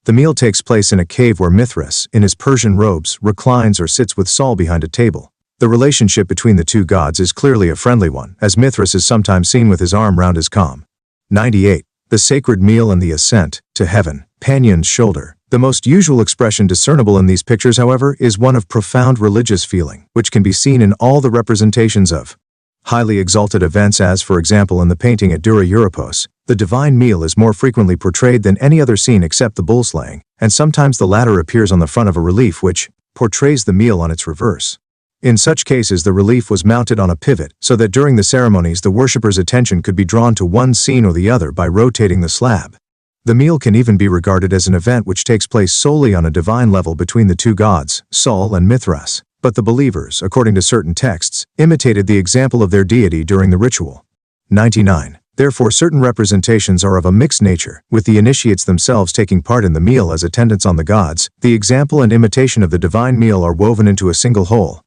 The meal takes place in a cave where Mithras, in his Persian robes, reclines or sits with Sol behind a table. The relationship between the two gods is clearly a friendly one, as Mithras is sometimes seen with his arm round his com. 98. The sacred meal and the ascent to heaven. Pantheon's shoulder. The most usual expression discernible in these pictures, however, is one of profound religious feeling, which can be seen in all the representations of highly exalted events, as for example in the painting at Dura Europos. The divine meal is more frequently portrayed than any other scene except the bull slaying, and sometimes the latter appears on the front of a relief which portrays the meal on its reverse. In such cases, the relief was mounted on a pivot, so that during the ceremonies the worshipper's attention could be drawn to one scene or the other by rotating the slab. The meal can even be regarded as an event which takes place solely on a divine level between the two gods, Sol and Mithras, but the believers, according to certain texts, imitated the example of their deity during the ritual. 99. Therefore, certain representations are of a mixed nature, with the initiates themselves taking part in the meal as attendants on the gods. The example and imitation of the divine meal are woven into a single whole.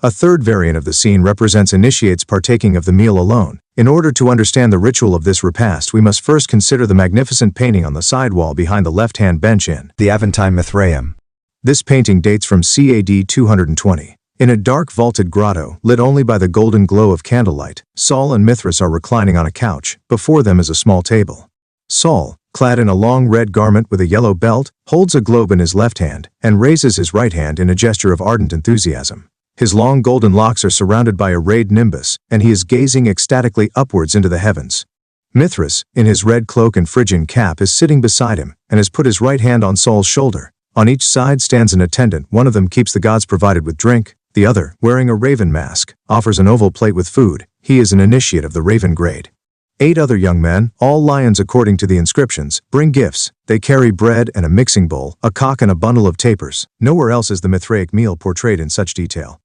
A third variant of the scene represents initiates partaking of the meal alone. In order to understand the ritual of this repast, we must first consider the magnificent painting on the side wall behind the left-hand bench in the Aventine Mithraeum. This painting dates from CAD 220. In a dark vaulted grotto, lit only by the golden glow of candlelight, Saul and Mithras are reclining on a couch. Before them is a small table. Saul, clad in a long red garment with a yellow belt, holds a globe in his left hand and raises his right hand in a gesture of ardent enthusiasm. His long golden locks are surrounded by a rayed nimbus, and he is gazing ecstatically upwards into the heavens. Mithras, in his red cloak and Phrygian cap, is sitting beside him and has put his right hand on Saul's shoulder. On each side stands an attendant. One of them keeps the gods provided with drink. The other, wearing a raven mask, offers an oval plate with food. He is an initiate of the raven grade. 8 other young men, all lions according to the inscriptions, bring gifts. They carry bread and a mixing bowl, a cock and a bundle of tapers. Nowhere else is the Mithraic meal portrayed in such detail.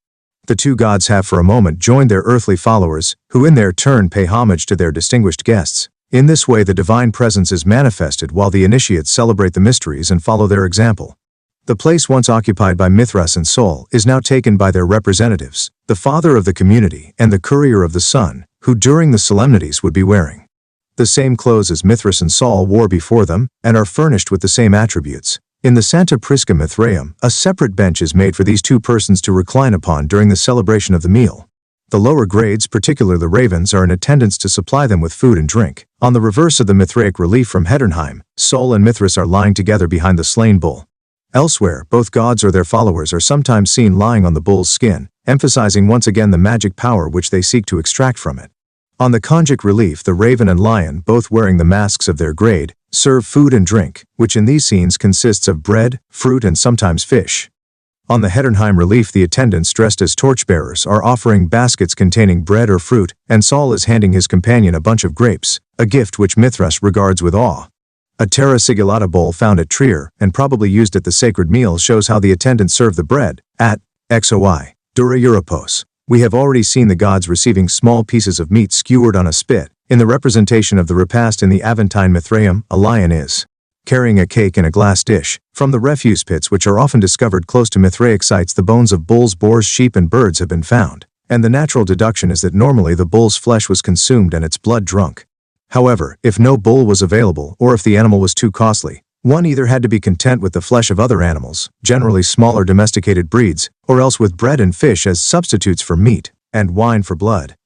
The 2 gods have for a moment joined their earthly followers, who in their turn pay homage to their distinguished guests. In this way the divine presence is manifested while the initiates celebrate the mysteries and follow their example. The place once occupied by Mithras and Saul is now taken by their representatives, the father of the community and the courier of the sun, who during the solemnities would be wearing the same clothes as Mithras and Saul wore before them, and are furnished with the same attributes. In the Santa Prisca Mithraeum, a separate bench is made for these 2 persons to recline upon during the celebration of the meal. The lower grades, particularly the ravens, are in attendance to supply them with food and drink. On the reverse of the Mithraic relief from Hedernheim, Saul and Mithras are lying together behind the slain bull. Elsewhere, both gods or their followers are sometimes seen lying on the bull's skin, emphasizing once again the magic power which they seek to extract from it. On the conjugate relief, the raven and lion, both wearing the masks of their grade, serve food and drink, which in these scenes consists of bread, fruit and sometimes fish. On the Hedernheim relief, the attendants dressed as torchbearers are offering baskets containing bread or fruit, and Saul is handing his companion a bunch of grapes, a gift which Mithras regards with awe. A terra sigillata bowl found at Trier, and probably used at the sacred meal, shows how the attendants serve the bread. At XOI, Dura Europos, we have already seen the gods receiving small pieces of meat skewered on a spit. In the representation of the repast in the Aventine Mithraeum, a lion is carrying a cake in a glass dish. From the refuse pits which are often discovered close to Mithraic sites, the bones of bulls, boars, sheep and birds have been found, and the natural deduction is that normally the bull's flesh was consumed and its blood drunk. However, if no bull was available, or if the animal was too costly, one either had to be content with the flesh of other animals, generally smaller domesticated breeds, or else with bread and fish as substitutes for meat, and wine for blood.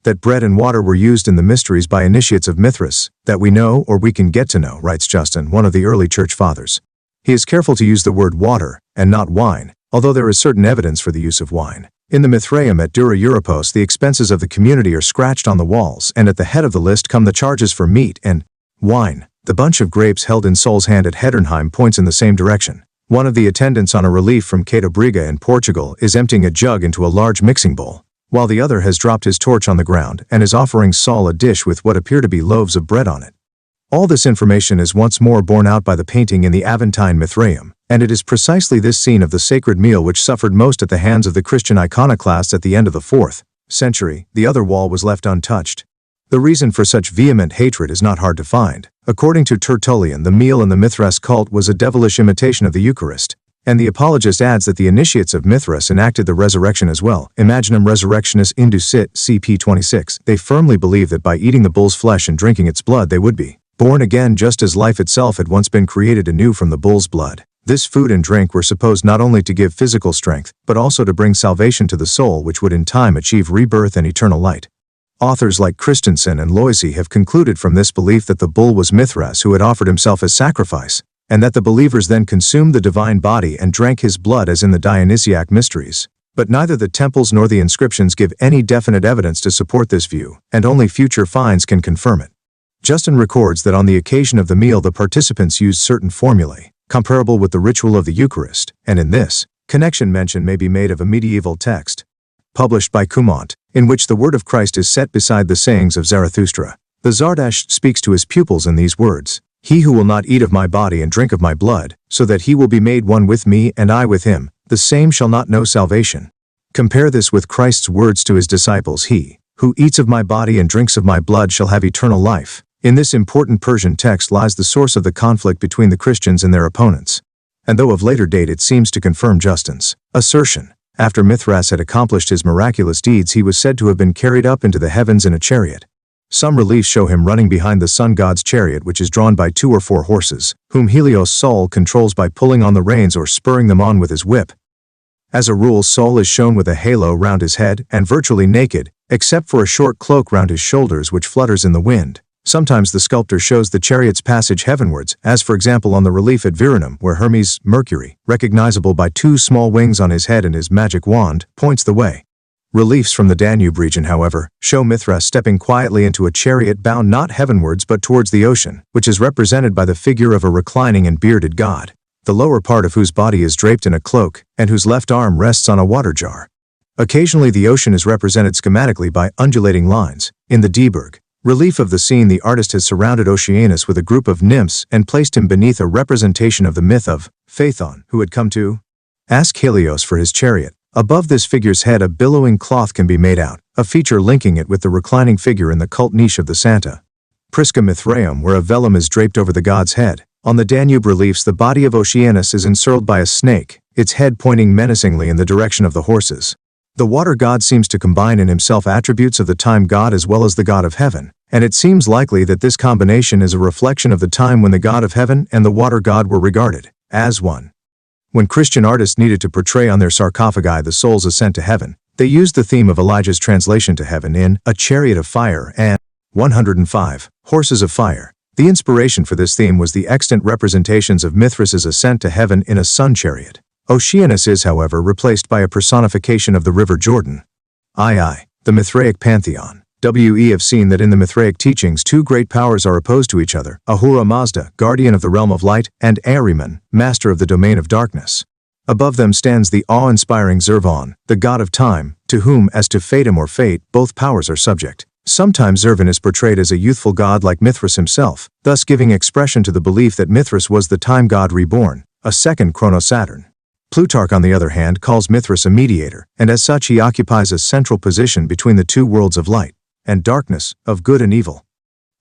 That bread and water were used in the mysteries by initiates of Mithras, that we know or we can get to know, writes Justin, one of the early church fathers. He is careful to use the word water, and not wine, although there is certain evidence for the use of wine. In the Mithraeum at Dura Europos, the expenses of the community are scratched on the walls, and at the head of the list come the charges for meat and wine. The bunch of grapes held in Saul's hand at Hedernheim points in the same direction. One of the attendants on a relief from Catobriga in Portugal is emptying a jug into a large mixing bowl, while the other has dropped his torch on the ground and is offering Saul a dish with what appear to be loaves of bread on it. All this information is once more borne out by the painting in the Aventine Mithraeum, and it is precisely this scene of the sacred meal which suffered most at the hands of the Christian iconoclasts at the end of the 4th century. The other wall was left untouched. The reason for such vehement hatred is not hard to find. According to Tertullian, the meal in the Mithras cult was a devilish imitation of the Eucharist, and the apologist adds that the initiates of Mithras enacted the resurrection as well. Imaginum resurrectionis inducit, CP 26. They firmly believed that by eating the bull's flesh and drinking its blood they would be born again, just as life itself had once been created anew from the bull's blood. This food and drink were supposed not only to give physical strength, but also to bring salvation to the soul, which would in time achieve rebirth and eternal light. Authors like Christensen and Loisy have concluded from this belief that the bull was Mithras, who had offered himself as sacrifice, and that the believers then consumed the divine body and drank his blood as in the Dionysiac mysteries. But neither the temples nor the inscriptions give any definite evidence to support this view, and only future finds can confirm it. Justin records that on the occasion of the meal the participants used certain formulae, comparable with the ritual of the Eucharist, and in this connection mention may be made of a medieval text, published by Cumont, in which the word of Christ is set beside the sayings of Zarathustra. The Zardasht speaks to his pupils in these words: "He who will not eat of my body and drink of my blood, so that he will be made one with me and I with him, the same shall not know salvation." Compare this with Christ's words to his disciples: "He who eats of my body and drinks of my blood shall have eternal life." In this important Persian text lies the source of the conflict between the Christians and their opponents, and though of later date it seems to confirm Justin's assertion. After Mithras had accomplished his miraculous deeds, he was said to have been carried up into the heavens in a chariot. Some reliefs show him running behind the sun god's chariot, which is drawn by 2 or 4 horses, whom Helios Sol controls by pulling on the reins or spurring them on with his whip. As a rule, Sol is shown with a halo round his head and virtually naked, except for a short cloak round his shoulders which flutters in the wind. Sometimes the sculptor shows the chariot's passage heavenwards, as for example on the relief at Viranum, where Hermes, Mercury, recognizable by 2 small wings on his head and his magic wand, points the way. Reliefs from the Danube region, however, show Mithras stepping quietly into a chariot bound not heavenwards but towards the ocean, which is represented by the figure of a reclining and bearded god, the lower part of whose body is draped in a cloak, and whose left arm rests on a water jar. Occasionally the ocean is represented schematically by undulating lines. In the Dieberg relief of the scene, the artist has surrounded Oceanus with a group of nymphs and placed him beneath a representation of the myth of Phaethon, who had come to ask Helios for his chariot. Above this figure's head a billowing cloth can be made out, a feature linking it with the reclining figure in the cult niche of the Santa Prisca Mithraeum, where a vellum is draped over the god's head. On the Danube reliefs, the body of Oceanus is encircled by a snake, its head pointing menacingly in the direction of the horses. The water god seems to combine in himself attributes of the time god as well as the god of heaven, and it seems likely that this combination is a reflection of the time when the god of heaven and the water god were regarded as one. When Christian artists needed to portray on their sarcophagi the soul's ascent to heaven, they used the theme of Elijah's translation to heaven in A Chariot of Fire and 105 Horses of Fire. The inspiration for this theme was the extant representations of Mithras's ascent to heaven in a sun chariot. Oceanus is, however, replaced by a personification of the river Jordan. II. The Mithraic Pantheon. We have seen that in the Mithraic teachings 2 great powers are opposed to each other, Ahura Mazda, guardian of the realm of light, and Ahriman, master of the domain of darkness. Above them stands the awe-inspiring Zervan, the god of time, to whom, as to Fatum or Fate, both powers are subject. Sometimes Zervan is portrayed as a youthful god like Mithras himself, thus giving expression to the belief that Mithras was the time god reborn, a second Chrono-Saturn. Plutarch, on the other hand, calls Mithras a mediator, and as such he occupies a central position between the 2 worlds of light and darkness, of good and evil.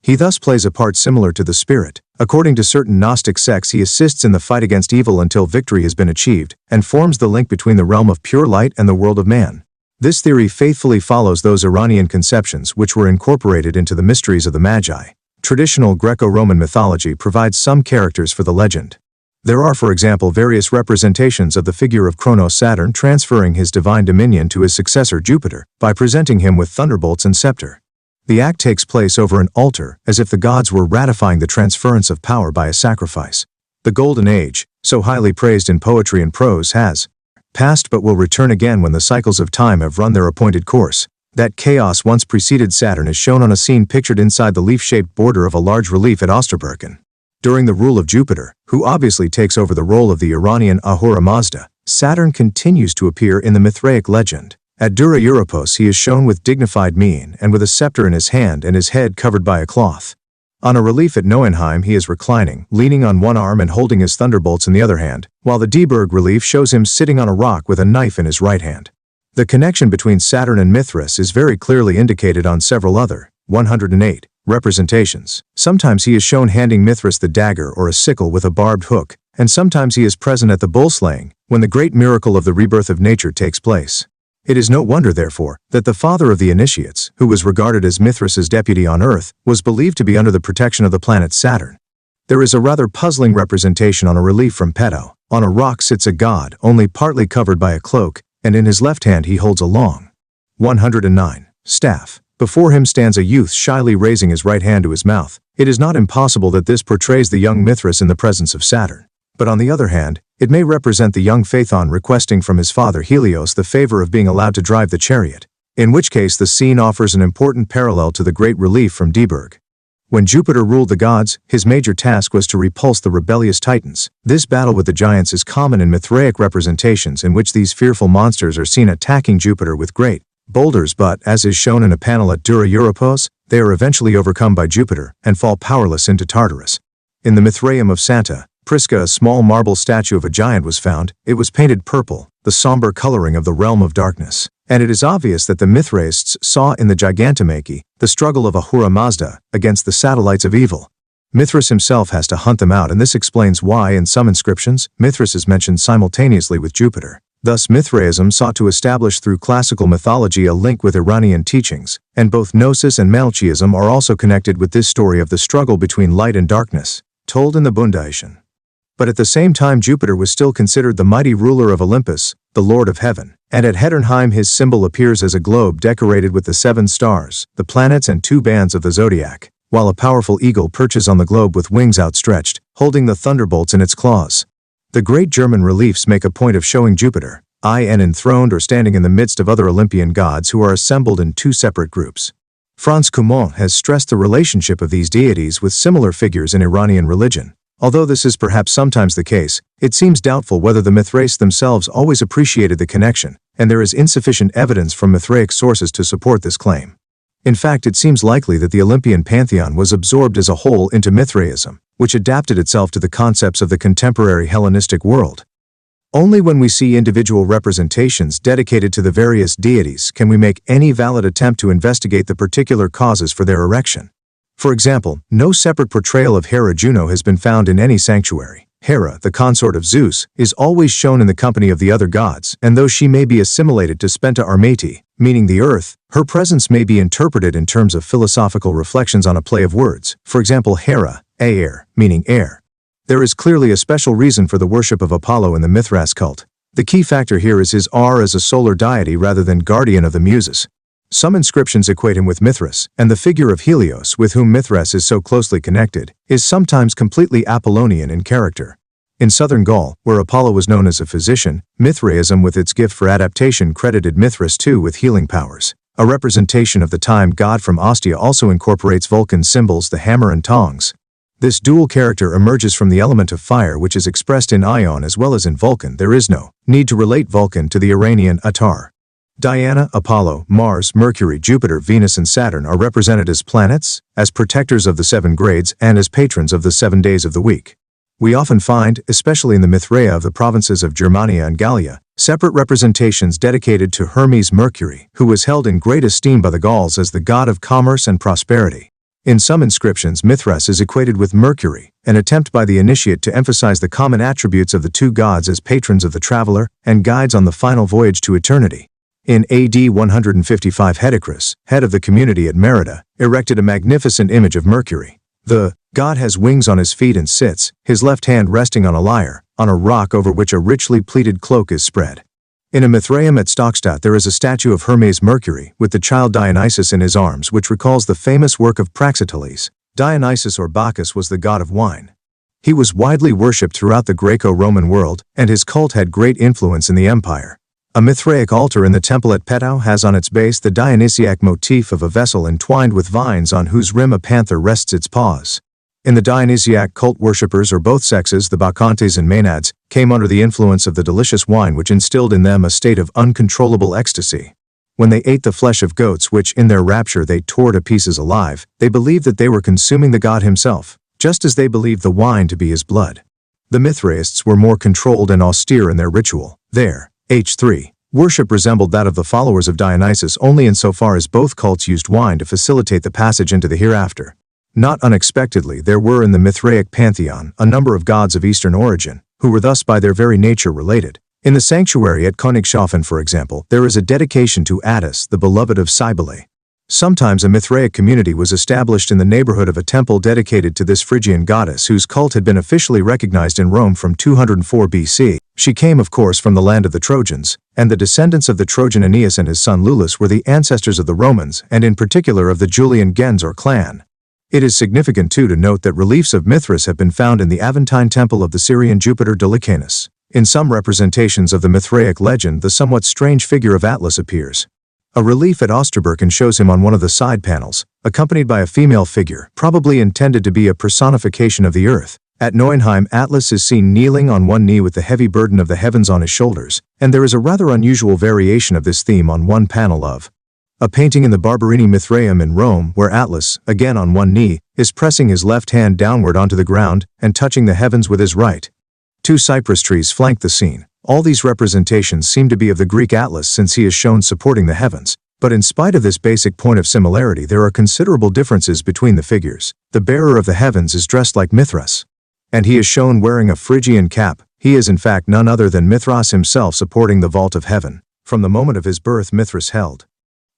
He thus plays a part similar to the spirit. According to certain Gnostic sects, he assists in the fight against evil until victory has been achieved, and forms the link between the realm of pure light and the world of man. This theory faithfully follows those Iranian conceptions which were incorporated into the mysteries of the Magi. Traditional Greco-Roman mythology provides some characters for the legend. There are, for example, various representations of the figure of Chrono-Saturn transferring his divine dominion to his successor Jupiter by presenting him with thunderbolts and scepter. The act takes place over an altar, as if the gods were ratifying the transference of power by a sacrifice. The Golden Age, so highly praised in poetry and prose, has passed but will return again when the cycles of time have run their appointed course. That chaos once preceded Saturn is shown on a scene pictured inside the leaf-shaped border of a large relief at Osterbergen. During the rule of Jupiter, who obviously takes over the role of the Iranian Ahura Mazda, Saturn continues to appear in the Mithraic legend. At Dura Europos he is shown with dignified mien and with a scepter in his hand and his head covered by a cloth. On a relief at Neuenheim he is reclining, leaning on one arm and holding his thunderbolts in the other hand, while the Dieberg relief shows him sitting on a rock with a knife in his right hand. The connection between Saturn and Mithras is very clearly indicated on several other 108 representations. Sometimes he is shown handing Mithras the dagger or a sickle with a barbed hook, and sometimes he is present at the bull slaying, when the great miracle of the rebirth of nature takes place. It is no wonder, therefore, that the father of the initiates, who was regarded as Mithras's deputy on Earth, was believed to be under the protection of the planet Saturn. There is a rather puzzling representation on a relief from Peto. On a rock sits a god, only partly covered by a cloak, and in his left hand he holds a long 109 staff. Before him stands a youth shyly raising his right hand to his mouth. It is not impossible that this portrays the young Mithras in the presence of Saturn. But on the other hand, it may represent the young Phaethon requesting from his father Helios the favor of being allowed to drive the chariot, in which case the scene offers an important parallel to the great relief from Dieberg. When Jupiter ruled the gods, his major task was to repulse the rebellious Titans. This battle with the giants is common in Mithraic representations in which these fearful monsters are seen attacking Jupiter with great boulders, but, as is shown in a panel at Dura Europos, they are eventually overcome by Jupiter and fall powerless into Tartarus. In the Mithraium of Santa Prisca, a small marble statue of a giant was found. It was painted purple, the somber coloring of the realm of darkness, and it is obvious that the Mithraists saw in the Gigantomachy the struggle of Ahura Mazda against the satellites of evil. Mithras himself has to hunt them out, and this explains why in some inscriptions Mithras is mentioned simultaneously with Jupiter. Thus Mithraism sought to establish through classical mythology a link with Iranian teachings, and both Gnosis and Malchiism are also connected with this story of the struggle between light and darkness, told in the Bundaishan. But at the same time Jupiter was still considered the mighty ruler of Olympus, the Lord of Heaven, and at Hedernheim his symbol appears as a globe decorated with the 7 stars, the planets and 2 bands of the zodiac, while a powerful eagle perches on the globe with wings outstretched, holding the thunderbolts in its claws. The great German reliefs make a point of showing Jupiter, enthroned or standing in the midst of other Olympian gods who are assembled in 2 separate groups. Franz Cumont has stressed the relationship of these deities with similar figures in Iranian religion. Although this is perhaps sometimes the case, it seems doubtful whether the Mithrais themselves always appreciated the connection, and there is insufficient evidence from Mithraic sources to support this claim. In fact, it seems likely that the Olympian pantheon was absorbed as a whole into Mithraism, which adapted itself to the concepts of the contemporary Hellenistic world. Only when we see individual representations dedicated to the various deities can we make any valid attempt to investigate the particular causes for their erection. For example, no separate portrayal of Hera Juno has been found in any sanctuary. Hera, the consort of Zeus, is always shown in the company of the other gods, and though she may be assimilated to Spenta Armati, meaning the earth, her presence may be interpreted in terms of philosophical reflections on a play of words. For example, Hera, air, meaning air. There is clearly a special reason for the worship of Apollo in the Mithras cult. The key factor here is his as a solar deity rather than guardian of the muses. Some inscriptions equate him with Mithras, and the figure of Helios, with whom Mithras is so closely connected, is sometimes completely Apollonian in character. In southern Gaul, where Apollo was known as a physician, Mithraism with its gift for adaptation credited Mithras too with healing powers. A representation of the time god from Ostia also incorporates Vulcan's symbols, the hammer and tongs. This dual character emerges from the element of fire, which is expressed in Ion as well as in Vulcan. There is no need to relate Vulcan to the Iranian Atar. Diana, Apollo, Mars, Mercury, Jupiter, Venus, and Saturn are represented as planets, as protectors of the 7 grades, and as patrons of the 7 days of the week. We often find, especially in the Mithraea of the provinces of Germania and Gallia, separate representations dedicated to Hermes Mercury, who was held in great esteem by the Gauls as the god of commerce and prosperity. In some inscriptions, Mithras is equated with Mercury, an attempt by the initiate to emphasize the common attributes of the 2 gods as patrons of the traveler and guides on the final voyage to eternity. In AD 155 Hedicrus, head of the community at Merida, erected a magnificent image of Mercury. The god has wings on his feet and sits, his left hand resting on a lyre, on a rock over which a richly pleated cloak is spread. In a Mithraeum at Stockstadt there is a statue of Hermes Mercury, with the child Dionysus in his arms, which recalls the famous work of Praxiteles. Dionysus or Bacchus was the god of wine. He was widely worshipped throughout the Greco-Roman world, and his cult had great influence in the empire. A Mithraic altar in the temple at Petau has on its base the Dionysiac motif of a vessel entwined with vines on whose rim a panther rests its paws. In the Dionysiac cult worshippers or both sexes, the Bacchantes and Maenads, came under the influence of the delicious wine which instilled in them a state of uncontrollable ecstasy. When they ate the flesh of goats which in their rapture they tore to pieces alive, they believed that they were consuming the god himself, just as they believed the wine to be his blood. The Mithraists were more controlled and austere in their ritual. Their H3 worship resembled that of the followers of Dionysus only insofar as both cults used wine to facilitate the passage into the hereafter. Not unexpectedly, there were in the Mithraic pantheon a number of gods of Eastern origin, who were thus by their very nature related. In the sanctuary at Königshofen, for example, there is a dedication to Attis, the beloved of Cybele. Sometimes a Mithraic community was established in the neighborhood of a temple dedicated to this Phrygian goddess whose cult had been officially recognized in Rome from 204 BC. She came, of course, from the land of the Trojans, and the descendants of the Trojan Aeneas and his son Iulus were the ancestors of the Romans, and in particular of the Julian gens or clan. It is significant too to note that reliefs of Mithras have been found in the Aventine temple of the Syrian Jupiter Dolicanus. In some representations of the Mithraic legend, the somewhat strange figure of Atlas appears. A relief at Osterbergen shows him on one of the side panels, accompanied by a female figure, probably intended to be a personification of the earth. At Neuenheim, Atlas is seen kneeling on one knee with the heavy burden of the heavens on his shoulders, and there is a rather unusual variation of this theme on one panel of a painting in the Barberini Mithraeum in Rome, where Atlas, again on one knee, is pressing his left hand downward onto the ground and touching the heavens with his right. 2 cypress trees flank the scene. All these representations seem to be of the Greek Atlas since he is shown supporting the heavens. But in spite of this basic point of similarity, there are considerable differences between the figures. The bearer of the heavens is dressed like Mithras, and he is shown wearing a Phrygian cap, He is in fact none other than Mithras himself supporting the vault of heaven. From the moment of his birth Mithras held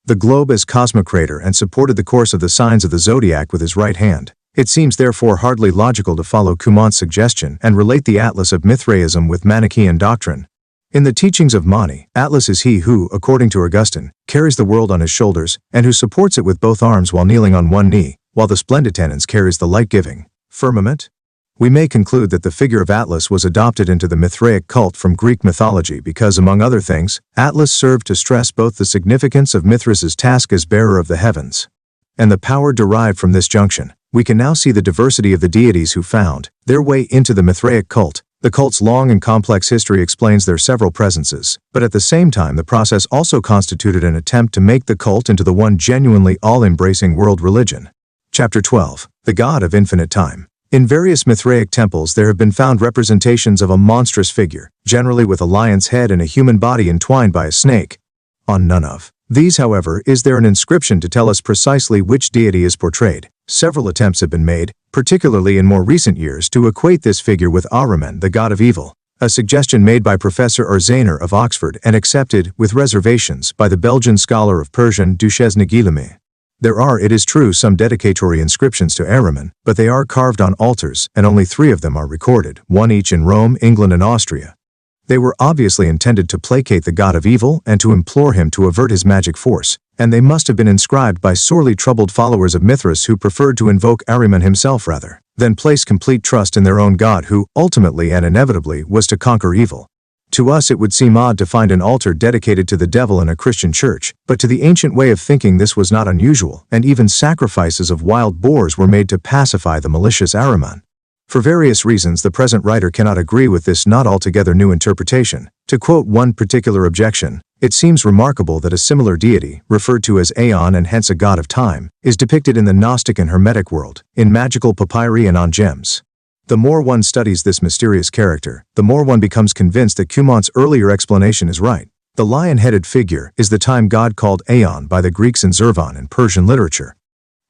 the globe as cosmocrator and supported the course of the signs of the zodiac with his right hand. It seems therefore hardly logical to follow Cumont's suggestion and relate the Atlas of Mithraism with Manichaean doctrine. In the teachings of Mani, Atlas is he who, according to Augustine, carries the world on his shoulders and who supports it with both arms while kneeling on one knee, while the Splenditenens carries the light-giving firmament. We may conclude that the figure of Atlas was adopted into the Mithraic cult from Greek mythology because, among other things, Atlas served to stress both the significance of Mithras's task as bearer of the heavens and the power derived from this junction. We can now see the diversity of the deities who found their way into the Mithraic cult. The cult's long and complex history explains their several presences, but at the same time the process also constituted an attempt to make the cult into the one genuinely all-embracing world religion. Chapter 12. The God of Infinite Time. In various Mithraic temples there have been found representations of a monstrous figure, generally with a lion's head and a human body entwined by a snake. On none of these, however, is there an inscription to tell us precisely which deity is portrayed. Several attempts have been made, particularly in more recent years, to equate this figure with Ahriman, the god of evil, a suggestion made by Professor Arzaner of Oxford and accepted, with reservations, by the Belgian scholar of Persian Duchesne Guillaume. There are, it is true, some dedicatory inscriptions to Ahriman, but they are carved on altars, and only 3 of them are recorded, 1 each in Rome, England, and Austria. They were obviously intended to placate the god of evil and to implore him to avert his magic force, and they must have been inscribed by sorely troubled followers of Mithras who preferred to invoke Ahriman himself rather than place complete trust in their own god who, ultimately and inevitably, was to conquer evil. To us it would seem odd to find an altar dedicated to the devil in a Christian church, but to the ancient way of thinking this was not unusual, and even sacrifices of wild boars were made to pacify the malicious Ahriman. For various reasons the present writer cannot agree with this not altogether new interpretation. To quote one particular objection, it seems remarkable that a similar deity, referred to as Aeon and hence a god of time, is depicted in the Gnostic and Hermetic world, in magical papyri and on gems. The more one studies this mysterious character, the more one becomes convinced that Cumont's earlier explanation is right. The lion-headed figure is the time god called Aeon by the Greeks and Zervan in Persian literature.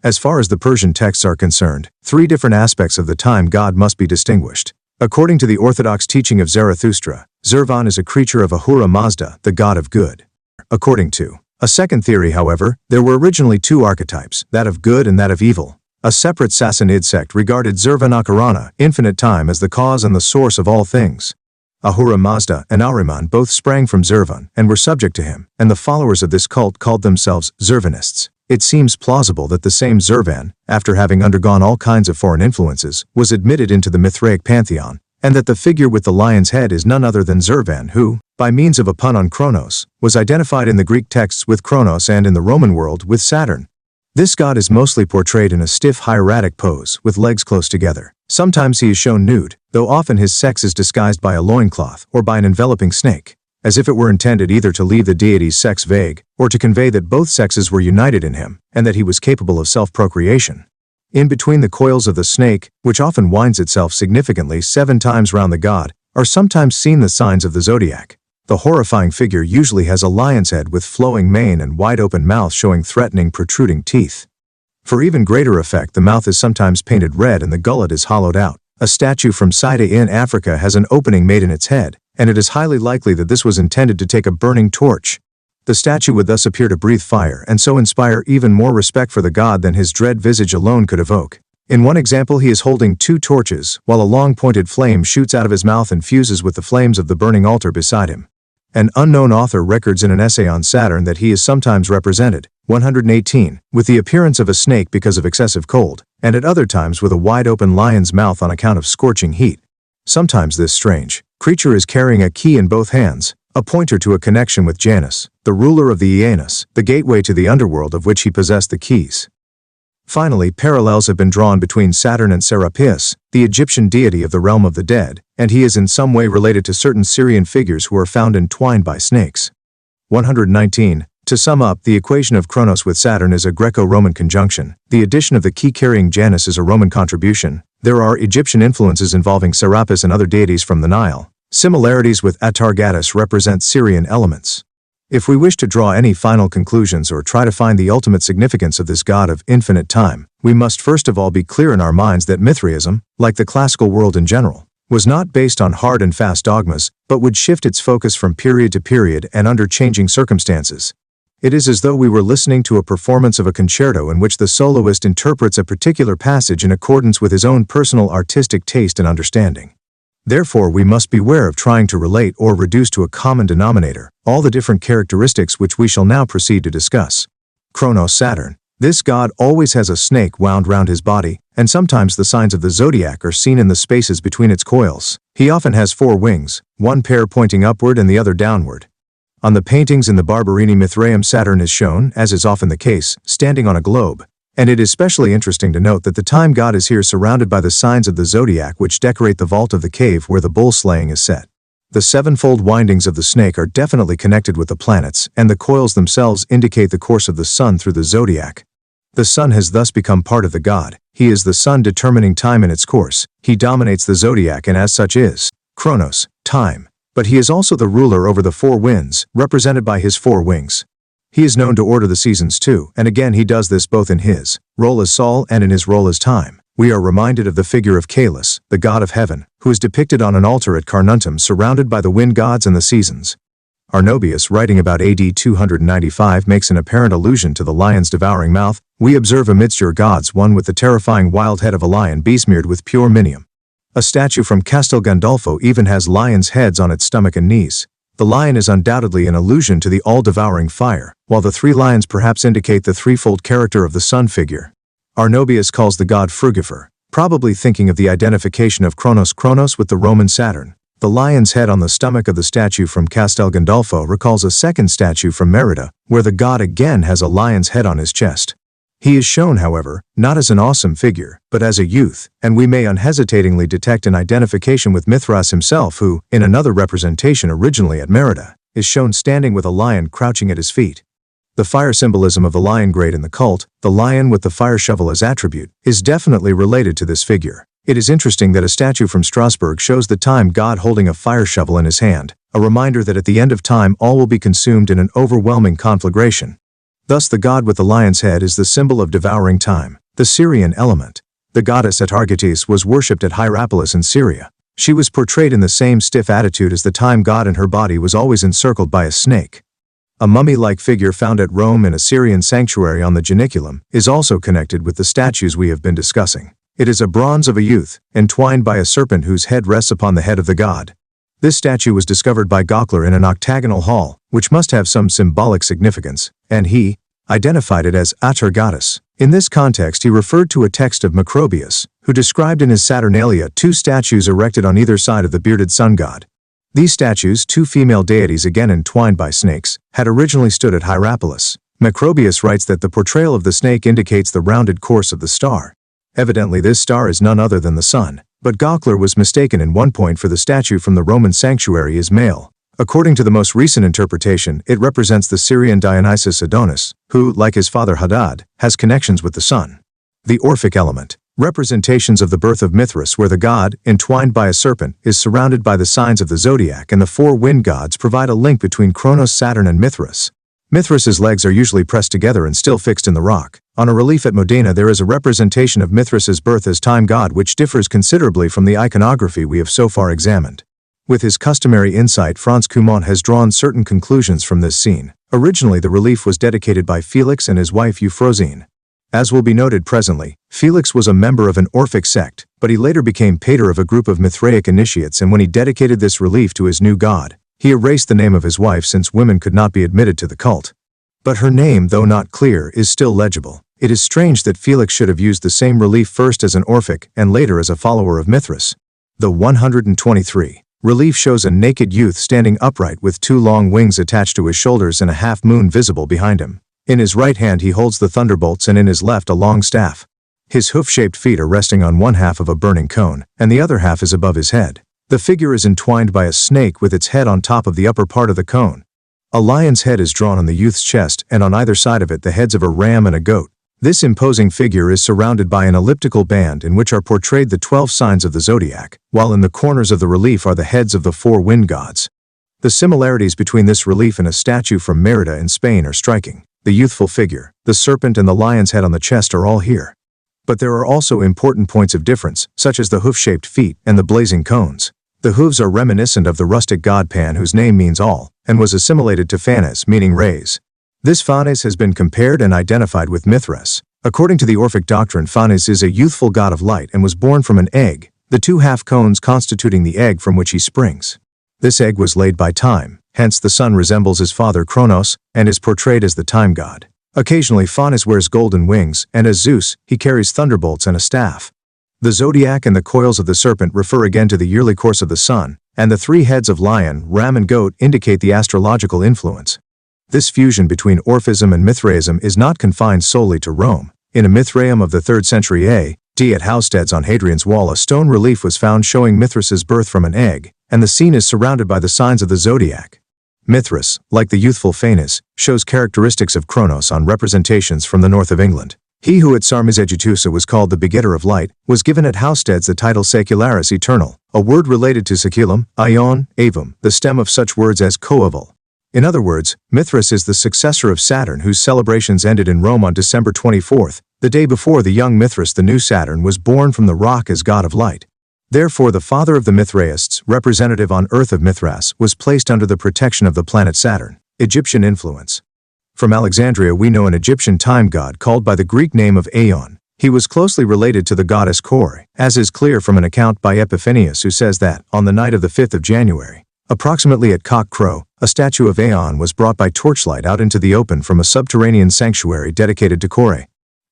As far as the Persian texts are concerned, 3 different aspects of the time god must be distinguished. According to the orthodox teaching of Zarathustra, Zervan is a creature of Ahura Mazda, the god of good. According to a second theory, however, there were originally 2 archetypes, that of good and that of evil. A separate Sassanid sect regarded Zervanakarana, infinite time, as the cause and the source of all things. Ahura Mazda and Ahriman both sprang from Zervan and were subject to him, and the followers of this cult called themselves Zervanists. It seems plausible that the same Zervan, after having undergone all kinds of foreign influences, was admitted into the Mithraic Pantheon, and that the figure with the lion's head is none other than Zervan who, by means of a pun on Kronos, was identified in the Greek texts with Kronos and in the Roman world with Saturn. This god is mostly portrayed in a stiff hieratic pose, with legs close together. Sometimes he is shown nude, though often his sex is disguised by a loincloth or by an enveloping snake, as if it were intended either to leave the deity's sex vague, or to convey that both sexes were united in him, and that he was capable of self-procreation. In between the coils of the snake, which often winds itself significantly 7 times round the god, are sometimes seen the signs of the zodiac. The horrifying figure usually has a lion's head with flowing mane and wide-open mouth showing threatening protruding teeth. For even greater effect, the mouth is sometimes painted red and the gullet is hollowed out. A statue from Saida in Africa has an opening made in its head, and it is highly likely that this was intended to take a burning torch. The statue would thus appear to breathe fire and so inspire even more respect for the god than his dread visage alone could evoke. In one example he is holding 2 torches, while a long pointed flame shoots out of his mouth and fuses with the flames of the burning altar beside him. An unknown author records in an essay on Saturn that he is sometimes represented, 118, with the appearance of a snake because of excessive cold, and at other times with a wide-open lion's mouth on account of scorching heat. Sometimes this strange creature is carrying a key in both hands, a pointer to a connection with Janus, the ruler of the Aeanus, the gateway to the underworld of which he possessed the keys. Finally, parallels have been drawn between Saturn and Serapis, the Egyptian deity of the realm of the dead, and he is in some way related to certain Syrian figures who are found entwined by snakes. 119. To sum up, the equation of Kronos with Saturn is a Greco-Roman conjunction. The addition of the key-carrying Janus is a Roman contribution. There are Egyptian influences involving Serapis and other deities from the Nile. Similarities with Atargatis represent Syrian elements. If we wish to draw any final conclusions or try to find the ultimate significance of this god of infinite time, we must first of all be clear in our minds that Mithraism, like the classical world in general, was not based on hard and fast dogmas, but would shift its focus from period to period and under changing circumstances. It is as though we were listening to a performance of a concerto in which the soloist interprets a particular passage in accordance with his own personal artistic taste and understanding. Therefore, we must beware of trying to relate or reduce to a common denominator all the different characteristics which we shall now proceed to discuss. Kronos Saturn. This god always has a snake wound round his body, and sometimes the signs of the zodiac are seen in the spaces between its coils. He often has 4 wings, one pair pointing upward and the other downward. On the paintings in the Barberini Mithraeum, Saturn is shown, as is often the case, standing on a globe, and it is especially interesting to note that the time god is here surrounded by the signs of the zodiac which decorate the vault of the cave where the bull slaying is set. The 7-fold windings of the snake are definitely connected with the planets, and the coils themselves indicate the course of the sun through the zodiac. The sun has thus become part of the god. He is the sun determining time in its course. He dominates the zodiac and as such is Kronos, time. But he is also the ruler over the 4 winds, represented by his 4 wings. He is known to order the seasons too, and again he does this both in his role as Sol and in his role as time. We are reminded of the figure of Caelus, the god of heaven, who is depicted on an altar at Carnuntum surrounded by the wind gods and the seasons. Arnobius, writing about AD 295, makes an apparent allusion to the lion's devouring mouth. We observe amidst your gods one with the terrifying wild head of a lion besmeared with pure minium. A statue from Castel Gandolfo even has lions' heads on its stomach and knees. The lion is undoubtedly an allusion to the all-devouring fire, while the 3 lions perhaps indicate the threefold character of the sun figure. Arnobius calls the god Frugifer, probably thinking of the identification of Kronos with the Roman Saturn. The lion's head on the stomach of the statue from Castel Gandolfo recalls a second statue from Merida, where the god again has a lion's head on his chest. He is shown, however, not as an awesome figure, but as a youth, and we may unhesitatingly detect an identification with Mithras himself who, in another representation originally at Merida, is shown standing with a lion crouching at his feet. The fire symbolism of the lion great in the cult, the lion with the fire shovel as attribute, is definitely related to this figure. It is interesting that a statue from Strasbourg shows the time god holding a fire shovel in his hand, a reminder that at the end of time all will be consumed in an overwhelming conflagration. Thus the god with the lion's head is the symbol of devouring time, the Syrian element. The goddess Atargatis was worshipped at Hierapolis in Syria. She was portrayed in the same stiff attitude as the time god, and her body was always encircled by a snake. A mummy-like figure found at Rome in a Syrian sanctuary on the Janiculum is also connected with the statues we have been discussing. It is a bronze of a youth, entwined by a serpent whose head rests upon the head of the god. This statue was discovered by Gockler in an octagonal hall, which must have some symbolic significance, and he identified it as Atargatis. In this context he referred to a text of Macrobius, who described in his Saturnalia 2 statues erected on either side of the bearded sun god. These statues, 2 female deities again entwined by snakes, had originally stood at Hierapolis. Macrobius writes that the portrayal of the snake indicates the rounded course of the star. Evidently this star is none other than the sun, but Gockler was mistaken in one point, for the statue from the Roman sanctuary is male. According to the most recent interpretation, it represents the Syrian Dionysus Adonis, who, like his father Hadad, has connections with the sun. The Orphic element. Representations of the birth of Mithras, where the god, entwined by a serpent, is surrounded by the signs of the zodiac, and the 4 wind gods provide a link between Kronos, Saturn, and Mithras. Mithras's legs are usually pressed together and still fixed in the rock. On a relief at Modena there is a representation of Mithras's birth as time god which differs considerably from the iconography we have so far examined. With his customary insight, Franz Cumont has drawn certain conclusions from this scene. Originally the relief was dedicated by Felix and his wife Euphrosyne. As will be noted presently, Felix was a member of an Orphic sect, but he later became pater of a group of Mithraic initiates, and when he dedicated this relief to his new god, he erased the name of his wife since women could not be admitted to the cult. But her name, though not clear, is still legible. It is strange that Felix should have used the same relief first as an Orphic and later as a follower of Mithras. The 123 relief shows a naked youth standing upright with 2 long wings attached to his shoulders and a half-moon visible behind him. In his right hand he holds the thunderbolts and in his left a long staff. His hoof-shaped feet are resting on one half of a burning cone, and the other half is above his head. The figure is entwined by a snake with its head on top of the upper part of the cone. A lion's head is drawn on the youth's chest, and on either side of it the heads of a ram and a goat. This imposing figure is surrounded by an elliptical band in which are portrayed the 12 signs of the zodiac, while in the corners of the relief are the heads of the 4 wind gods. The similarities between this relief and a statue from Merida in Spain are striking. The youthful figure, the serpent and the lion's head on the chest are all here. But there are also important points of difference, such as the hoof-shaped feet and the blazing cones. The hooves are reminiscent of the rustic god Pan, whose name means all, and was assimilated to Phanes, meaning rays. This Phanes has been compared and identified with Mithras. According to the Orphic doctrine, Phanes is a youthful god of light and was born from an egg, the two half-cones constituting the egg from which he springs. This egg was laid by time, hence the sun resembles his father Kronos, and is portrayed as the time god. Occasionally Phanes wears golden wings, and as Zeus, he carries thunderbolts and a staff. The zodiac and the coils of the serpent refer again to the yearly course of the sun, and the three heads of lion, ram and goat indicate the astrological influence. This fusion between Orphism and Mithraism is not confined solely to Rome. In a Mithraeum of the 3rd century A.D. at Housesteads on Hadrian's Wall, a stone relief was found showing Mithras's birth from an egg, and the scene is surrounded by the signs of the zodiac. Mithras, like the youthful Phanes, shows characteristics of Kronos on representations from the north of England. He who at Sarmizegetusa was called the begetter of light, was given at Housesteads the title Secularis Eternal, a word related to seculum, aion, avum, the stem of such words as coeval. In other words, Mithras is the successor of Saturn, whose celebrations ended in Rome on December 24th, the day before the young Mithras, the new Saturn, was born from the rock as god of light. Therefore the father of the Mithraists, representative on earth of Mithras, was placed under the protection of the planet Saturn. Egyptian influence. From Alexandria we know an Egyptian time god called by the Greek name of Aeon. He was closely related to the goddess Kore, as is clear from an account by Epiphanius, who says that, on the night of the 5th of January, approximately at cock crow, a statue of Aeon was brought by torchlight out into the open from a subterranean sanctuary dedicated to Kore.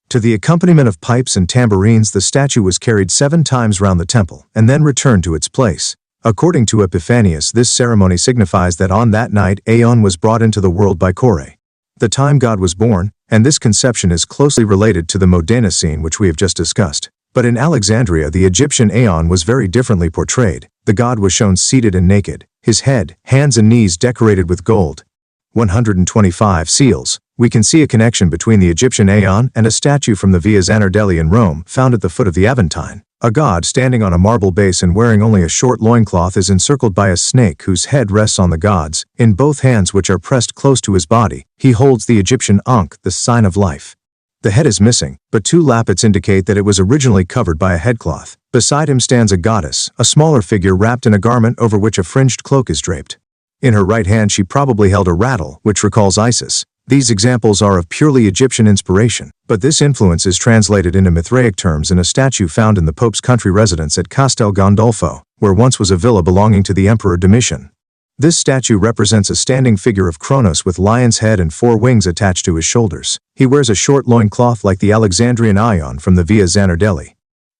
To the accompaniment of pipes and tambourines, the statue was carried 7 times round the temple, and then returned to its place. According to Epiphanius, this ceremony signifies that on that night Aeon was brought into the world by Kore. The time god was born, and this conception is closely related to the Modena scene which we have just discussed. But in Alexandria the Egyptian Aeon was very differently portrayed. The god was shown seated and naked, his head, hands and knees decorated with gold. 125 seals. We can see a connection between the Egyptian Aeon and a statue from the Via Zanardelli in Rome, found at the foot of the Aventine. A god standing on a marble base and wearing only a short loincloth is encircled by a snake whose head rests on the god's. In both hands, which are pressed close to his body, he holds the Egyptian Ankh, the sign of life. The head is missing, but 2 lappets indicate that it was originally covered by a headcloth. Beside him stands a goddess, a smaller figure wrapped in a garment over which a fringed cloak is draped. In her right hand she probably held a rattle, which recalls Isis. These examples are of purely Egyptian inspiration, but this influence is translated into Mithraic terms in a statue found in the Pope's country residence at Castel Gandolfo, where once was a villa belonging to the Emperor Domitian. This statue represents a standing figure of Kronos with lion's head and 4 wings attached to his shoulders. He wears a short loincloth like the Alexandrian Ion from the Via Zanardelli.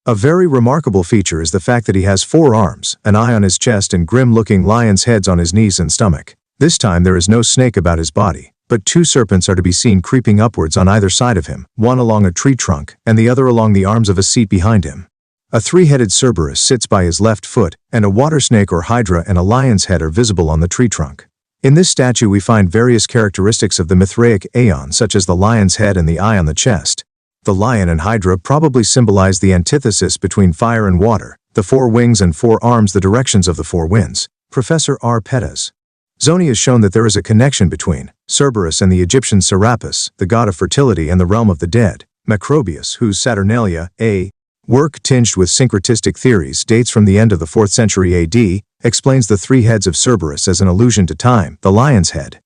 A very remarkable feature is the fact that he has 4 arms, an eye on his chest and grim-looking lions' heads on his knees and stomach. This time there is no snake about his body, but 2 serpents are to be seen creeping upwards on either side of him, one along a tree trunk and the other along the arms of a seat behind him. A 3-headed Cerberus sits by his left foot, and a water snake or hydra and a lion's head are visible on the tree trunk. In this statue we find various characteristics of the Mithraic Aeon, such as the lion's head and the eye on the chest. The lion and hydra probably symbolize the antithesis between fire and water, the 4 wings and 4 arms the directions of the 4 winds. Professor R. Pettas. Zoni has shown that there is a connection between Cerberus and the Egyptian Serapis, the god of fertility and the realm of the dead. Macrobius, whose Saturnalia, a work tinged with syncretistic theories, dates from the end of the 4th century AD, explains the 3 heads of Cerberus as an allusion to time, the lion's head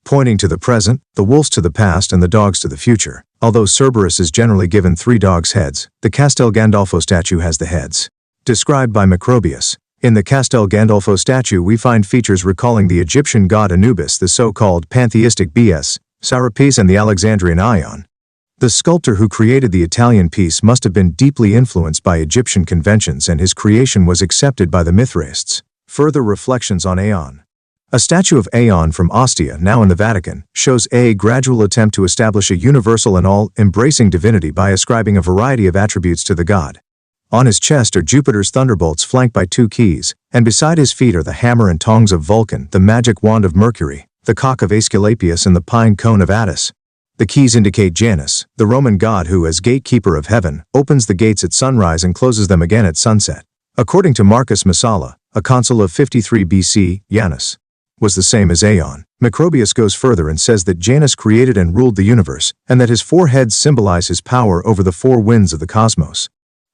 pointing to the present, the wolves to the past and the dogs to the future. Although Cerberus is generally given 3 dogs' heads, the Castel Gandolfo statue has the heads described by Macrobius. In the Castel Gandolfo statue we find features recalling the Egyptian god Anubis, the so-called pantheistic BS, Serapis and the Alexandrian Ion. The sculptor who created the Italian piece must have been deeply influenced by Egyptian conventions, and his creation was accepted by the Mithraists. Further reflections on Aeon. A statue of Aeon from Ostia, now in the Vatican, shows a gradual attempt to establish a universal and all-embracing divinity by ascribing a variety of attributes to the god. On his chest are Jupiter's thunderbolts flanked by 2 keys, and beside his feet are the hammer and tongs of Vulcan, the magic wand of Mercury, the cock of Aesculapius and the pine cone of Attis. The keys indicate Janus, the Roman god who, as gatekeeper of heaven, opens the gates at sunrise and closes them again at sunset. According to Marcus Messala, a consul of 53 BC, Janus was the same as Aeon. Macrobius goes further and says that Janus created and ruled the universe, and that his 4 heads symbolize his power over the 4 winds of the cosmos.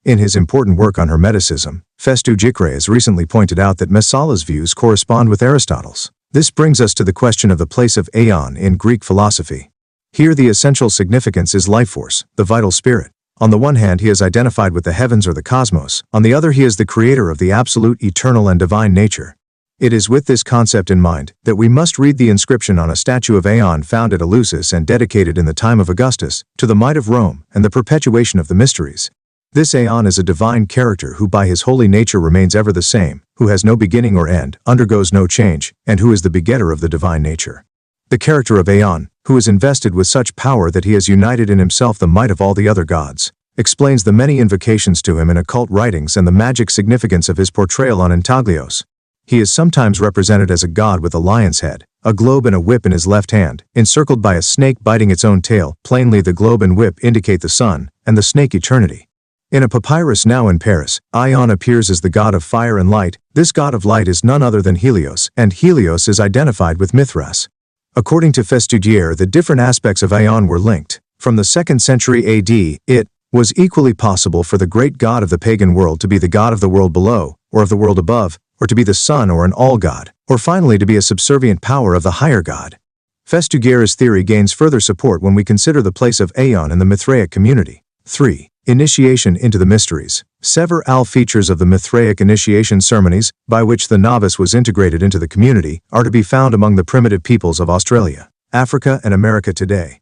In his important work on Hermeticism, Festu-Jikre has recently pointed out that Messala's views correspond with Aristotle's. This brings us to the question of the place of Aeon in Greek philosophy. Here the essential significance is life force, the vital spirit. On the one hand he is identified with the heavens or the cosmos, on the other he is the creator of the absolute, eternal and divine nature. It is with this concept in mind that we must read the inscription on a statue of Aeon found at Eleusis and dedicated in the time of Augustus, to the might of Rome and the perpetuation of the mysteries. This Aeon is a divine character who by his holy nature remains ever the same, who has no beginning or end, undergoes no change, and who is the begetter of the divine nature. The character of Aeon, who is invested with such power that he has united in himself the might of all the other gods, explains the many invocations to him in occult writings and the magic significance of his portrayal on intaglios. He is sometimes represented as a god with a lion's head, a globe and a whip in his left hand, encircled by a snake biting its own tail. Plainly the globe and whip indicate the sun, and the snake eternity. In a papyrus now in Paris, Aeon appears as the god of fire and light. This god of light is none other than Helios, and Helios is identified with Mithras. According to Festugière, the different aspects of Aeon were linked. From the 2nd century AD, it was equally possible for the great god of the pagan world to be the god of the world below, or of the world above, or to be the sun or an all-god, or finally to be a subservient power of the higher god. Festugière's theory gains further support when we consider the place of Aeon in the Mithraic community. 3. Initiation into the mysteries. Several features of the Mithraic initiation ceremonies, by which the novice was integrated into the community, are to be found among the primitive peoples of Australia, Africa and America today.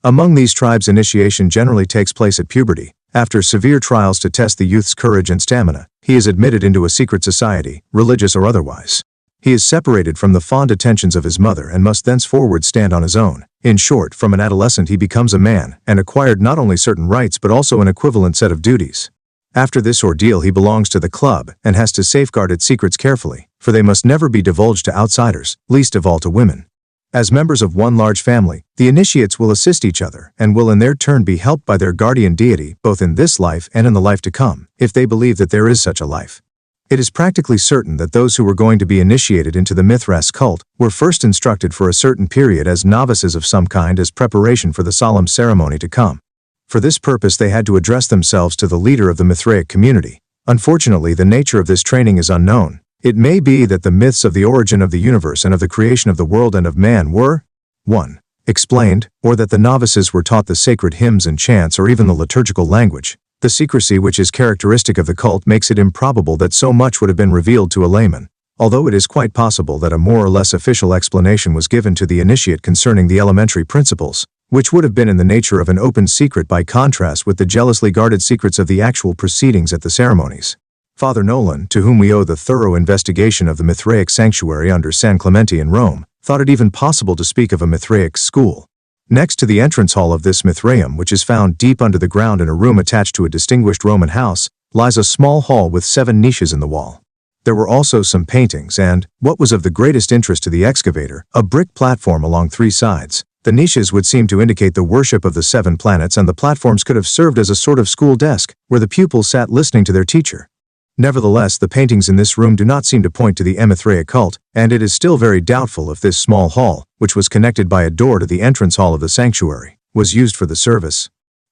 Among these tribes initiation generally takes place at puberty. After severe trials to test the youth's courage and stamina, he is admitted into a secret society, religious or otherwise. He is separated from the fond attentions of his mother and must thenceforward stand on his own. In short, from an adolescent he becomes a man, and acquired not only certain rights but also an equivalent set of duties. After this ordeal he belongs to the club, and has to safeguard its secrets carefully, for they must never be divulged to outsiders, least of all to women. As members of one large family, the initiates will assist each other, and will in their turn be helped by their guardian deity, both in this life and in the life to come, if they believe that there is such a life. It is practically certain that those who were going to be initiated into the Mithras cult were first instructed for a certain period as novices of some kind as preparation for the solemn ceremony to come. For this purpose they had to address themselves to the leader of the Mithraic community. Unfortunately, the nature of this training is unknown. It may be that the myths of the origin of the universe and of the creation of the world and of man were 1. Explained, or that the novices were taught the sacred hymns and chants or even the liturgical language. The secrecy which is characteristic of the cult makes it improbable that so much would have been revealed to a layman, although it is quite possible that a more or less official explanation was given to the initiate concerning the elementary principles, which would have been in the nature of an open secret by contrast with the jealously guarded secrets of the actual proceedings at the ceremonies. Father Nolan, to whom we owe the thorough investigation of the Mithraic sanctuary under San Clemente in Rome, thought it even possible to speak of a Mithraic school. Next to the entrance hall of this Mithraium, which is found deep under the ground in a room attached to a distinguished Roman house, lies a small hall with 7 niches in the wall. There were also some paintings and, what was of the greatest interest to the excavator, a brick platform along 3 sides. The niches would seem to indicate the worship of the 7 planets, and the platforms could have served as a sort of school desk, where the pupils sat listening to their teacher. Nevertheless, the paintings in this room do not seem to point to the Mithraic cult, and it is still very doubtful if this small hall, which was connected by a door to the entrance hall of the sanctuary, was used for the service.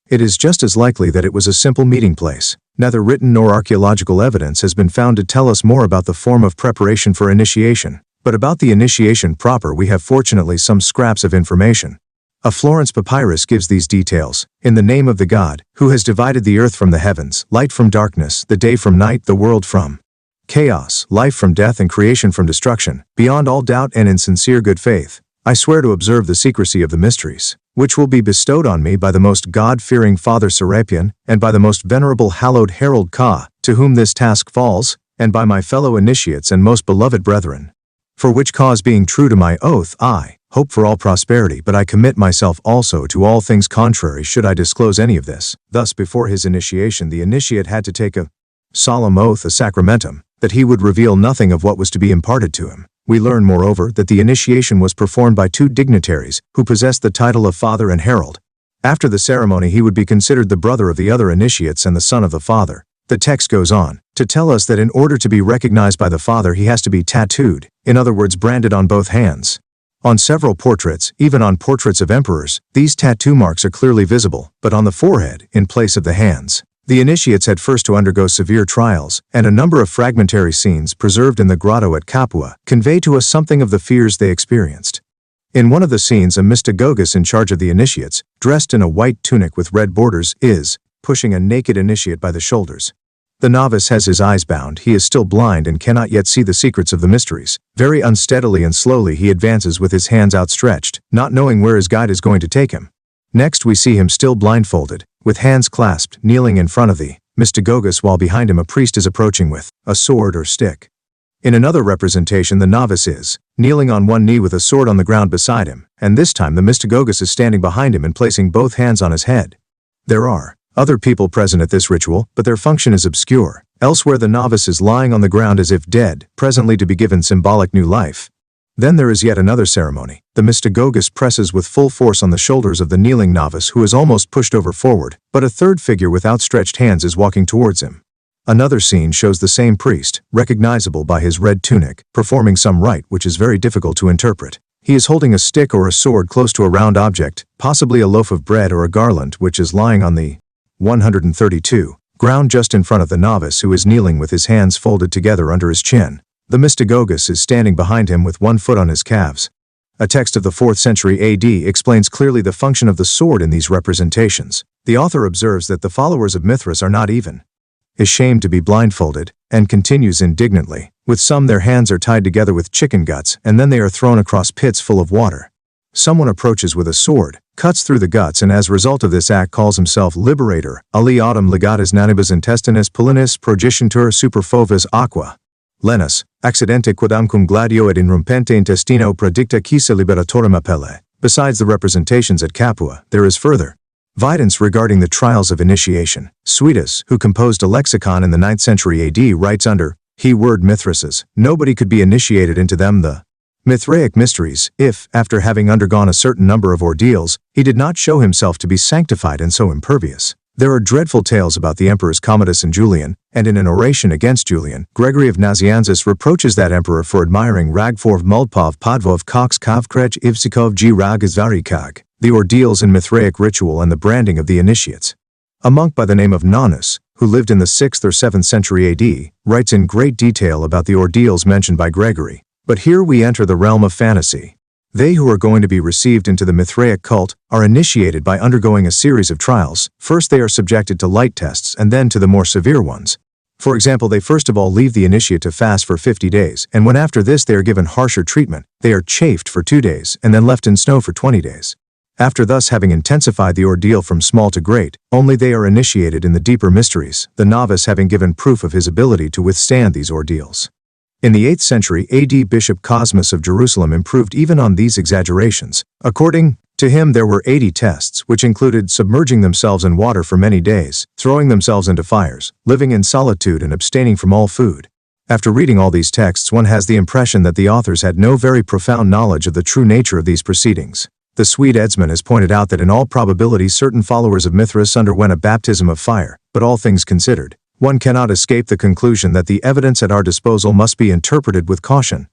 It is just as likely that it was a simple meeting place. Neither written nor archaeological evidence has been found to tell us more about the form of preparation for initiation, but about the initiation proper we have fortunately some scraps of information. A Florence papyrus gives these details. In the name of the God, who has divided the earth from the heavens, light from darkness, the day from night, the world from chaos, life from death and creation from destruction, beyond all doubt and in sincere good faith, I swear to observe the secrecy of the mysteries, which will be bestowed on me by the most God-fearing Father Serapion, and by the most venerable hallowed Herald Ka, to whom this task falls, and by my fellow initiates and most beloved brethren. For which cause, being true to my oath, I hope for all prosperity, but I commit myself also to all things contrary should I disclose any of this. Thus before his initiation the initiate had to take a solemn oath, a sacramentum, that he would reveal nothing of what was to be imparted to him. We learn moreover that the initiation was performed by 2 dignitaries, who possessed the title of Father and Herald. After the ceremony he would be considered the brother of the other initiates and the son of the father. The text goes on to tell us that in order to be recognized by the father he has to be tattooed, in other words branded on both hands. On several portraits, even on portraits of emperors, these tattoo marks are clearly visible, but on the forehead, in place of the hands. The initiates had first to undergo severe trials, and a number of fragmentary scenes preserved in the grotto at Capua convey to us something of the fears they experienced. In one of the scenes, a mystagogus in charge of the initiates, dressed in a white tunic with red borders, is pushing a naked initiate by the shoulders. The novice has his eyes bound, he is still blind and cannot yet see the secrets of the mysteries. Very unsteadily and slowly he advances with his hands outstretched, not knowing where his guide is going to take him. Next we see him still blindfolded, with hands clasped, kneeling in front of the mystagogus while behind him a priest is approaching with a sword or stick. In another representation the novice is kneeling on one knee with a sword on the ground beside him, and this time the mystagogus is standing behind him and placing both hands on his head. There are other people present at this ritual, but their function is obscure. Elsewhere the novice is lying on the ground as if dead, presently to be given symbolic new life. Then there is yet another ceremony. The mystagogus presses with full force on the shoulders of the kneeling novice who is almost pushed over forward, but a third figure with outstretched hands is walking towards him. Another scene shows the same priest, recognizable by his red tunic, performing some rite which is very difficult to interpret. He is holding a stick or a sword close to a round object, possibly a loaf of bread or a garland, which is lying on the 132 ground just in front of the novice who is kneeling with his hands folded together under his chin. The mystagogus is standing behind him with one foot on his calves. A text of the 4th century AD explains clearly the function of the sword in these representations. The author observes that the followers of Mithras are not even ashamed to be blindfolded, and continues indignantly, with some their hands are tied together with chicken guts and then they are thrown across pits full of water. Someone approaches with a sword, cuts through the guts, and as a result of this act calls himself liberator, ali autem legatus nanibus intestinis pollinis progicentur super fovis aqua. Lenus, accidente quodamcum gladio et inrumpente intestino predicta quisa liberatorum appelle. Besides the representations at Capua, there is further evidence regarding the trials of initiation. Suidas, who composed a lexicon in the 9th century AD, writes under he word Mithrases, nobody could be initiated into them the Mithraic mysteries, if, after having undergone a certain number of ordeals, he did not show himself to be sanctified and so impervious. There are dreadful tales about the emperors Commodus and Julian, and in an oration against Julian, Gregory of Nazianzus reproaches that emperor for admiring Ragforv Muldpov Podvov Cox Kavkrech Ivsikov G Ragazvarikag, the ordeals in Mithraic ritual and the branding of the initiates. A monk by the name of Nonus, who lived in the 6th or 7th century AD, writes in great detail about the ordeals mentioned by Gregory. But here we enter the realm of fantasy. They who are going to be received into the Mithraic cult are initiated by undergoing a series of trials. First they are subjected to light tests and then to the more severe ones. For example, they first of all leave the initiate to fast for 50 days, and when after this they are given harsher treatment, they are chafed for 2 days and then left in snow for 20 days. After thus having intensified the ordeal from small to great, only they are initiated in the deeper mysteries, the novice having given proof of his ability to withstand these ordeals. In the 8th century AD, Bishop Cosmas of Jerusalem improved even on these exaggerations. According to him, there were 80 tests, which included submerging themselves in water for many days, throwing themselves into fires, living in solitude and abstaining from all food. After reading all these texts, one has the impression that the authors had no very profound knowledge of the true nature of these proceedings. The Swede Edsman has pointed out that in all probability certain followers of Mithras underwent a baptism of fire, but all things considered, one cannot escape the conclusion that the evidence at our disposal must be interpreted with caution.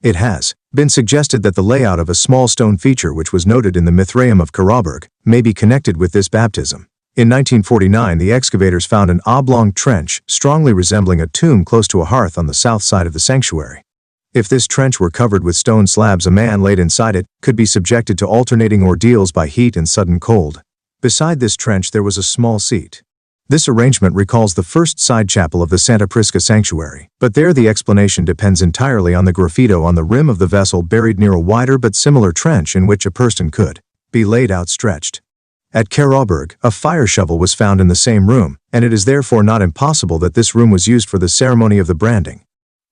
It has been suggested that the layout of a small stone feature which was noted in the Mithraeum of Karabberg may be connected with this baptism. In 1949, the excavators found an oblong trench strongly resembling a tomb close to a hearth on the south side of the sanctuary. If this trench were covered with stone slabs, a man laid inside it could be subjected to alternating ordeals by heat and sudden cold. Beside this trench there was a small seat. This arrangement recalls the first side chapel of the Santa Prisca sanctuary, but there the explanation depends entirely on the graffito on the rim of the vessel buried near a wider but similar trench in which a person could be laid outstretched. At Karabberg, a fire shovel was found in the same room, and it is therefore not impossible that this room was used for the ceremony of the branding.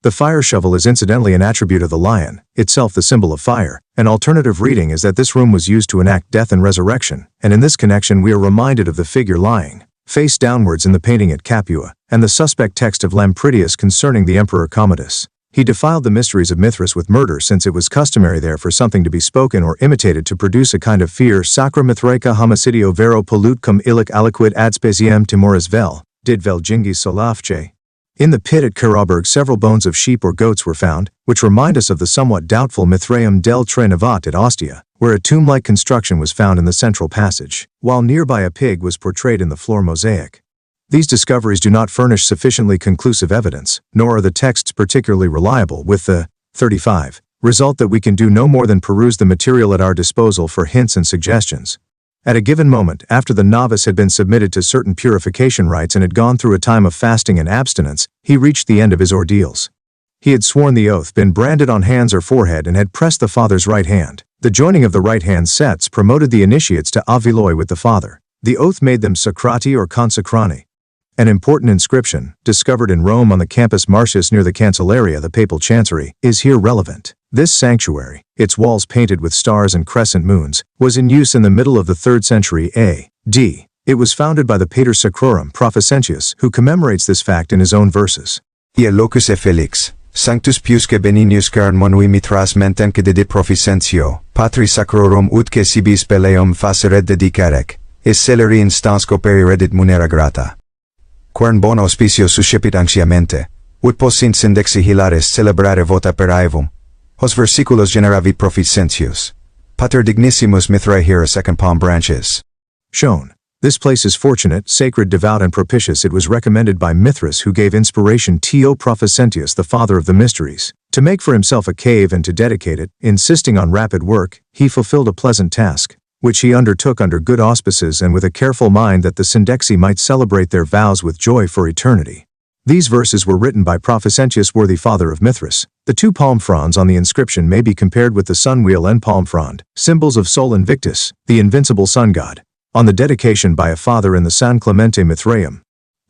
The fire shovel is incidentally an attribute of the lion, itself the symbol of fire. An alternative reading is that this room was used to enact death and resurrection, and in this connection we are reminded of the figure lying face downwards in the painting at Capua, and the suspect text of Lampridius concerning the Emperor Commodus. He defiled the mysteries of Mithras with murder, since it was customary there for something to be spoken or imitated to produce a kind of fear. Sacra Mithraica homicidio vero pollute cum illic aliquid ad speciem timoris vel, did vel jingis solafce. In the pit at Karaburg several bones of sheep or goats were found, which remind us of the somewhat doubtful Mithraeum del Tre Navat at Ostia, where a tomb-like construction was found in the central passage, while nearby a pig was portrayed in the floor mosaic. These discoveries do not furnish sufficiently conclusive evidence, nor are the texts particularly reliable, with the 35 result that we can do no more than peruse the material at our disposal for hints and suggestions. At a given moment, after the novice had been submitted to certain purification rites and had gone through a time of fasting and abstinence, he reached the end of his ordeals. He had sworn the oath, been branded on hands or forehead, and had pressed the father's right hand. The joining of the right hand sets promoted the initiates to aviloi with the father. The oath made them sacrati or consecrani. An important inscription, discovered in Rome on the Campus Martius near the Cancellaria, the papal chancery, is here relevant. This sanctuary, its walls painted with stars and crescent moons, was in use in the middle of the 3rd century A.D. It was founded by the Pater Sacrorum Proficentius, who commemorates this fact in his own verses. Ia locus e Felix, sanctus piusque beninius caern monui Mithras menten que dedit Proficentio, Patri Sacrorum utque sibis peleum faceret dedicarec, is celeri instans coperi redit munera grata. Quern bon auspicio suscepit anxiamente, ut possint sindexi hilares celebrare vota per aevum. Hos versiculos generavit Proficentius. Pater dignissimus Mithrae here second palm branches. Shown. This place is fortunate, sacred, devout, and propitious. It was recommended by Mithras, who gave inspiration to Proficentius, the father of the mysteries, to make for himself a cave and to dedicate it. Insisting on rapid work, he fulfilled a pleasant task, which he undertook under good auspices and with a careful mind that the Syndexi might celebrate their vows with joy for eternity. These verses were written by Proficentius, worthy father of Mithras. The 2 palm fronds on the inscription may be compared with the sun wheel and palm frond, symbols of Sol Invictus, the invincible sun god, on the dedication by a father in the San Clemente Mithraeum.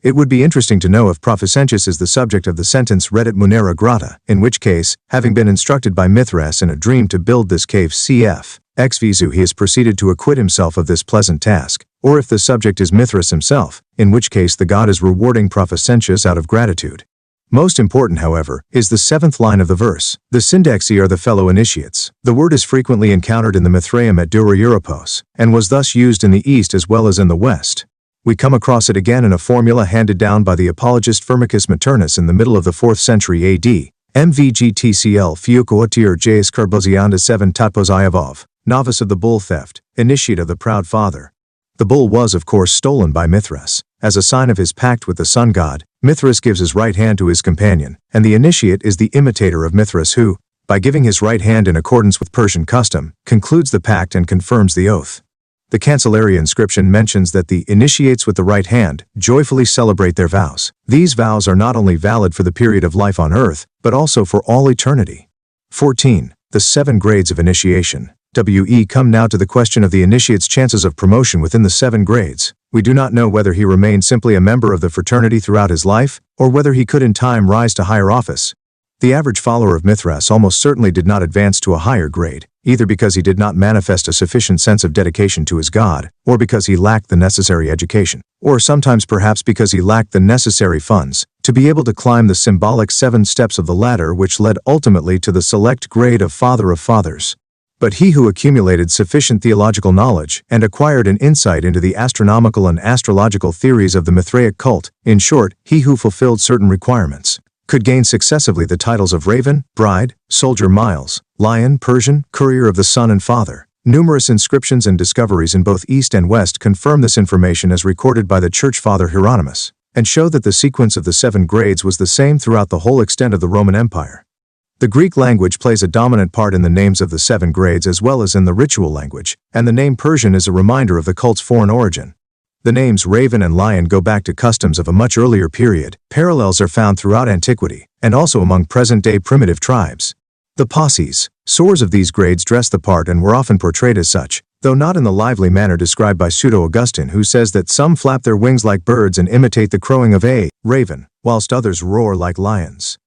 It would be interesting to know if Proficentius is the subject of the sentence Redit Munera Grata, in which case, having been instructed by Mithras in a dream to build this cave cf. Ex visu he has proceeded to acquit himself of this pleasant task, or if the subject is Mithras himself, in which case the god is rewarding Proficentius out of gratitude. Most important, however, is the 7th line of the verse. The Syndexi are the fellow initiates. The word is frequently encountered in the Mithraeum at Dura Europos, and was thus used in the East as well as in the West. We come across it again in a formula handed down by the apologist Firmicus Maternus in the middle of the 4th century AD. MVGTCL Fiucoatier Jas Carbozianda 7 Tatpozayavov, novice of the bull theft, initiate of the proud father. The bull was, of course, stolen by Mithras. As a sign of his pact with the sun god, Mithras gives his right hand to his companion, and the initiate is the imitator of Mithras who, by giving his right hand in accordance with Persian custom, concludes the pact and confirms the oath. The Cancellaria inscription mentions that the initiates with the right hand joyfully celebrate their vows. These vows are not only valid for the period of life on earth, but also for all eternity. 14. The 7 grades of initiation. We come now to the question of the initiate's chances of promotion within the 7 grades. We do not know whether he remained simply a member of the fraternity throughout his life, or whether he could in time rise to higher office. The average follower of Mithras almost certainly did not advance to a higher grade, either because he did not manifest a sufficient sense of dedication to his god, or because he lacked the necessary education, or sometimes perhaps because he lacked the necessary funds to be able to climb the symbolic 7 steps of the ladder which led ultimately to the select grade of Father of Fathers. But he who accumulated sufficient theological knowledge and acquired an insight into the astronomical and astrological theories of the Mithraic cult, in short, he who fulfilled certain requirements, could gain successively the titles of Raven, Bride, Soldier Miles, Lion, Persian, Courier of the Sun and Father. Numerous inscriptions and discoveries in both East and West confirm this information as recorded by the Church Father Hieronymus, and show that the sequence of the 7 grades was the same throughout the whole extent of the Roman Empire. The Greek language plays a dominant part in the names of the 7 grades as well as in the ritual language, and the name Persian is a reminder of the cult's foreign origin. The names Raven and Lion go back to customs of a much earlier period. Parallels are found throughout antiquity, and also among present-day primitive tribes. The posses, soars of these grades dressed the part and were often portrayed as such, though not in the lively manner described by Pseudo-Augustine, who says that some flap their wings like birds and imitate the crowing of a raven, whilst others roar like lions.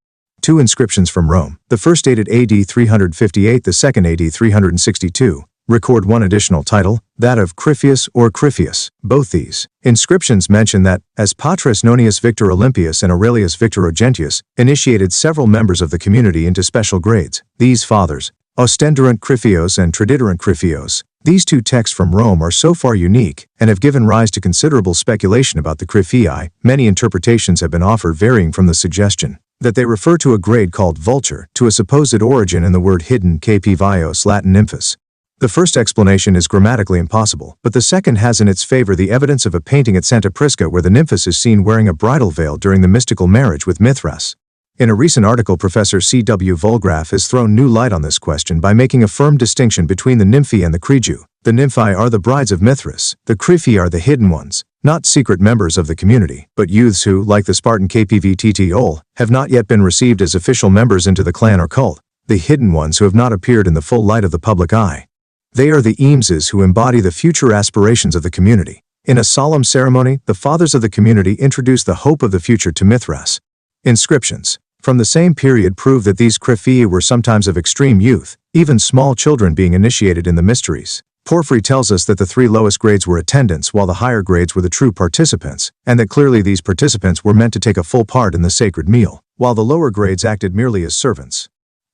2 inscriptions from Rome, the first dated AD 358, the second AD 362, record one additional title, that of Criphius or Criphius. Both these inscriptions mention that, as Patres Nonius Victor Olympius and Aurelius Victor Ogentius initiated several members of the community into special grades, these fathers Ostenderant Kryphios and Tradiderant Kryphios. These two texts from Rome are so far unique, and have given rise to considerable speculation about the Kryphii. Many interpretations have been offered varying from the suggestion that they refer to a grade called vulture, to a supposed origin in the word hidden kpivios Latin nymphus. The first explanation is grammatically impossible, but the second has in its favor the evidence of a painting at Santa Prisca where the nymphess is seen wearing a bridal veil during the mystical marriage with Mithras. In a recent article, Professor C.W. Vulgraf has thrown new light on this question by making a firm distinction between the nymphi and the kriju. The nymphi are the brides of Mithras, the kryphi are the hidden ones, not secret members of the community, but youths who, like the Spartan KPVTTOL, have not yet been received as official members into the clan or cult, the hidden ones who have not appeared in the full light of the public eye. They are the eamses who embody the future aspirations of the community. In a solemn ceremony, the fathers of the community introduce the hope of the future to Mithras. Inscriptions from the same period prove that these kryphii were sometimes of extreme youth, even small children being initiated in the mysteries. Porphyry tells us that the three lowest grades were attendants while the higher grades were the true participants, and that clearly these participants were meant to take a full part in the sacred meal, while the lower grades acted merely as servants.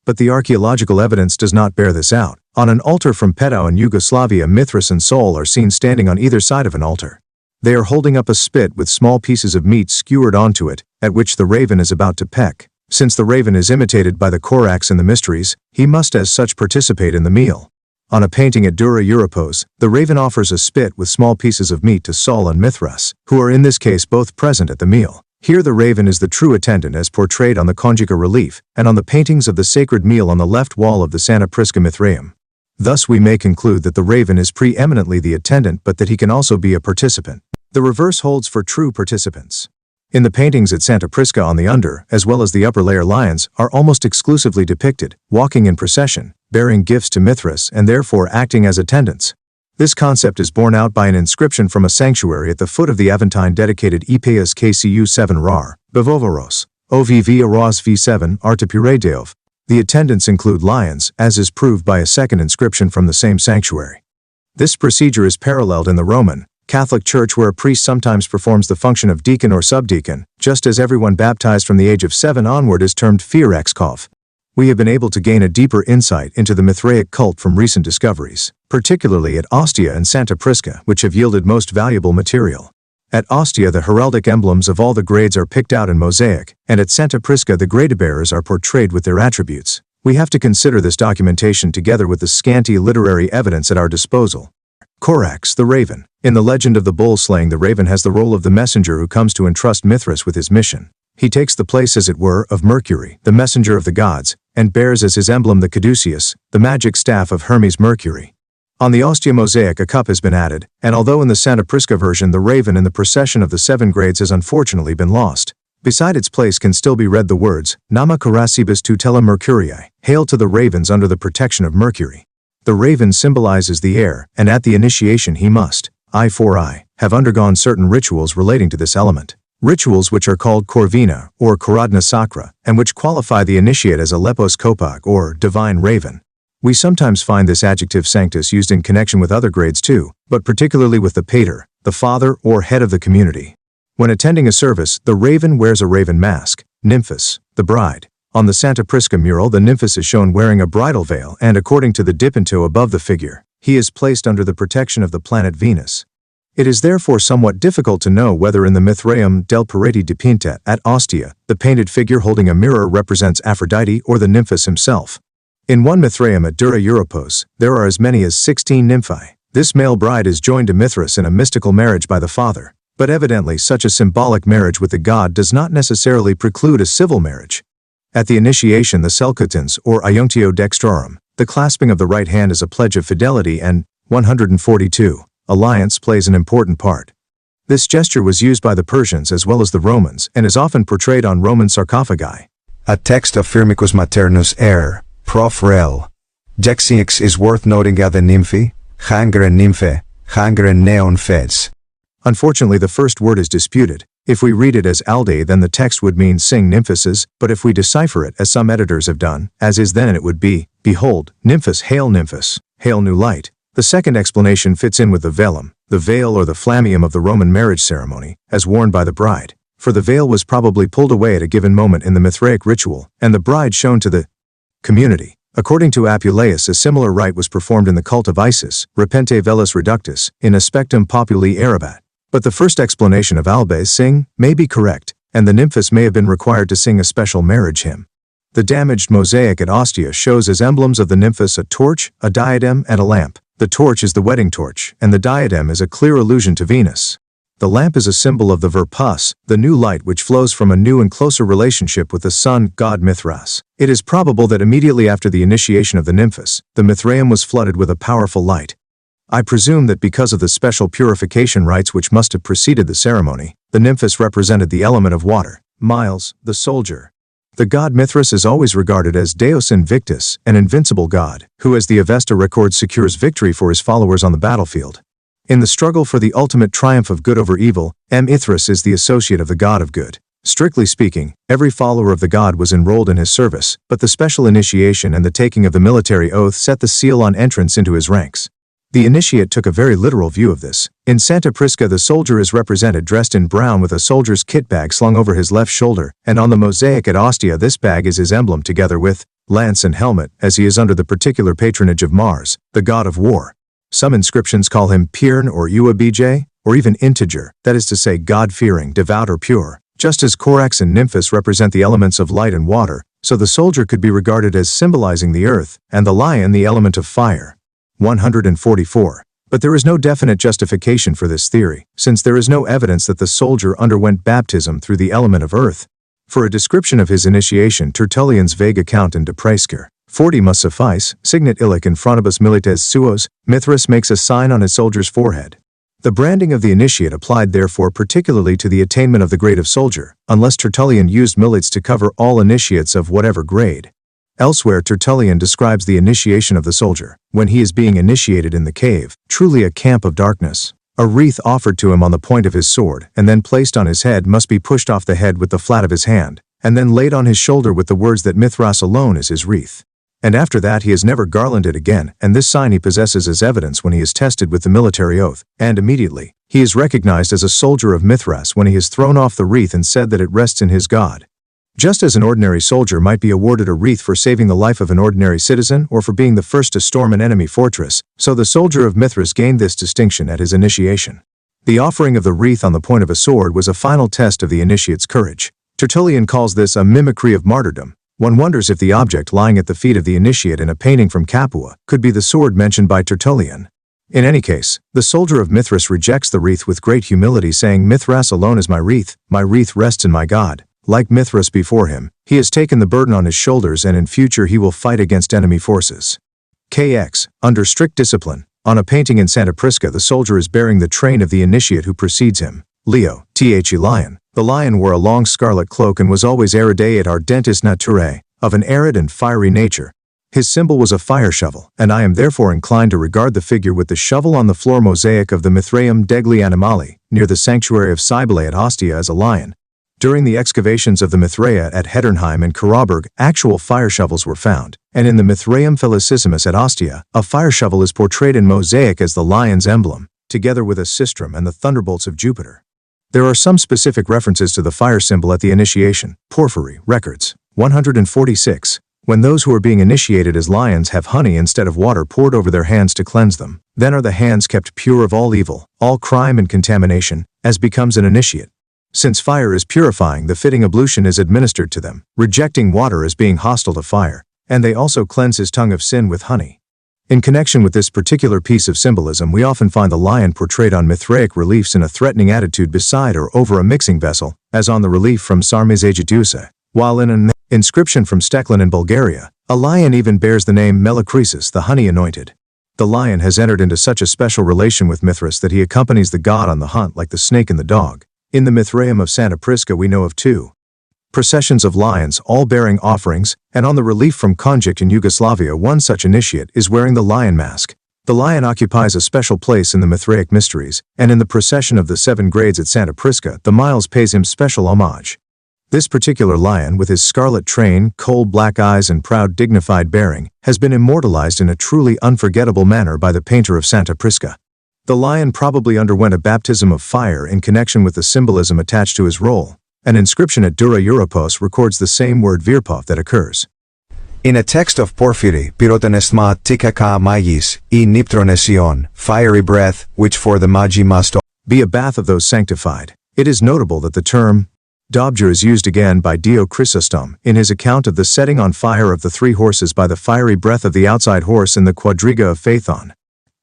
But the archaeological evidence does not bear this out. On an altar from Petau in Yugoslavia, Mithras and Sol are seen standing on either side of an altar. They are holding up a spit with small pieces of meat skewered onto it, at which the raven is about to peck. Since the raven is imitated by the Korax in the mysteries, he must as such participate in the meal. On a painting at Dura Europos, the raven offers a spit with small pieces of meat to Sol and Mithras, who are in this case both present at the meal. Here the raven is the true attendant as portrayed on the conjuga relief, and on the paintings of the sacred meal on the left wall of the Santa Prisca Mithraeum. Thus we may conclude that the raven is preeminently the attendant but that he can also be a participant. The reverse holds for true participants. In the paintings at Santa Prisca on the under, as well as the upper layer lions, are almost exclusively depicted, walking in procession, bearing gifts to Mithras and therefore acting as attendants. This concept is borne out by an inscription from a sanctuary at the foot of the Aventine dedicated Epeas KCU 7 Rar, Bevovoros, OVV Aros V7 Artepuredeov. The attendants include lions, as is proved by a second inscription from the same sanctuary. This procedure is paralleled in the Roman Catholic Church where a priest sometimes performs the function of deacon or subdeacon, just as everyone baptized from the age of 7 onward is termed Fierexkov. We have been able to gain a deeper insight into the Mithraic cult from recent discoveries, particularly at Ostia and Santa Prisca, which have yielded most valuable material. At Ostia the heraldic emblems of all the grades are picked out in mosaic, and at Santa Prisca the grade-bearers are portrayed with their attributes. We have to consider this documentation together with the scanty literary evidence at our disposal. Korax, the raven. In the legend of the bull slaying the raven has the role of the messenger who comes to entrust Mithras with his mission. He takes the place as it were of Mercury, the messenger of the gods, and bears as his emblem the caduceus, the magic staff of Hermes Mercury. On the Ostia mosaic a cup has been added, and although in the Santa Prisca version the raven in the procession of the 7 grades has unfortunately been lost, beside its place can still be read the words, Nama Caracibus tutela Mercurii, hail to the ravens under the protection of Mercury. The raven symbolizes the air, and at the initiation he must, eye for eye, have undergone certain rituals relating to this element. Rituals which are called Corvina, or Korodna Sacra, and which qualify the initiate as a lepos kopag, or divine raven. We sometimes find this adjective sanctus used in connection with other grades too, but particularly with the pater, the father or head of the community. When attending a service, the raven wears a raven mask, nymphus, the bride. On the Santa Prisca mural the nymphus is shown wearing a bridal veil and according to the dipinto above the figure, he is placed under the protection of the planet Venus. It is therefore somewhat difficult to know whether in the Mithraeum del Pareti dipinta at Ostia, the painted figure holding a mirror represents Aphrodite or the nymphus himself. In one Mithraeum at Dura Europos, there are as many as 16 nymphae. This male bride is joined to Mithras in a mystical marriage by the father, but evidently such a symbolic marriage with the god does not necessarily preclude a civil marriage. At the initiation the Selkutans or Iunctio Dextrorum, the clasping of the right hand is a pledge of fidelity and, 142, alliance plays an important part. This gesture was used by the Persians as well as the Romans and is often portrayed on Roman sarcophagi. A text of Firmicus Maternus er, prof rel. Dexix is worth noting at the nymphi, hangeren nymphe, hangeren neon feds. Unfortunately the first word is disputed. If we read it as alde then the text would mean sing nymphuses, but if we decipher it as some editors have done, as is then it would be, behold, nymphus, hail new light. The second explanation fits in with the velum, the veil or the flammeum of the Roman marriage ceremony, as worn by the bride, for the veil was probably pulled away at a given moment in the Mithraic ritual, and the bride shown to the community. According to Apuleius, a similar rite was performed in the cult of Isis, Repente Velis Reductus, in Aspectum Populi Arabat. But the first explanation of Albes sing may be correct, and the nymphess may have been required to sing a special marriage hymn. The damaged mosaic at Ostia shows as emblems of the nymphess a torch, a diadem, and a lamp. The torch is the wedding torch, and the diadem is a clear allusion to Venus. The lamp is a symbol of the Verpus, the new light which flows from a new and closer relationship with the sun god Mithras. It is probable that immediately after the initiation of the nymphess, the Mithraeum was flooded with a powerful light. I presume that because of the special purification rites which must have preceded the ceremony, the nymphess represented the element of water. Miles, the soldier. The god Mithras is always regarded as Deus Invictus, an invincible god, who as the Avesta records secures victory for his followers on the battlefield. In the struggle for the ultimate triumph of good over evil, Mithras is the associate of the god of good. Strictly speaking, every follower of the god was enrolled in his service, but the special initiation and the taking of the military oath set the seal on entrance into his ranks. The initiate took a very literal view of this. In Santa Prisca the soldier is represented dressed in brown with a soldier's kit bag slung over his left shoulder, and on the mosaic at Ostia this bag is his emblem together with lance and helmet, as he is under the particular patronage of Mars, the god of war. Some inscriptions call him Pirn or Uabj, or even integer, that is to say God-fearing, devout or pure. Just as Corax and Nymphus represent the elements of light and water, so the soldier could be regarded as symbolizing the earth, and the lion the element of fire. 144. But there is no definite justification for this theory, since there is no evidence that the soldier underwent baptism through the element of earth. For a description of his initiation, Tertullian's vague account in De Praesker 40 must suffice. Signet illic in frontibus milites suos, Mithras makes a sign on his soldier's forehead. The branding of the initiate applied therefore particularly to the attainment of the grade of soldier, unless Tertullian used milites to cover all initiates of whatever grade. Elsewhere Tertullian describes the initiation of the soldier, when he is being initiated in the cave, truly a camp of darkness. A wreath offered to him on the point of his sword, and then placed on his head must be pushed off the head with the flat of his hand, and then laid on his shoulder with the words that Mithras alone is his wreath. And after that he is never garlanded again, and this sign he possesses as evidence when he is tested with the military oath, and immediately, he is recognized as a soldier of Mithras when he has thrown off the wreath and said that it rests in his god. Just as an ordinary soldier might be awarded a wreath for saving the life of an ordinary citizen or for being the first to storm an enemy fortress, so the soldier of Mithras gained this distinction at his initiation. The offering of the wreath on the point of a sword was a final test of the initiate's courage. Tertullian calls this a mimicry of martyrdom. One wonders if the object lying at the feet of the initiate in a painting from Capua could be the sword mentioned by Tertullian. In any case, the soldier of Mithras rejects the wreath with great humility, saying, "Mithras alone is my wreath rests in my God." Like Mithras before him, he has taken the burden on his shoulders, and in future he will fight against enemy forces. KX, under strict discipline. On a painting in Santa Prisca the soldier is bearing the train of the initiate who precedes him. Leo, The lion. The lion wore a long scarlet cloak and was always aride et ardentis naturae, of an arid and fiery nature. His symbol was a fire shovel, and I am therefore inclined to regard the figure with the shovel on the floor mosaic of the Mithraeum degli Animali, near the sanctuary of Cybele at Ostia, as a lion. During the excavations of the Mithraea at Hetternheim and Karauberg, actual fire shovels were found, and in the Mithraeum Felicissimus at Ostia, a fire shovel is portrayed in mosaic as the lion's emblem, together with a sistrum and the thunderbolts of Jupiter. There are some specific references to the fire symbol at the initiation. Porphyry, Records, 146. When those who are being initiated as lions have honey instead of water poured over their hands to cleanse them, then are the hands kept pure of all evil, all crime and contamination, as becomes an initiate. Since fire is purifying, the fitting ablution is administered to them, rejecting water as being hostile to fire, and they also cleanse his tongue of sin with honey. In connection with this particular piece of symbolism, we often find the lion portrayed on Mithraic reliefs in a threatening attitude beside or over a mixing vessel, as on the relief from Sarmes Aegidusa, while in an inscription from Steklin in Bulgaria, a lion even bears the name Melachrisis, the honey anointed. The lion has entered into such a special relation with Mithras that he accompanies the god on the hunt like the snake and the dog. In the Mithraeum of Santa Prisca we know of two processions of lions, all bearing offerings, and on the relief from Konjic in Yugoslavia one such initiate is wearing the lion mask. The lion occupies a special place in the Mithraic mysteries, and in the procession of the 7 grades at Santa Prisca the Miles pays him special homage. This particular lion, with his scarlet train, coal black eyes and proud dignified bearing, has been immortalized in a truly unforgettable manner by the painter of Santa Prisca. The lion probably underwent a baptism of fire in connection with the symbolism attached to his role. An inscription at Dura Europos records the same word virpov that occurs In a text of Porphyry, pyrotonesma tikaka magis, e niptronesion, fiery breath, which for the Magi must be a bath of those sanctified. It is notable that the term dobger is used again by Dio Chrysostom in his account of the setting on fire of the 3 horses by the fiery breath of the outside horse in the Quadriga of Phaethon.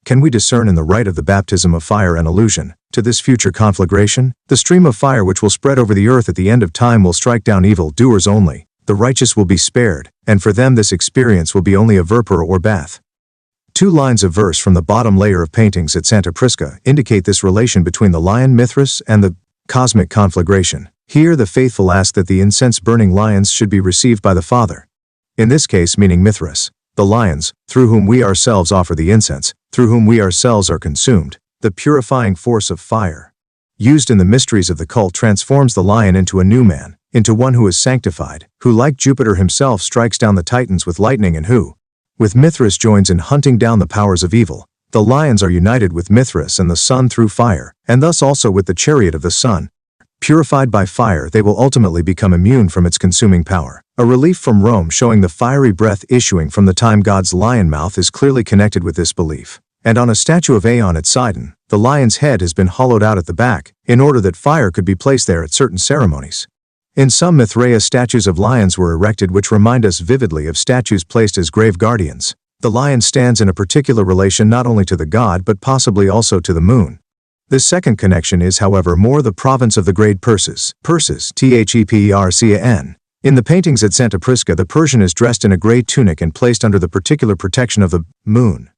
Can we discern in the rite of the baptism of fire an allusion to this future conflagration? The stream of fire which will spread over the earth at the end of time will strike down evil doers only. The righteous will be spared, and for them this experience will be only a vapor or bath. 2 lines of verse from the bottom layer of paintings at Santa Prisca indicate this relation between the lion Mithras and the cosmic conflagration. Here the faithful ask that the incense-burning lions should be received by the Father. In this case meaning Mithras, the lions, through whom we ourselves offer the incense, through whom we ourselves are consumed, the purifying force of fire, used in the mysteries of the cult transforms the lion into a new man, into one who is sanctified, who like Jupiter himself strikes down the Titans with lightning and who, with Mithras joins in hunting down the powers of evil. The lions are united with Mithras and the sun through fire, and thus also with the chariot of the sun. Purified by fire they will ultimately become immune from its consuming power. A relief from Rome showing the fiery breath issuing from the time God's lion mouth is clearly connected with this belief. And on a statue of Aeon at Sidon, the lion's head has been hollowed out at the back, in order that fire could be placed there at certain ceremonies. In some Mithraea statues of lions were erected which remind us vividly of statues placed as grave guardians. The lion stands in a particular relation not only to the god but possibly also to the moon. This second connection is however more the province of the great Perses, Thepercan. In the paintings at Santa Prisca the Persian is dressed in a grey tunic and placed under the particular protection of the moon.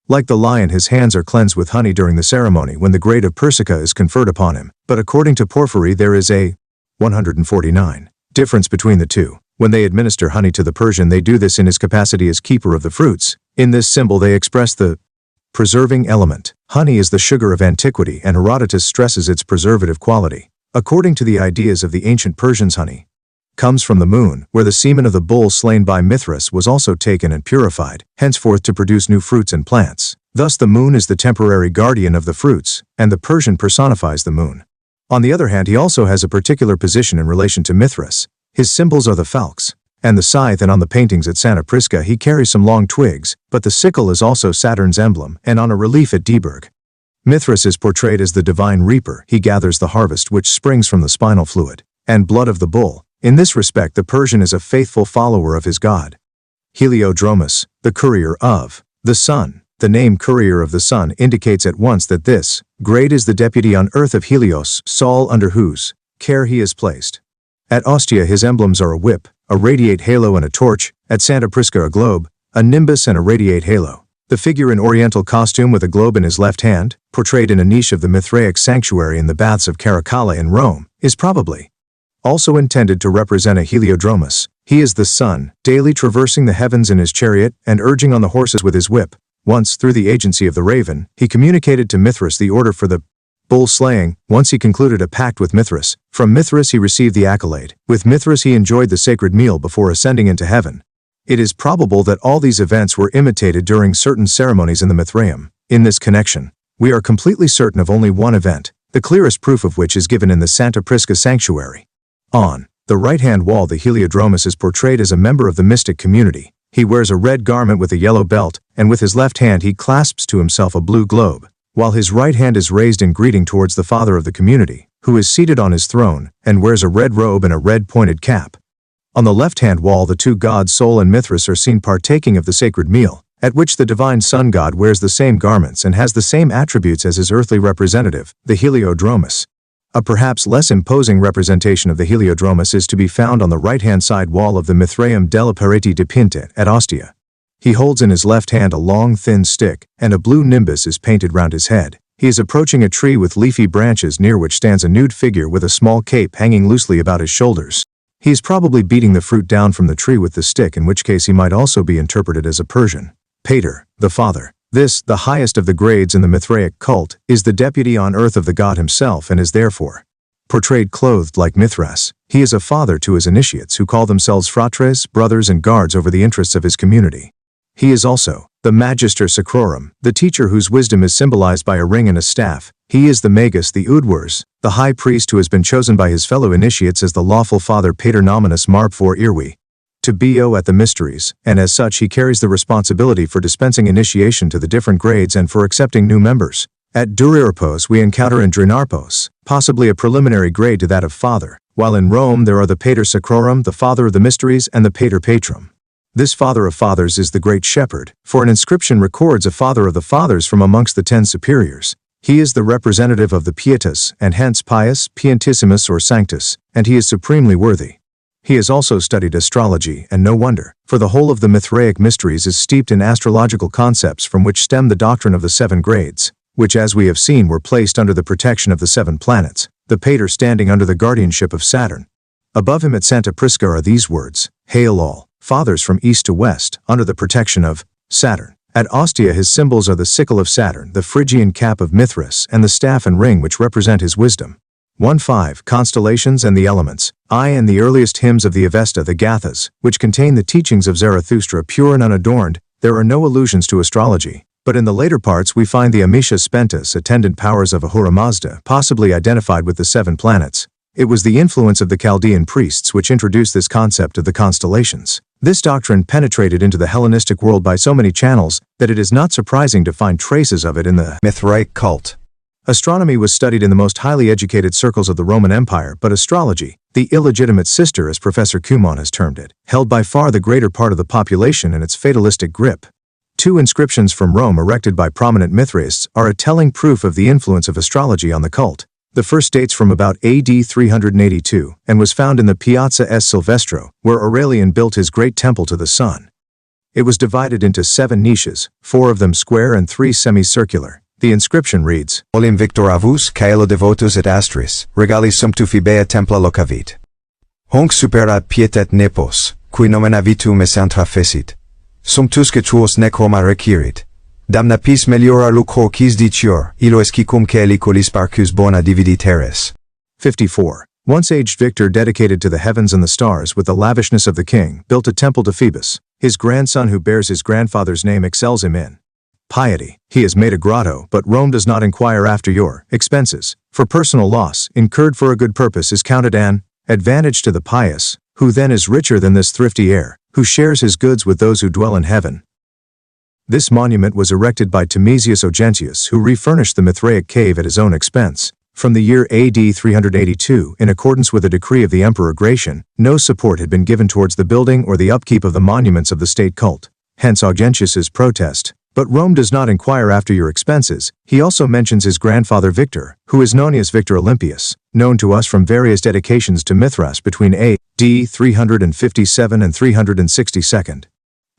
Like the lion his hands are cleansed with honey during the ceremony when the grade of Persica is conferred upon him, but according to Porphyry there is a 149 difference between the two. When they administer honey to the Persian they do this in his capacity as keeper of the fruits. In this symbol they express the preserving element. Honey is the sugar of antiquity and Herodotus stresses its preservative quality. According to the ideas of the ancient Persians honey comes from the moon, where the semen of the bull slain by Mithras was also taken and purified, henceforth to produce new fruits and plants. Thus the moon is the temporary guardian of the fruits, and the Persian personifies the moon. On the other hand he also has a particular position in relation to Mithras. His symbols are the falx and the scythe, and on the paintings at Santa Prisca he carries some long twigs, but the sickle is also Saturn's emblem, and on a relief at Dieburg, Mithras is portrayed as the divine reaper. He gathers the harvest which springs from the spinal fluid and blood of the bull. In this respect the Persian is a faithful follower of his god. Heliodromus, the courier of the sun. The name courier of the sun indicates at once that this grade is the deputy on earth of Helios, Sol, under whose care he is placed. At Ostia his emblems are a whip, a radiate halo and a torch, at Santa Prisca a globe, a nimbus and a radiate halo. The figure in oriental costume with a globe in his left hand, portrayed in a niche of the Mithraic sanctuary in the baths of Caracalla in Rome, is probably also intended to represent a Heliodromus. He is the sun, daily traversing the heavens in his chariot and urging on the horses with his whip. Once, through the agency of the raven, he communicated to Mithras the order for the bull slaying. Once he concluded a pact with Mithras. From Mithras he received the accolade. With Mithras he enjoyed the sacred meal before ascending into heaven. It is probable that all these events were imitated during certain ceremonies in the Mithraeum. In this connection, we are completely certain of only one event, the clearest proof of which is given in the Santa Prisca sanctuary. On the right-hand wall the Heliodromus is portrayed as a member of the mystic community. He wears a red garment with a yellow belt, and with his left hand he clasps to himself a blue globe, while his right hand is raised in greeting towards the father of the community, who is seated on his throne, and wears a red robe and a red pointed cap. On the left-hand wall the two gods Sol and Mithras are seen partaking of the sacred meal, at which the divine sun god wears the same garments and has the same attributes as his earthly representative, the Heliodromus. A perhaps less imposing representation of the Heliodromus is to be found on the right-hand side wall of the Mithraeum della Parete dipinta at Ostia. He holds in his left hand a long thin stick, and a blue nimbus is painted round his head. He is approaching a tree with leafy branches near which stands a nude figure with a small cape hanging loosely about his shoulders. He is probably beating the fruit down from the tree with the stick, in which case he might also be interpreted as a Persian. Pater, the father. This, the highest of the grades in the Mithraic cult, is the deputy on earth of the god himself and is therefore portrayed clothed like Mithras. He is a father to his initiates who call themselves fratres, brothers and guards over the interests of his community. He is also the Magister Sacrorum, the teacher whose wisdom is symbolized by a ring and a staff. He is the Magus, the Udwars, the high priest who has been chosen by his fellow initiates as the lawful father pater nominus Marb for Irwi. to BO at the mysteries, and as such he carries the responsibility for dispensing initiation to the different grades and for accepting new members. At Durirapos we encounter Indrinarpos, possibly a preliminary grade to that of Father, while in Rome there are the Pater Sacrorum, the Father of the Mysteries, and the Pater Patrum. This Father of Fathers is the Great Shepherd, for an inscription records a Father of the Fathers from amongst the 10 superiors. He is the representative of the Pietas, and hence Pius, Pientissimus or Sanctus, and he is supremely worthy. He has also studied astrology, and no wonder, for the whole of the Mithraic mysteries is steeped in astrological concepts from which stem the doctrine of the 7 grades, which as we have seen were placed under the protection of the 7 planets, the Pater standing under the guardianship of Saturn. Above him at Santa Prisca are these words, Hail all, fathers from east to west, under the protection of Saturn. At Ostia his symbols are the sickle of Saturn, the Phrygian cap of Mithras, and the staff and ring which represent his wisdom. 1-5 Constellations and the Elements. And the earliest hymns of the Avesta, the Gathas, which contain the teachings of Zarathustra pure and unadorned, there are no allusions to astrology, but in the later parts we find the Amisha Spentas, attendant powers of Ahura Mazda, possibly identified with the 7 planets. It was the influence of the Chaldean priests which introduced this concept of the constellations. This doctrine penetrated into the Hellenistic world by so many channels that it is not surprising to find traces of it in the Mithraic cult. Astronomy was studied in the most highly educated circles of the Roman Empire, but astrology, the illegitimate sister as Professor Kumon has termed it, held by far the greater part of the population in its fatalistic grip. 2 inscriptions from Rome erected by prominent Mithraists are a telling proof of the influence of astrology on the cult. The first dates from about AD 382 and was found in the Piazza S. Silvestro, where Aurelian built his great temple to the sun. It was divided into 7 niches, 4 of them square and 3 semicircular. The inscription reads, Olim victoravus caelo devotus et astris, regali sumptu fibea templa locavit. Honc superat pietet nepos, qui nomina vitum esantra fecit. Sumptusque tuos nec Roma requirit. Damna pis meliora lucro quis dicior, illoes quicum caeli colis barcus bona dividiteres. 54. Once aged Victor dedicated to the heavens and the stars with the lavishness of the king, built a temple to Phoebus. His grandson who bears his grandfather's name excels him in piety. He has made a grotto, but Rome does not inquire after your expenses. For personal loss, incurred for a good purpose is counted an advantage to the pious, who then is richer than this thrifty heir, who shares his goods with those who dwell in heaven. This monument was erected by Timesius Ogentius, who refurnished the Mithraic cave at his own expense. From the year AD 382, in accordance with a decree of the Emperor Gratian, no support had been given towards the building or the upkeep of the monuments of the state cult. Hence Ogentius's protest. But Rome does not inquire after your expenses. He also mentions his grandfather Victor, who is known as Victor Olympius, known to us from various dedications to Mithras between AD 357 and 362.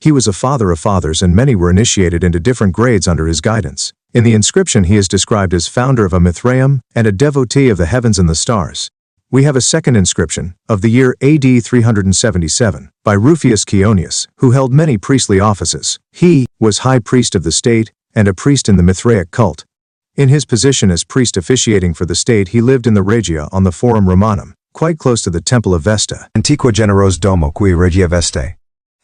He was a father of fathers and many were initiated into different grades under his guidance. In the inscription he is described as founder of a Mithraeum and a devotee of the heavens and the stars. We have a second inscription, of the year AD 377, by Rufius Chionius, who held many priestly offices. He was high priest of the state, and a priest in the Mithraic cult. In his position as priest officiating for the state he lived in the Regia on the Forum Romanum, quite close to the Temple of Vesta. Antiqua generos domo qui Regia Vestae.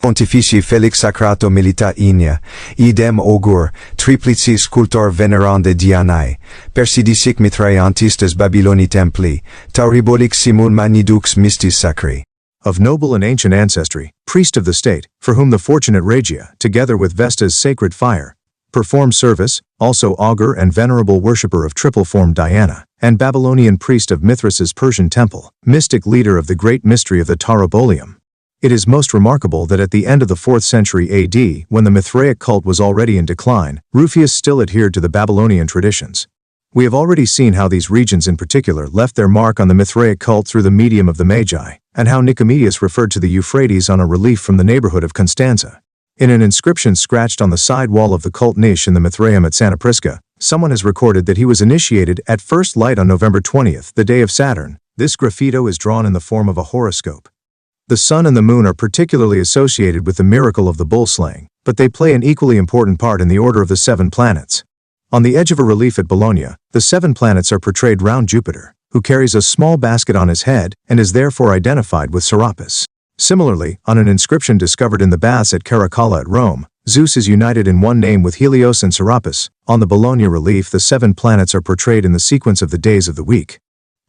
Pontifici Felix Sacrato Milita Ignea, idem augur, triplici scultor venerande Dianae, persidisic Mithraiantistas Babyloni templi, tauribolic simul magnidux mistis sacri. Of noble and ancient ancestry, priest of the state, for whom the fortunate Regia, together with Vesta's sacred fire, performed service, also augur and venerable worshipper of triple-formed Diana, and Babylonian priest of Mithras's Persian temple, mystic leader of the great mystery of the Taurobolium. It is most remarkable that at the end of the 4th century AD, when the Mithraic cult was already in decline, Rufius still adhered to the Babylonian traditions. We have already seen how these regions in particular left their mark on the Mithraic cult through the medium of the Magi, and how Nicomedes referred to the Euphrates on a relief from the neighborhood of Constanza. In an inscription scratched on the side wall of the cult niche in the Mithraeum at Santa Prisca, someone has recorded that he was initiated at first light on November 20th, the day of Saturn. This graffito is drawn in the form of a horoscope. The sun and the moon are particularly associated with the miracle of the bull slaying, but they play an equally important part in the order of the 7 planets. On the edge of a relief at Bologna, the 7 planets are portrayed round Jupiter, who carries a small basket on his head and is therefore identified with Serapis. Similarly, on an inscription discovered in the baths at Caracalla at Rome, Zeus is united in one name with Helios and Serapis. On the Bologna relief, the 7 planets are portrayed in the sequence of the days of the week.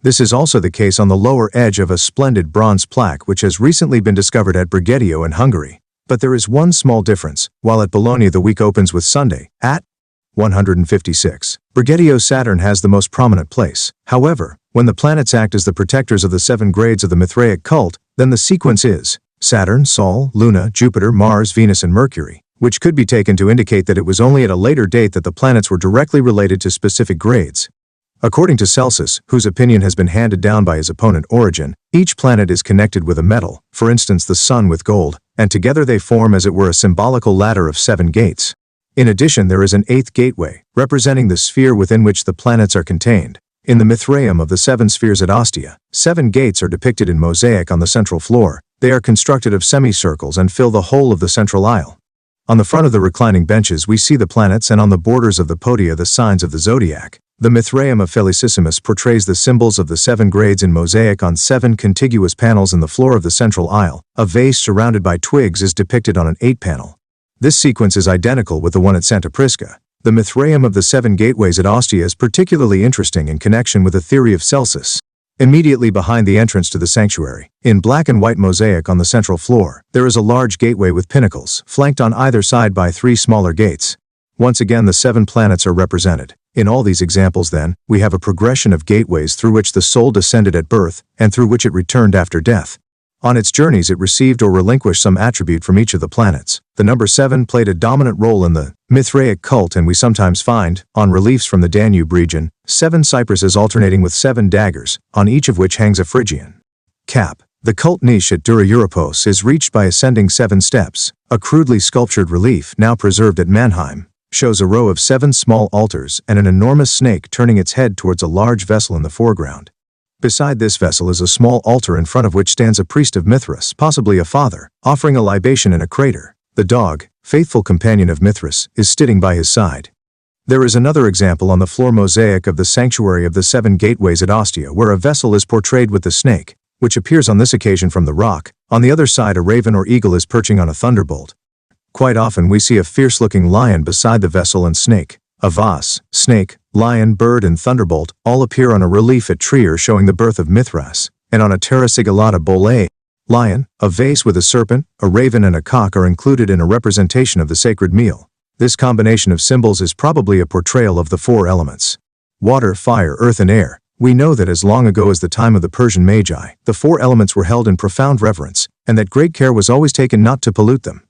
This is also the case on the lower edge of a splendid bronze plaque which has recently been discovered at Brigettio in Hungary. But there is one small difference. While at Bologna the week opens with Sunday, at 156, Brigettio Saturn has the most prominent place. However, when the planets act as the protectors of the 7 grades of the Mithraic cult, then the sequence is Saturn, Sol, Luna, Jupiter, Mars, Venus, and Mercury, which could be taken to indicate that it was only at a later date that the planets were directly related to specific grades. According to Celsus, whose opinion has been handed down by his opponent Origen, each planet is connected with a metal, for instance the Sun with gold, and together they form as it were a symbolical ladder of 7 gates. In addition, there is an 8th gateway, representing the sphere within which the planets are contained. In the Mithraeum of the 7 spheres at Ostia, 7 gates are depicted in mosaic on the central floor. They are constructed of semicircles and fill the whole of the central aisle. On the front of the reclining benches we see the planets, and on the borders of the podia the signs of the zodiac. The Mithraeum of Felicissimus portrays the symbols of the 7 grades in mosaic on 7 contiguous panels in the floor of the central aisle. A vase surrounded by twigs is depicted on an 8 panel. This sequence is identical with the one at Santa Prisca. The Mithraeum of the 7 gateways at Ostia is particularly interesting in connection with the theory of Celsus. Immediately behind the entrance to the sanctuary, in black and white mosaic on the central floor, there is a large gateway with pinnacles, flanked on either side by 3 smaller gates. Once again the 7 planets are represented. In all these examples then, we have a progression of gateways through which the soul descended at birth, and through which it returned after death. On its journeys it received or relinquished some attribute from each of the planets. The number 7 played a dominant role in the Mithraic cult, and we sometimes find, on reliefs from the Danube region, 7 cypresses alternating with 7 daggers, on each of which hangs a Phrygian cap. The cult niche at Dura Europos is reached by ascending 7 steps. A crudely sculptured relief, now preserved at Mannheim, shows a row of 7 small altars and an enormous snake turning its head towards a large vessel in the foreground. Beside this vessel is a small altar in front of which stands a priest of Mithras, possibly a father, offering a libation in a crater. The dog, faithful companion of Mithras, is sitting by his side. There is another example on the floor mosaic of the Sanctuary of the 7 gateways at Ostia where a vessel is portrayed with the snake, which appears on this occasion from the rock. On the other side a raven or eagle is perching on a thunderbolt. Quite often we see a fierce-looking lion beside the vessel and snake. A vase, snake, lion, bird, and thunderbolt all appear on a relief at Trier showing the birth of Mithras, and on a terra sigillata boule, lion, a vase with a serpent, a raven, and a cock are included in a representation of the sacred meal. This combination of symbols is probably a portrayal of the 4 elements: water, fire, earth, and air. We know that as long ago as the time of the Persian Magi, the 4 elements were held in profound reverence, and that great care was always taken not to pollute them.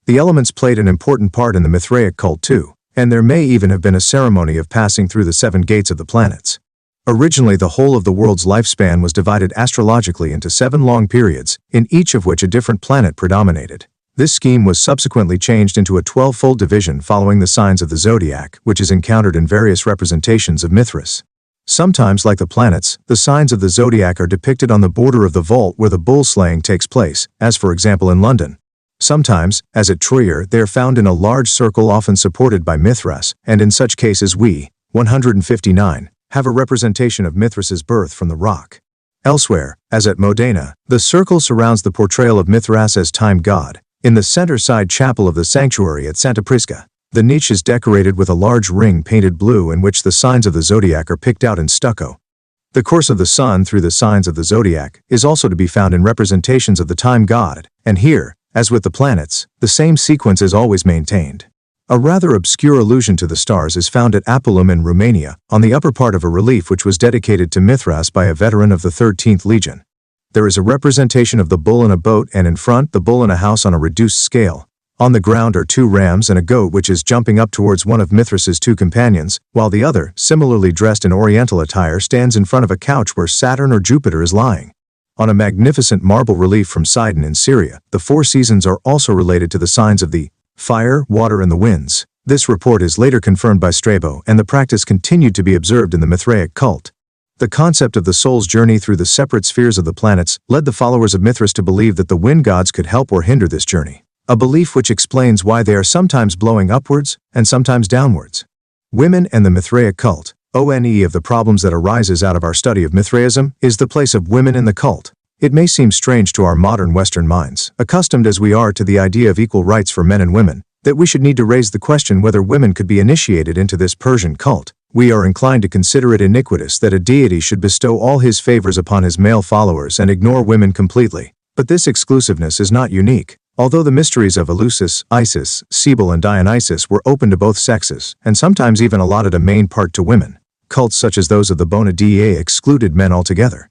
The elements played an important part in the Mithraic cult too, and there may even have been a ceremony of passing through the 7 gates of the planets. Originally the whole of the world's lifespan was divided astrologically into 7 long periods, in each of which a different planet predominated. This scheme was subsequently changed into a 12-fold division following the signs of the zodiac, which is encountered in various representations of Mithras. Sometimes, like the planets, the signs of the zodiac are depicted on the border of the vault where the bull slaying takes place, as for example in London. Sometimes, as at Trier, they are found in a large circle often supported by Mithras, and in such cases we, 159, have a representation of Mithras's birth from the rock. Elsewhere, as at Modena, the circle surrounds the portrayal of Mithras as time god. In the center side chapel of the sanctuary at Santa Prisca, the niche is decorated with a large ring painted blue in which the signs of the zodiac are picked out in stucco. The course of the sun through the signs of the zodiac is also to be found in representations of the time god, and here, as with the planets, the same sequence is always maintained. A rather obscure allusion to the stars is found at Apulum in Romania, on the upper part of a relief which was dedicated to Mithras by a veteran of the 13th Legion. There is a representation of the bull in a boat, and in front the bull in a house on a reduced scale. On the ground are 2 rams and a goat which is jumping up towards one of Mithras's 2 companions, while the other, similarly dressed in oriental attire, stands in front of a couch where Saturn or Jupiter is lying. On a magnificent marble relief from Sidon in Syria, the 4 seasons are also related to the signs of the fire, water, and the winds. This report is later confirmed by Strabo, and the practice continued to be observed in the Mithraic cult. The concept of the soul's journey through the separate spheres of the planets led the followers of Mithras to believe that the wind gods could help or hinder this journey, a belief which explains why they are sometimes blowing upwards and sometimes downwards. Women and the Mithraic cult. ONE of the problems that arises out of our study of Mithraism is the place of women in the cult. It may seem strange to our modern Western minds, accustomed as we are to the idea of equal rights for men and women, that we should need to raise the question whether women could be initiated into this Persian cult. We are inclined to consider it iniquitous that a deity should bestow all his favors upon his male followers and ignore women completely. But this exclusiveness is not unique. Although the mysteries of Eleusis, Isis, Cybele and Dionysus were open to both sexes, and sometimes even allotted a main part to women, cults such as those of the Bona Dea excluded men altogether.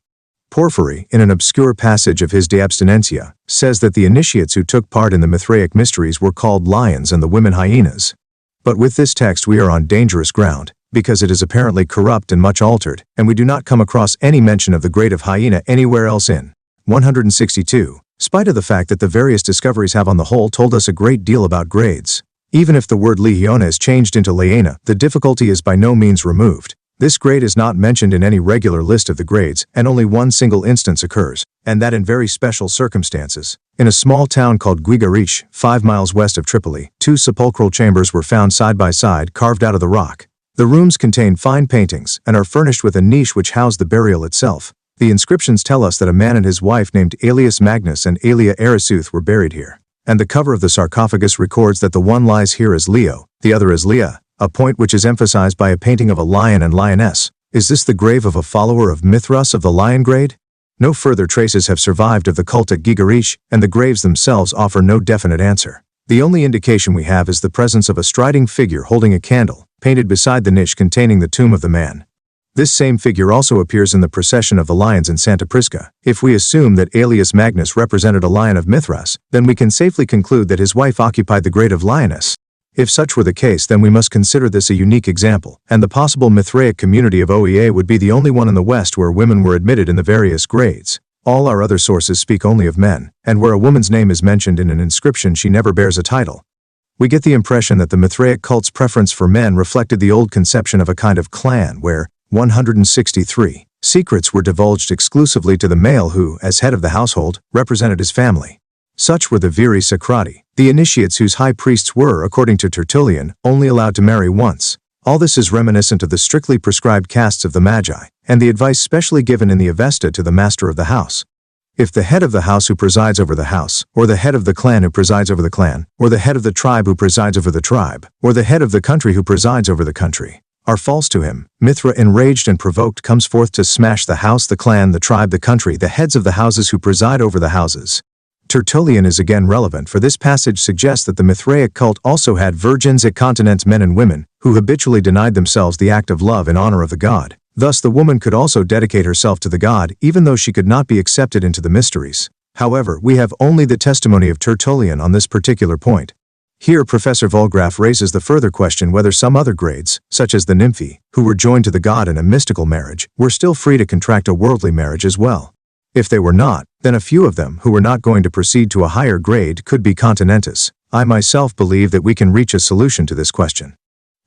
Porphyry, in an obscure passage of his De Abstinentia, says that the initiates who took part in the Mithraic mysteries were called lions and the women hyenas. But with this text we are on dangerous ground, because it is apparently corrupt and much altered, and we do not come across any mention of the grade of hyena anywhere else in 162, spite of the fact that the various discoveries have on the whole told us a great deal about grades. Even if the word lehiona is changed into leena, the difficulty is by no means removed. This grade is not mentioned in any regular list of the grades, and only one single instance occurs, and that in very special circumstances. In a small town called Guigarich, 5 miles west of Tripoli, 2 sepulchral chambers were found side by side, carved out of the rock. The rooms contain fine paintings, and are furnished with a niche which housed the burial itself. The inscriptions tell us that a man and his wife named Aelius Magnus and Aelia Erisuth were buried here. And the cover of the sarcophagus records that the one lies here as Leo, the other as Leah, a point which is emphasized by a painting of a lion and lioness. Is this the grave of a follower of Mithras of the lion grade? No further traces have survived of the cult at Guigarich, and the graves themselves offer no definite answer. The only indication we have is the presence of a striding figure holding a candle, painted beside the niche containing the tomb of the man. This same figure also appears in the procession of the lions in Santa Prisca. If we assume that Aelius Magnus represented a lion of Mithras, then we can safely conclude that his wife occupied the grade of lioness. If such were the case, then we must consider this a unique example, and the possible Mithraic community of OEA would be the only one in the West where women were admitted in the various grades. All our other sources speak only of men, and where a woman's name is mentioned in an inscription she never bears a title. We get the impression that the Mithraic cult's preference for men reflected the old conception of a kind of clan where 163 secrets were divulged exclusively to the male who, as head of the household, represented his family. Such were the viri sacrati, the initiates whose high priests were, according to Tertullian, only allowed to marry once. All this is reminiscent of the strictly prescribed castes of the Magi, and the advice specially given in the Avesta to the master of the house. If the head of the house who presides over the house, or the head of the clan who presides over the clan, or the head of the tribe who presides over the tribe, or the head of the country who presides over the country, are false to him, Mithra, enraged and provoked, comes forth to smash the house, the clan, the tribe, the country, the heads of the houses who preside over the houses. Tertullian is again relevant, for this passage suggests that the Mithraic cult also had virgins et continents, men and women, who habitually denied themselves the act of love in honor of the god. Thus the woman could also dedicate herself to the god, even though she could not be accepted into the mysteries. However, we have only the testimony of Tertullian on this particular point. Here Professor Vulgraf raises the further question whether some other grades, such as the nymphi, who were joined to the god in a mystical marriage, were still free to contract a worldly marriage as well. If they were not, then a few of them who were not going to proceed to a higher grade could be continentis. I myself believe that we can reach a solution to this question.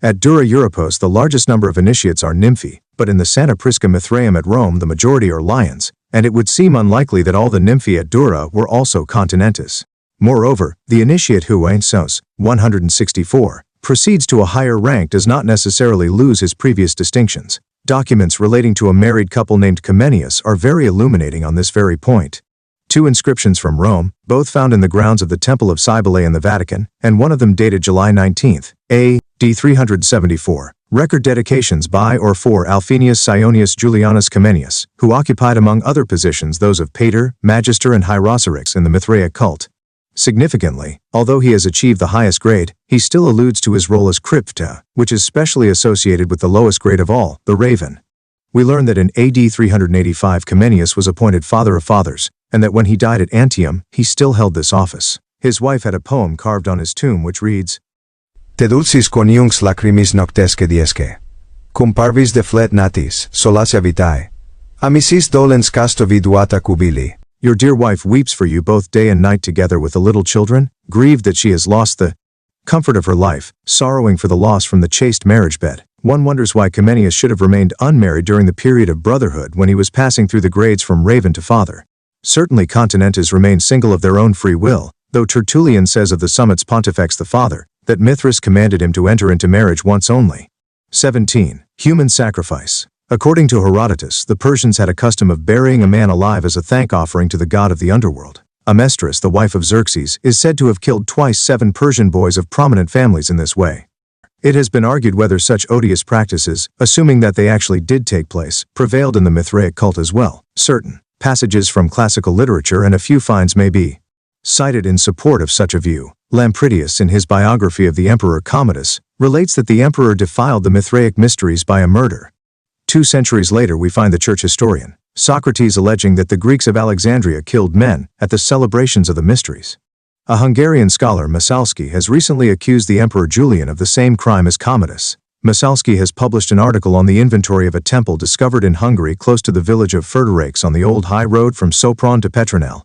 At Dura Europos the largest number of initiates are nymphi, but in the Santa Prisca Mithraeum at Rome the majority are lions, and it would seem unlikely that all the nymphi at Dura were also continentis. Moreover, the initiate who, Sos 164, proceeds to a higher rank does not necessarily lose his previous distinctions. Documents relating to a married couple named Comenius are very illuminating on this very point. 2 inscriptions from Rome, both found in the grounds of the Temple of Cybele in the Vatican, and one of them dated July 19, A.D. 374, record dedications by or for Alphenius Sionius Julianus Comenius, who occupied among other positions those of Pater, Magister and Hierosorix in the Mithraic cult. Significantly, although he has achieved the highest grade, he still alludes to his role as Krypta, which is specially associated with the lowest grade of all, the Raven. We learn that in AD 385 Comenius was appointed Father of Fathers, and that when he died at Antium, he still held this office. His wife had a poem carved on his tomb which reads, Te dulcis coniunx lacrimis noctesque diesque, cum parvis deflet natis, solacia vitae, amicis dolens casto viduata cubili. Your dear wife weeps for you both day and night together with the little children, grieved that she has lost the comfort of her life, sorrowing for the loss from the chaste marriage bed. One wonders why Comenius should have remained unmarried during the period of brotherhood when he was passing through the grades from raven to father. Certainly continentas remained single of their own free will, though Tertullian says of the Summit's Pontifex the Father, that Mithras commanded him to enter into marriage once only. 17. Human sacrifice. According to Herodotus, the Persians had a custom of burying a man alive as a thank offering to the god of the underworld. Amestris, the wife of Xerxes, is said to have killed twice 7 Persian boys of prominent families in this way. It has been argued whether such odious practices, assuming that they actually did take place, prevailed in the Mithraic cult as well. Certain passages from classical literature and a few finds may be cited in support of such a view. Lampridius, in his biography of the Emperor Commodus, relates that the emperor defiled the Mithraic mysteries by a murder. 2 centuries later we find the church historian Socrates alleging that the Greeks of Alexandria killed men at the celebrations of the mysteries. A Hungarian scholar, Masalski, has recently accused the Emperor Julian of the same crime as Commodus. Masalski has published an article on the inventory of a temple discovered in Hungary close to the village of Enfleurage on the old high road from Sopron to Petronell.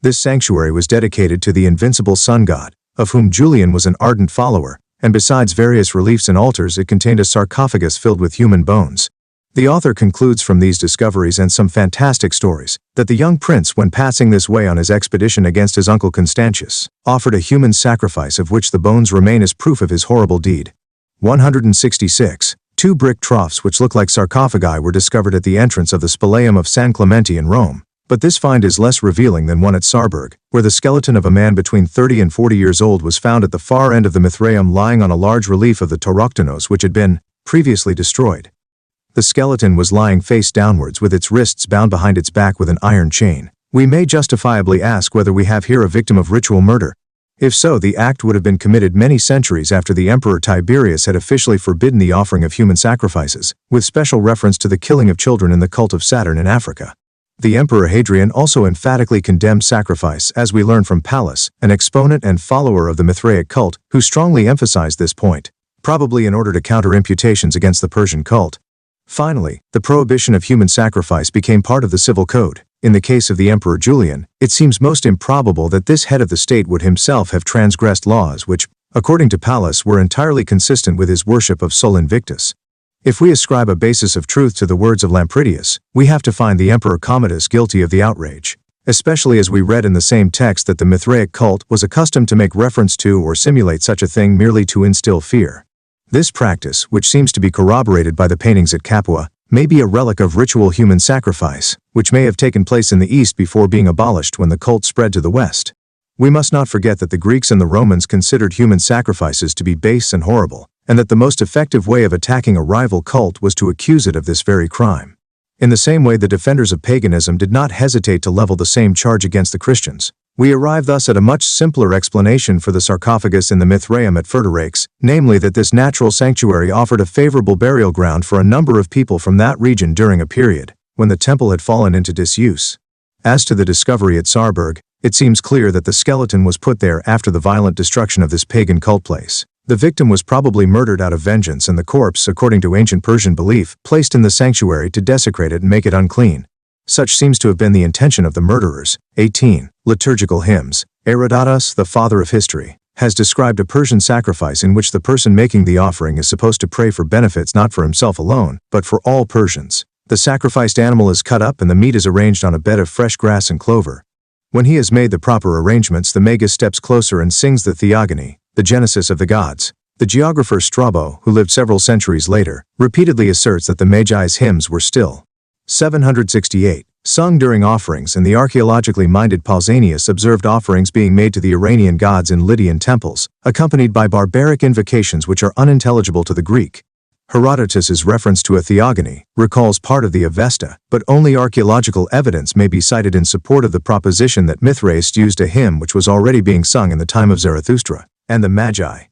This sanctuary was dedicated to the invincible sun god, of whom Julian was an ardent follower, and besides various reliefs and altars it contained a sarcophagus filled with human bones. The author concludes from these discoveries and some fantastic stories, that the young prince, when passing this way on his expedition against his uncle Constantius, offered a human sacrifice of which the bones remain as proof of his horrible deed. 166. 2 brick troughs which look like sarcophagi were discovered at the entrance of the Spalaeum of San Clemente in Rome, but this find is less revealing than one at Saarburg, where the skeleton of a man between 30 and 40 years old was found at the far end of the Mithraeum lying on a large relief of the Tauroctonos which had been previously destroyed. The skeleton was lying face downwards with its wrists bound behind its back with an iron chain. We may justifiably ask whether we have here a victim of ritual murder. If so, the act would have been committed many centuries after the Emperor Tiberius had officially forbidden the offering of human sacrifices, with special reference to the killing of children in the cult of Saturn in Africa. The Emperor Hadrian also emphatically condemned sacrifice, as we learn from Pallas, an exponent and follower of the Mithraic cult, who strongly emphasized this point, probably in order to counter imputations against the Persian cult. Finally, the prohibition of human sacrifice became part of the civil code. In the case of the Emperor Julian, it seems most improbable that this head of the state would himself have transgressed laws which, according to Pallas, were entirely consistent with his worship of Sol Invictus. If we ascribe a basis of truth to the words of Lampridius, we have to find the Emperor Commodus guilty of the outrage, especially as we read in the same text that the Mithraic cult was accustomed to make reference to or simulate such a thing merely to instill fear. This practice, which seems to be corroborated by the paintings at Capua, may be a relic of ritual human sacrifice, which may have taken place in the East before being abolished when the cult spread to the West. We must not forget that the Greeks and the Romans considered human sacrifices to be base and horrible, and that the most effective way of attacking a rival cult was to accuse it of this very crime. In the same way, the defenders of paganism did not hesitate to level the same charge against the Christians. We arrive thus at a much simpler explanation for the sarcophagus in the Mithraeum at Enfleurage, namely that this natural sanctuary offered a favorable burial ground for a number of people from that region during a period when the temple had fallen into disuse. As to the discovery at Saarburg, it seems clear that the skeleton was put there after the violent destruction of this pagan cult place. The victim was probably murdered out of vengeance and the corpse, according to ancient Persian belief, placed in the sanctuary to desecrate it and make it unclean. Such seems to have been the intention of the murderers. 18. Liturgical hymns. Herodotus, the father of history, has described a Persian sacrifice in which the person making the offering is supposed to pray for benefits not for himself alone, but for all Persians. The sacrificed animal is cut up and the meat is arranged on a bed of fresh grass and clover. When he has made the proper arrangements, the magus steps closer and sings the Theogony, the Genesis of the gods. The geographer Strabo, who lived several centuries later, repeatedly asserts that the Magi's hymns were still 768, sung during offerings, and the archaeologically minded Pausanias observed offerings being made to the Iranian gods in Lydian temples, accompanied by barbaric invocations which are unintelligible to the Greek. Herodotus's reference to a theogony recalls part of the Avesta, but only archaeological evidence may be cited in support of the proposition that Mithras used a hymn which was already being sung in the time of Zarathustra and the Magi.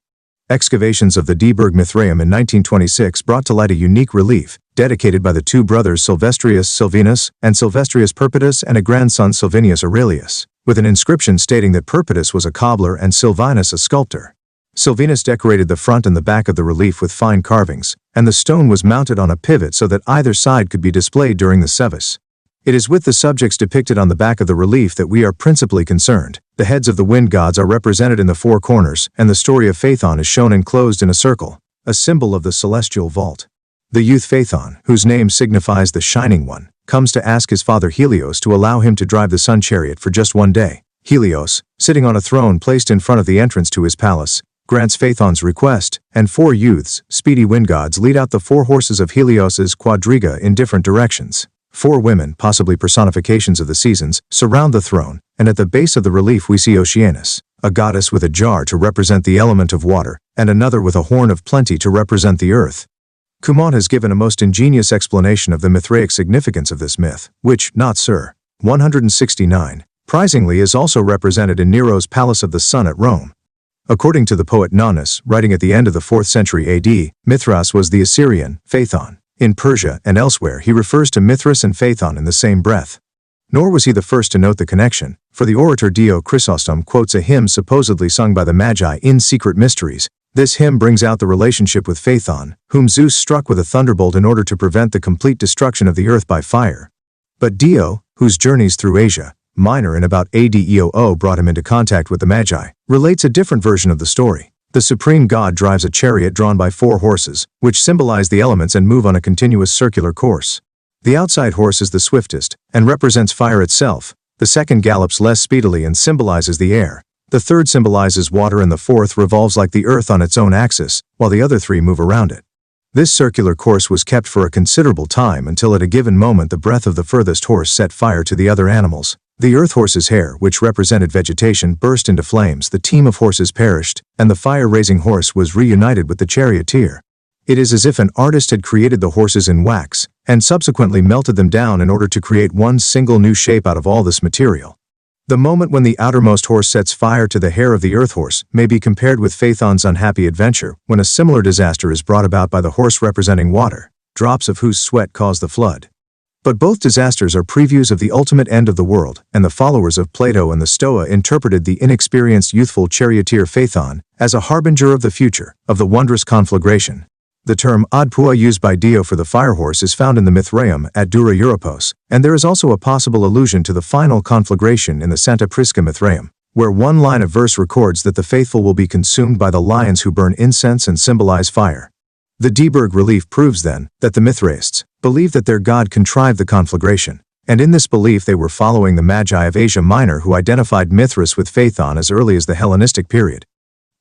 Excavations of the Dieburg Mithraeum in 1926 brought to light a unique relief, dedicated by the 2 brothers Silvestrius Silvinus and Silvestrius Perpetus and a grandson Silvinius Aurelius, with an inscription stating that Perpetus was a cobbler and Silvinus a sculptor. Silvinus decorated the front and the back of the relief with fine carvings, and the stone was mounted on a pivot so that either side could be displayed during the service. It is with the subjects depicted on the back of the relief that we are principally concerned. The heads of the wind gods are represented in the 4 corners, and the story of Phaethon is shown enclosed in a circle, a symbol of the celestial vault. The youth Phaethon, whose name signifies the Shining One, comes to ask his father Helios to allow him to drive the sun chariot for just one day. Helios, sitting on a throne placed in front of the entrance to his palace, grants Phaethon's request, and 4 youths, speedy wind gods, lead out the 4 horses of Helios's quadriga in different directions. 4 women, possibly personifications of the seasons, surround the throne, and at the base of the relief we see Oceanus, a goddess with a jar to represent the element of water, and another with a horn of plenty to represent the earth. Cumont has given a most ingenious explanation of the Mithraic significance of this myth, which, not Sir. 169, prizingly is also represented in Nero's Palace of the Sun at Rome. According to the poet Nonnus, writing at the end of the 4th century AD, Mithras was the Assyrian, Phaethon. In Persia and elsewhere he refers to Mithras and Phaethon in the same breath. Nor was he the first to note the connection, for the orator Dio Chrysostom quotes a hymn supposedly sung by the Magi in Secret Mysteries. This hymn brings out the relationship with Phaethon, whom Zeus struck with a thunderbolt in order to prevent the complete destruction of the earth by fire. But Dio, whose journeys through Asia Minor in about AD EOO brought him into contact with the Magi, relates a different version of the story. The supreme god drives a chariot drawn by 4 horses, which symbolize the elements and move on a continuous circular course. The outside horse is the swiftest, and represents fire itself. The second gallops less speedily and symbolizes the air. The third symbolizes water and the fourth revolves like the earth on its own axis, while the other 3 move around it. This circular course was kept for a considerable time until at a given moment the breath of the furthest horse set fire to the other animals. The earth horse's hair, which represented vegetation, burst into flames, the team of horses perished, and the fire-raising horse was reunited with the charioteer. It is as if an artist had created the horses in wax, and subsequently melted them down in order to create one single new shape out of all this material. The moment when the outermost horse sets fire to the hair of the earth horse may be compared with Phaethon's unhappy adventure, when a similar disaster is brought about by the horse representing water, drops of whose sweat cause the flood. But both disasters are previews of the ultimate end of the world, and the followers of Plato and the Stoa interpreted the inexperienced youthful charioteer Phaethon as a harbinger of the future, of the wondrous conflagration. The term Odpua used by Dio for the firehorse is found in the Mithraeum at Dura Europos, and there is also a possible allusion to the final conflagration in the Santa Prisca Mithraeum, where one line of verse records that the faithful will be consumed by the lions who burn incense and symbolize fire. The Dieberg relief proves then that the Mithraists believed that their god contrived the conflagration, and in this belief they were following the Magi of Asia Minor who identified Mithras with Phaethon as early as the Hellenistic period.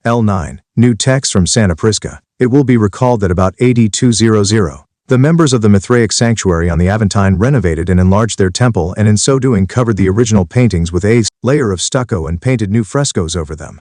L9. New text from Santa Prisca. It will be recalled that about AD 200, the members of the Mithraic sanctuary on the Aventine renovated and enlarged their temple, and in so doing covered the original paintings with a layer of stucco and painted new frescoes over them.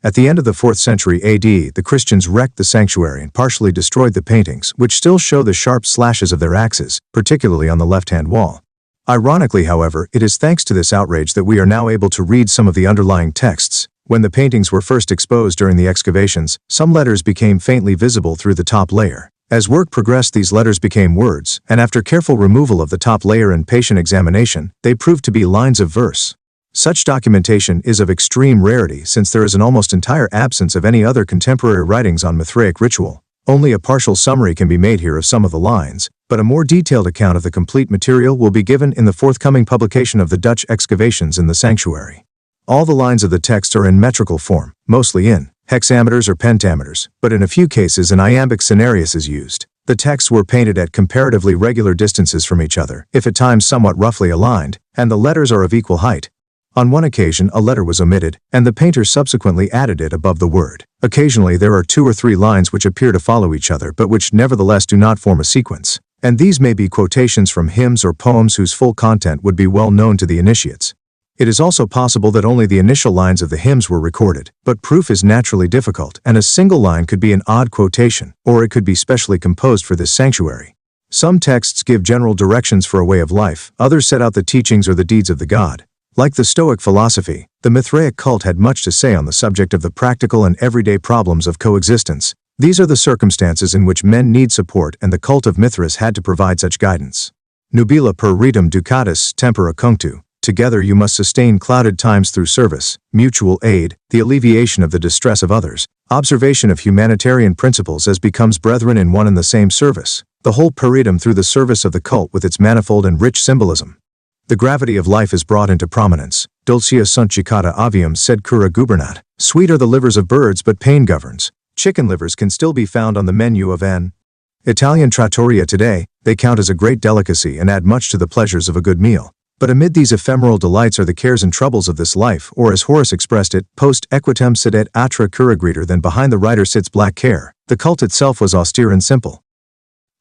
At the end of the 4th century AD, the Christians wrecked the sanctuary and partially destroyed the paintings, which still show the sharp slashes of their axes, particularly on the left-hand wall. Ironically, however, it is thanks to this outrage that we are now able to read some of the underlying texts. When the paintings were first exposed during the excavations, some letters became faintly visible through the top layer. As work progressed, these letters became words, and after careful removal of the top layer and patient examination, they proved to be lines of verse. Such documentation is of extreme rarity since there is an almost entire absence of any other contemporary writings on Mithraic ritual. Only a partial summary can be made here of some of the lines, but a more detailed account of the complete material will be given in the forthcoming publication of the Dutch excavations in the sanctuary. All the lines of the text are in metrical form, mostly in hexameters or pentameters, but in a few cases an iambic scenarius is used. The texts were painted at comparatively regular distances from each other, if at times somewhat roughly aligned, and the letters are of equal height. On one occasion a letter was omitted, and the painter subsequently added it above the word. Occasionally there are 2 or 3 lines which appear to follow each other but which nevertheless do not form a sequence, and these may be quotations from hymns or poems whose full content would be well known to the initiates. It is also possible that only the initial lines of the hymns were recorded, but proof is naturally difficult, and a single line could be an odd quotation, or it could be specially composed for this sanctuary. Some texts give general directions for a way of life, others set out the teachings or the deeds of the god. Like the Stoic philosophy, the Mithraic cult had much to say on the subject of the practical and everyday problems of coexistence. These are the circumstances in which men need support, and the cult of Mithras had to provide such guidance. Nubila per ritum ducatus tempora cunctu. Together you must sustain clouded times through service, mutual aid, the alleviation of the distress of others, observation of humanitarian principles as becomes brethren in one and the same service, the whole peritum through the service of the cult with its manifold and rich symbolism. The gravity of life is brought into prominence. Dulcia sunt jicata avium sed cura gubernat. Sweet are the livers of birds, but pain governs. Chicken livers can still be found on the menu of an Italian trattoria today. They count as a great delicacy and add much to the pleasures of a good meal. But amid these ephemeral delights are the cares and troubles of this life, or as Horace expressed it, post equitem sedet atra cura greater than behind the writer sits black care. The cult itself was austere and simple.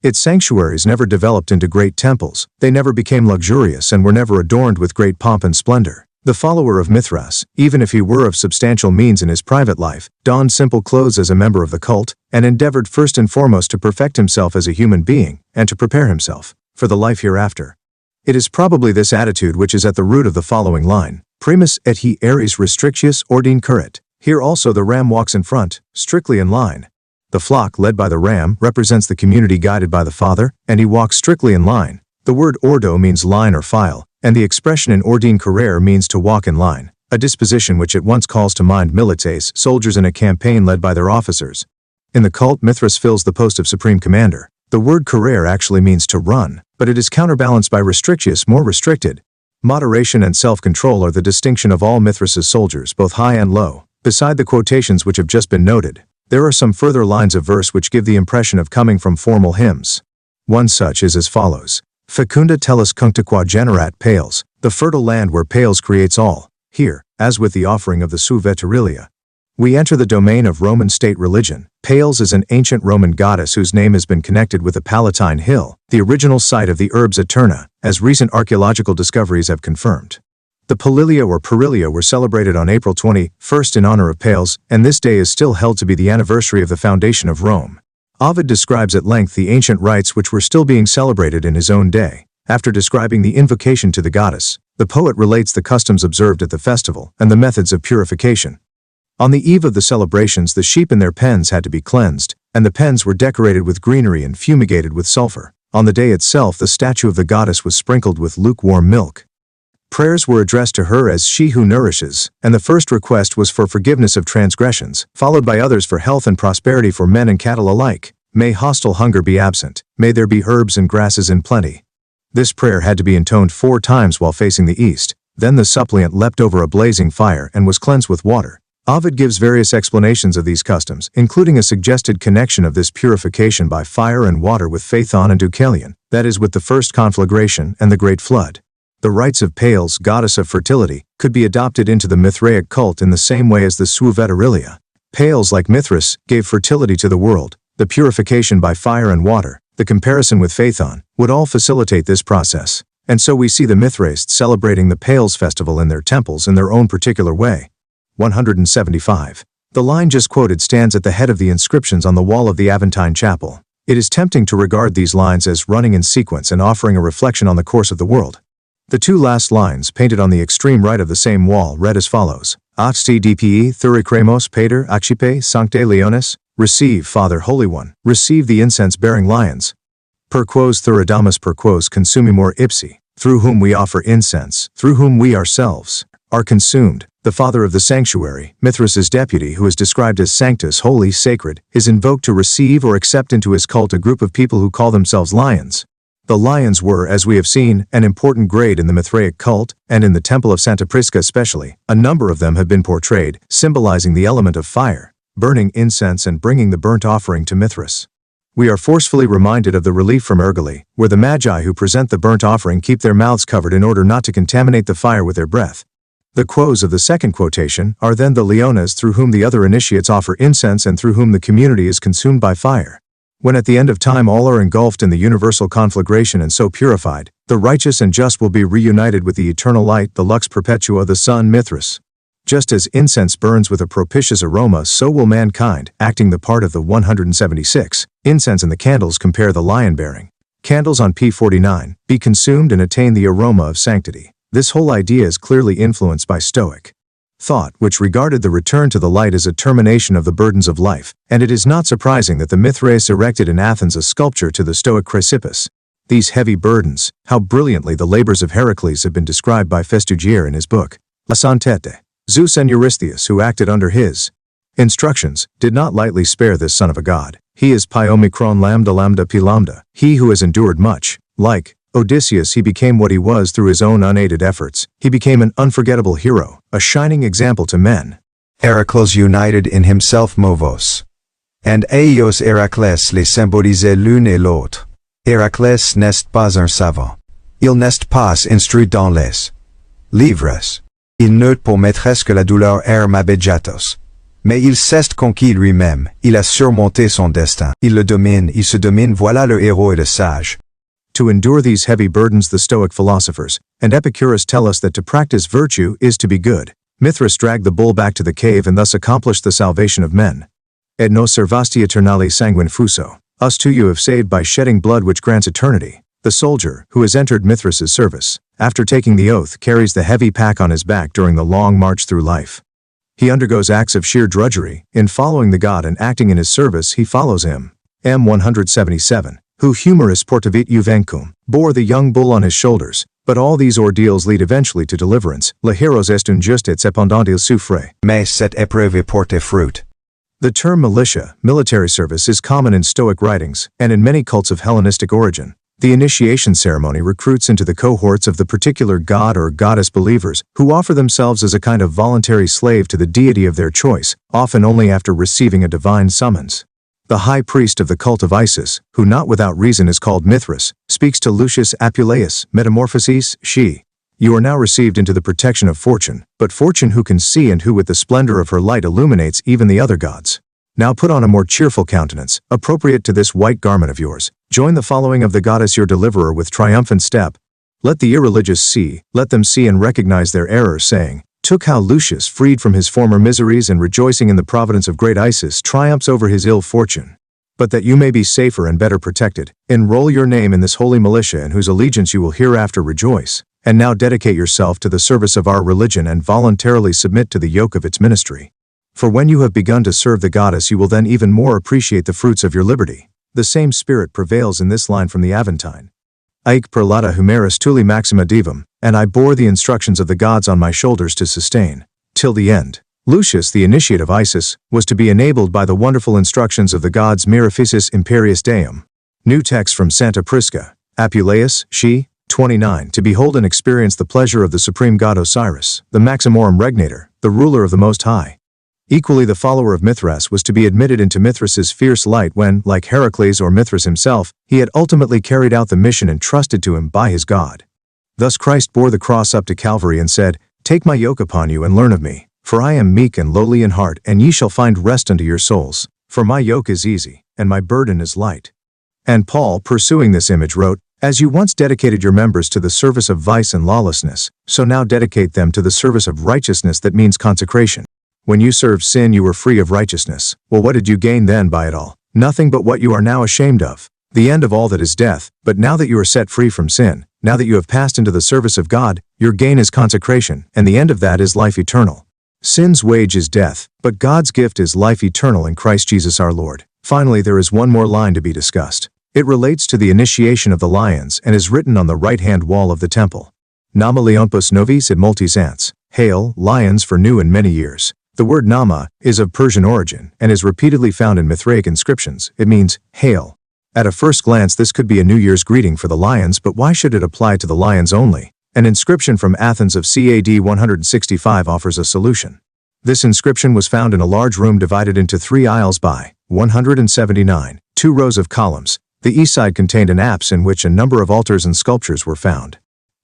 Its sanctuaries never developed into great temples, they never became luxurious and were never adorned with great pomp and splendor. The follower of Mithras, even if he were of substantial means in his private life, donned simple clothes as a member of the cult, and endeavored first and foremost to perfect himself as a human being, and to prepare himself for the life hereafter. It is probably this attitude which is at the root of the following line, Primus et he aries restrictius ordine currit. Here also the ram walks in front, strictly in line. The flock led by the ram represents the community guided by the Father, and he walks strictly in line. The word ordo means line or file, and the expression in ordine currere means to walk in line, a disposition which at once calls to mind milites, soldiers in a campaign led by their officers. In the cult, Mithras fills the post of supreme commander. The word currere actually means to run, but it is counterbalanced by restrictius, more restricted. Moderation and self-control are the distinction of all Mithras's soldiers, both high and low. Beside the quotations which have just been noted, there are some further lines of verse which give the impression of coming from formal hymns. One such is as follows. Fecunda tellus cunctaquo generat Pales, the fertile land where Pales creates all. Here, as with the offering of the Sua Veterilia, we enter the domain of Roman state religion. Pales is an ancient Roman goddess whose name has been connected with the Palatine Hill, the original site of the Urbs Aeterna, as recent archaeological discoveries have confirmed. The Palilia or Perilia were celebrated on April 21st in honor of Pales, and this day is still held to be the anniversary of the foundation of Rome. Ovid describes at length the ancient rites which were still being celebrated in his own day. After describing the invocation to the goddess, the poet relates the customs observed at the festival and the methods of purification. On the eve of the celebrations, the sheep in their pens had to be cleansed, and the pens were decorated with greenery and fumigated with sulfur. On the day itself, the statue of the goddess was sprinkled with lukewarm milk. Prayers were addressed to her as she who nourishes, and the first request was for forgiveness of transgressions, followed by others for health and prosperity for men and cattle alike. May hostile hunger be absent, may there be herbs and grasses in plenty. This prayer had to be intoned 4 times while facing the east. Then the suppliant leapt over a blazing fire and was cleansed with water. Ovid gives various explanations of these customs, including a suggested connection of this purification by fire and water with Phaethon and Deucalion, that is with the first conflagration and the Great Flood. The rites of Pales, goddess of fertility, could be adopted into the Mithraic cult in the same way as the Sua Veterilia. Pales, like Mithras, gave fertility to the world. The purification by fire and water, the comparison with Phaethon, would all facilitate this process. And so we see the Mithraists celebrating the Pales festival in their temples in their own particular way. 175. The line just quoted stands at the head of the inscriptions on the wall of the Aventine Chapel. It is tempting to regard these lines as running in sequence and offering a reflection on the course of the world. The 2 last lines, painted on the extreme right of the same wall, read as follows. Asti dpe thuricremos pater accipe sancte leones. Receive, Father Holy One, receive the incense-bearing lions. Per quos thuridamus per quos consumimur ipsi, through whom we offer incense, through whom we ourselves are consumed. The Father of the Sanctuary, Mithras's deputy, who is described as sanctus, holy, sacred, is invoked to receive or accept into his cult a group of people who call themselves lions. The lions were, as we have seen, an important grade in the Mithraic cult, and in the Temple of Santa Prisca especially. A number of them have been portrayed, symbolizing the element of fire, burning incense and bringing the burnt offering to Mithras. We are forcefully reminded of the relief from Ergoli, where the Magi who present the burnt offering keep their mouths covered in order not to contaminate the fire with their breath. The quos of the second quotation are then the leones through whom the other initiates offer incense and through whom the community is consumed by fire. When at the end of time all are engulfed in the universal conflagration and so purified, the righteous and just will be reunited with the eternal light, the lux perpetua, the sun Mithras. Just as incense burns with a propitious aroma, so will mankind, acting the part of the 176, incense and the candles compare the lion-bearing candles on p49, be consumed and attain the aroma of sanctity. This whole idea is clearly influenced by Stoic thought, which regarded the return to the light as a termination of the burdens of life, and it is not surprising that the Mithraists erected in Athens a sculpture to the Stoic Chrysippus. These heavy burdens, how brilliantly the labors of Heracles have been described by Festugier in his book, Ascente. Zeus and Eurystheus, who acted under his instructions, did not lightly spare this son of a god. He is pi omicron lambda pi lambda, he who has endured much. Like Odysseus, he became what he was through his own unaided efforts. He became an unforgettable hero, a shining example to men. Heracles united in himself Movos. And Aios Héraclès les symbolisait l'une et l'autre. Héraclès n'est pas un savant. Il n'est pas instruit dans les livres. Il n'eut pour maîtresse que la douleur Hermabéjatos. Mais il s'est conquis lui-même, il a surmonté son destin. Il le domine, il se domine, voilà le héros et le sage. To endure these heavy burdens the Stoic philosophers and Epicurus tell us that to practice virtue is to be good. Mithras dragged the bull back to the cave and thus accomplished the salvation of men. Et nos servasti eternali sanguine fuso. Us too you have saved by shedding blood which grants eternity. The soldier, who has entered Mithras's service, after taking the oath, carries the heavy pack on his back during the long march through life. He undergoes acts of sheer drudgery. In following the god and acting in his service he follows him. M177. Who humoris portavit juvencum, bore the young bull on his shoulders, but all these ordeals lead eventually to deliverance. La heros est un just et cependant il souffre. Mais cette épreuve porte fruit. The term militia, military service, is common in Stoic writings, and in many cults of Hellenistic origin. The initiation ceremony recruits into the cohorts of the particular god or goddess believers, who offer themselves as a kind of voluntary slave to the deity of their choice, often only after receiving a divine summons. The high priest of the cult of Isis, who not without reason is called Mithras, speaks to Lucius Apuleius, Metamorphoses, she. You are now received into the protection of Fortune, but Fortune who can see and who with the splendor of her light illuminates even the other gods. Now put on a more cheerful countenance, appropriate to this white garment of yours. Join the following of the goddess your deliverer with triumphant step. Let the irreligious see, let them see and recognize their error, saying, Took how Lucius, freed from his former miseries and rejoicing in the providence of great Isis, triumphs over his ill fortune. But that you may be safer and better protected, enroll your name in this holy militia in whose allegiance you will hereafter rejoice, and now dedicate yourself to the service of our religion and voluntarily submit to the yoke of its ministry. For when you have begun to serve the goddess you will then even more appreciate the fruits of your liberty. The same spirit prevails in this line from the Aventine. Aec per lata humeris tuli maxima divum, and I bore the instructions of the gods on my shoulders to sustain, till the end. Lucius, the initiate of Isis, was to be enabled by the wonderful instructions of the gods Mirificis Imperius Deum. New text from Santa Prisca, Apuleius, she, 29, to behold and experience the pleasure of the supreme god Osiris, the Maximorum Regnator, the ruler of the Most High. Equally the follower of Mithras was to be admitted into Mithras's fierce light when, like Heracles or Mithras himself, he had ultimately carried out the mission entrusted to him by his God. Thus Christ bore the cross up to Calvary and said, Take my yoke upon you and learn of me, for I am meek and lowly in heart, and ye shall find rest unto your souls, for my yoke is easy, and my burden is light. And Paul, pursuing this image, wrote, As you once dedicated your members to the service of vice and lawlessness, so now dedicate them to the service of righteousness, that means consecration. When you served sin you were free of righteousness. Well, what did you gain then by it all? Nothing but what you are now ashamed of. The end of all that is death. But now that you are set free from sin, now that you have passed into the service of God, your gain is consecration, and the end of that is life eternal. Sin's wage is death, but God's gift is life eternal in Christ Jesus our Lord. Finally, there is one more line to be discussed. It relates to the initiation of the lions and is written on the right-hand wall of the temple. Nama leonpus novis et multis ants. Hail, lions for new and many years. The word nama is of Persian origin and is repeatedly found in Mithraic inscriptions. It means, hail. At a first glance this could be a New Year's greeting for the lions, but why should it apply to the lions only? An inscription from Athens of CAD 165 offers a solution. This inscription was found in a large room divided into 3 aisles by 179, 2 rows of columns. The east side contained an apse in which a number of altars and sculptures were found.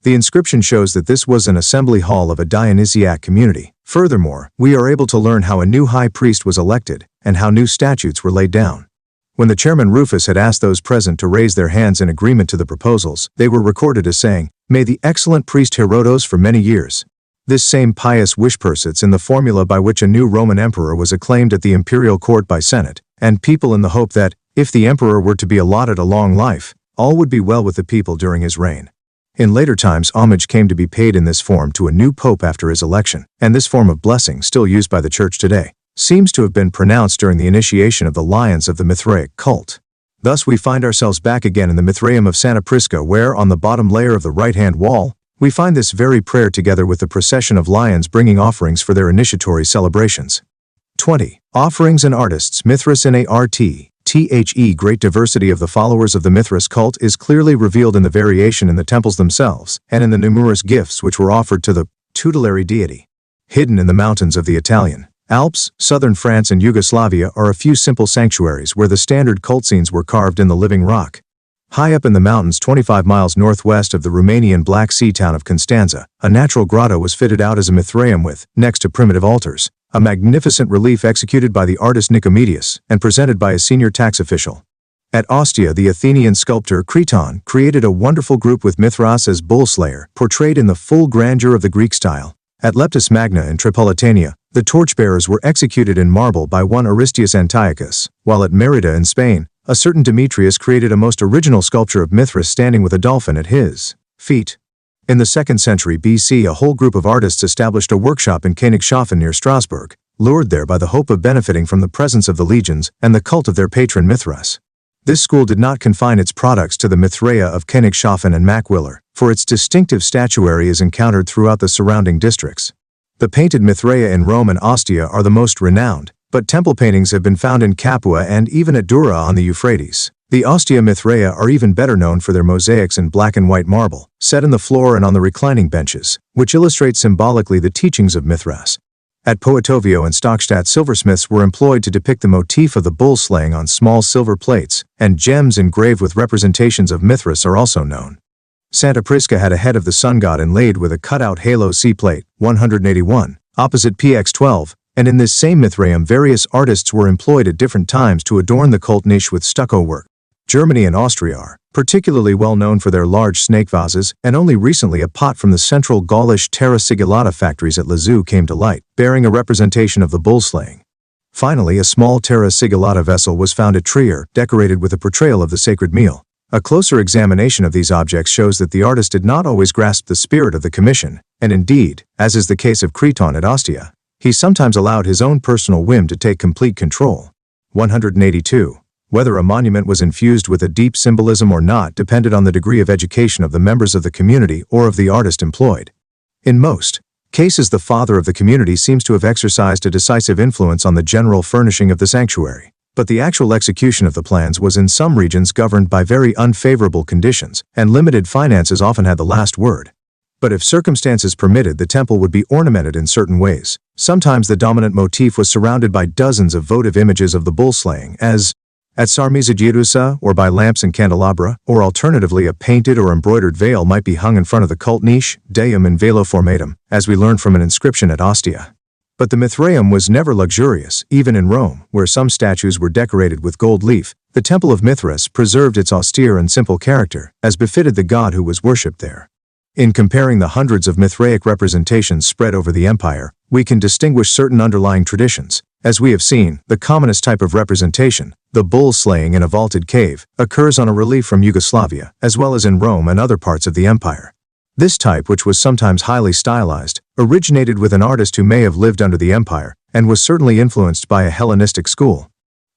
The inscription shows that this was an assembly hall of a Dionysiac community. Furthermore, we are able to learn how a new high priest was elected, and how new statutes were laid down. When the chairman Rufus had asked those present to raise their hands in agreement to the proposals, they were recorded as saying, May the excellent priest Herodos for many years. This same pious wish persits in the formula by which a new Roman emperor was acclaimed at the imperial court by Senate, and people in the hope that, if the emperor were to be allotted a long life, all would be well with the people during his reign. In later times homage came to be paid in this form to a new pope after his election, and this form of blessing, still used by the church today, seems to have been pronounced during the initiation of the lions of the Mithraic cult. Thus we find ourselves back again in the Mithraeum of Santa Prisca, where, on the bottom layer of the right-hand wall, we find this very prayer together with the procession of lions bringing offerings for their initiatory celebrations. 20. Offerings and artists. Mithras in The great diversity of the followers of the Mithras cult is clearly revealed in the variation in the temples themselves, and in the numerous gifts which were offered to the tutelary deity. Hidden in the mountains of the Italian Alps, southern France and Yugoslavia are a few simple sanctuaries where the standard cult scenes were carved in the living rock. High up in the mountains 25 miles northwest of the Romanian Black Sea town of Constanța, a natural grotto was fitted out as a Mithraeum with, next to primitive altars, a magnificent relief executed by the artist Nicomedes and presented by a senior tax official. At Ostia, the Athenian sculptor Creton created a wonderful group with Mithras as bull slayer, portrayed in the full grandeur of the Greek style. At Leptis Magna in Tripolitania, the torchbearers were executed in marble by one Aristeus Antiochus, while at Merida in Spain, a certain Demetrius created a most original sculpture of Mithras standing with a dolphin at his feet. In the 2nd century BC, a whole group of artists established a workshop in Königshofen near Strasbourg, lured there by the hope of benefiting from the presence of the legions and the cult of their patron Mithras. This school did not confine its products to the Mithraea of Königshofen and Mackwiller, for its distinctive statuary is encountered throughout the surrounding districts. The painted Mithraea in Rome and Ostia are the most renowned, but temple paintings have been found in Capua and even at Dura on the Euphrates. The Ostia Mithraea are even better known for their mosaics in black and white marble, set in the floor and on the reclining benches, which illustrate symbolically the teachings of Mithras. At Poetovio and Stockstadt, silversmiths were employed to depict the motif of the bull slaying on small silver plates, and gems engraved with representations of Mithras are also known. Santa Prisca had a head of the sun god inlaid with a cut-out halo C plate, 181, opposite PX12, and in this same Mithraeum various artists were employed at different times to adorn the cult niche with stucco work. Germany and Austria are particularly well known for their large snake vases, and only recently a pot from the central Gaulish terra sigillata factories at Lisieux came to light, bearing a representation of the bull slaying. Finally, a small terra sigillata vessel was found at Trier, decorated with a portrayal of the sacred meal. A closer examination of these objects shows that the artist did not always grasp the spirit of the commission, and indeed, as is the case of Creton at Ostia, he sometimes allowed his own personal whim to take complete control. 182. Whether a monument was infused with a deep symbolism or not depended on the degree of education of the members of the community or of the artist employed. In most cases, the father of the community seems to have exercised a decisive influence on the general furnishing of the sanctuary, but the actual execution of the plans was in some regions governed by very unfavorable conditions, and limited finances often had the last word. But if circumstances permitted, the temple would be ornamented in certain ways. Sometimes the dominant motif was surrounded by dozens of votive images of the bull slaying, as at Sarmizagirusa, or by lamps and candelabra, or alternatively a painted or embroidered veil might be hung in front of the cult niche, Deum in velo formatum, as we learned from an inscription at Ostia. But the Mithraeum was never luxurious. Even in Rome, where some statues were decorated with gold leaf, the Temple of Mithras preserved its austere and simple character, as befitted the god who was worshipped there. In comparing the hundreds of Mithraic representations spread over the empire, we can distinguish certain underlying traditions. As we have seen, the commonest type of representation, the bull slaying in a vaulted cave, occurs on a relief from Yugoslavia, as well as in Rome and other parts of the empire. This type, which was sometimes highly stylized, originated with an artist who may have lived under the empire, and was certainly influenced by a Hellenistic school.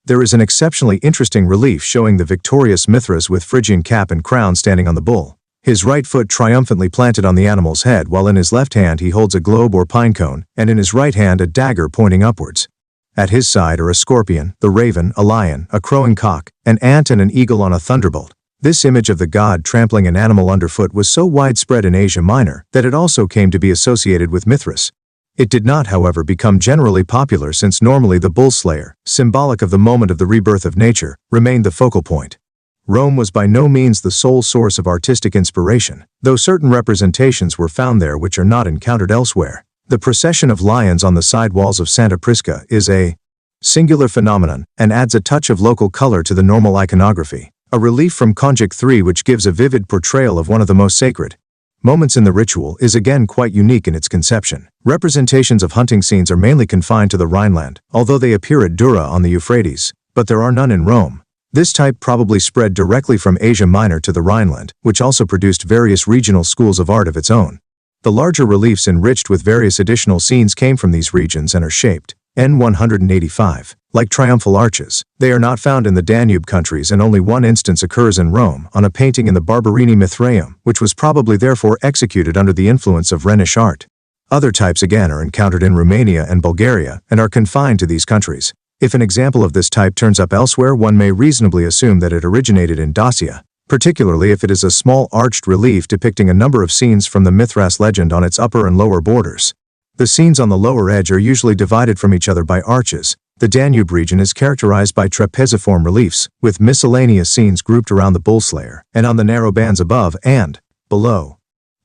There is an exceptionally interesting relief showing the victorious Mithras with Phrygian cap and crown standing on the bull, his right foot triumphantly planted on the animal's head, while in his left hand he holds a globe or pine cone, and in his right hand a dagger pointing upwards. At his side are a scorpion, the raven, a lion, a crowing cock, an ant and an eagle on a thunderbolt. This image of the god trampling an animal underfoot was so widespread in Asia Minor that it also came to be associated with Mithras. It did not, however, become generally popular, since normally the bull slayer, symbolic of the moment of the rebirth of nature, remained the focal point. Rome was by no means the sole source of artistic inspiration, though certain representations were found there which are not encountered elsewhere. The procession of lions on the side walls of Santa Prisca is a singular phenomenon and adds a touch of local color to the normal iconography. A relief from Konjic III, which gives a vivid portrayal of one of the most sacred moments in the ritual, is again quite unique in its conception. Representations of hunting scenes are mainly confined to the Rhineland, although they appear at Dura on the Euphrates, but there are none in Rome. This type probably spread directly from Asia Minor to the Rhineland, which also produced various regional schools of art of its own. The larger reliefs enriched with various additional scenes came from these regions and are shaped, N185, like triumphal arches. They are not found in the Danube countries, and only one instance occurs in Rome, on a painting in the Barberini Mithraeum, which was probably therefore executed under the influence of Rhenish art. Other types again are encountered in Romania and Bulgaria, and are confined to these countries. If an example of this type turns up elsewhere, one may reasonably assume that it originated in Dacia, particularly if it is a small arched relief depicting a number of scenes from the Mithras legend on its upper and lower borders. The scenes on the lower edge are usually divided from each other by arches. The Danube region is characterized by trapeziform reliefs, with miscellaneous scenes grouped around the bull slayer, and on the narrow bands above and below.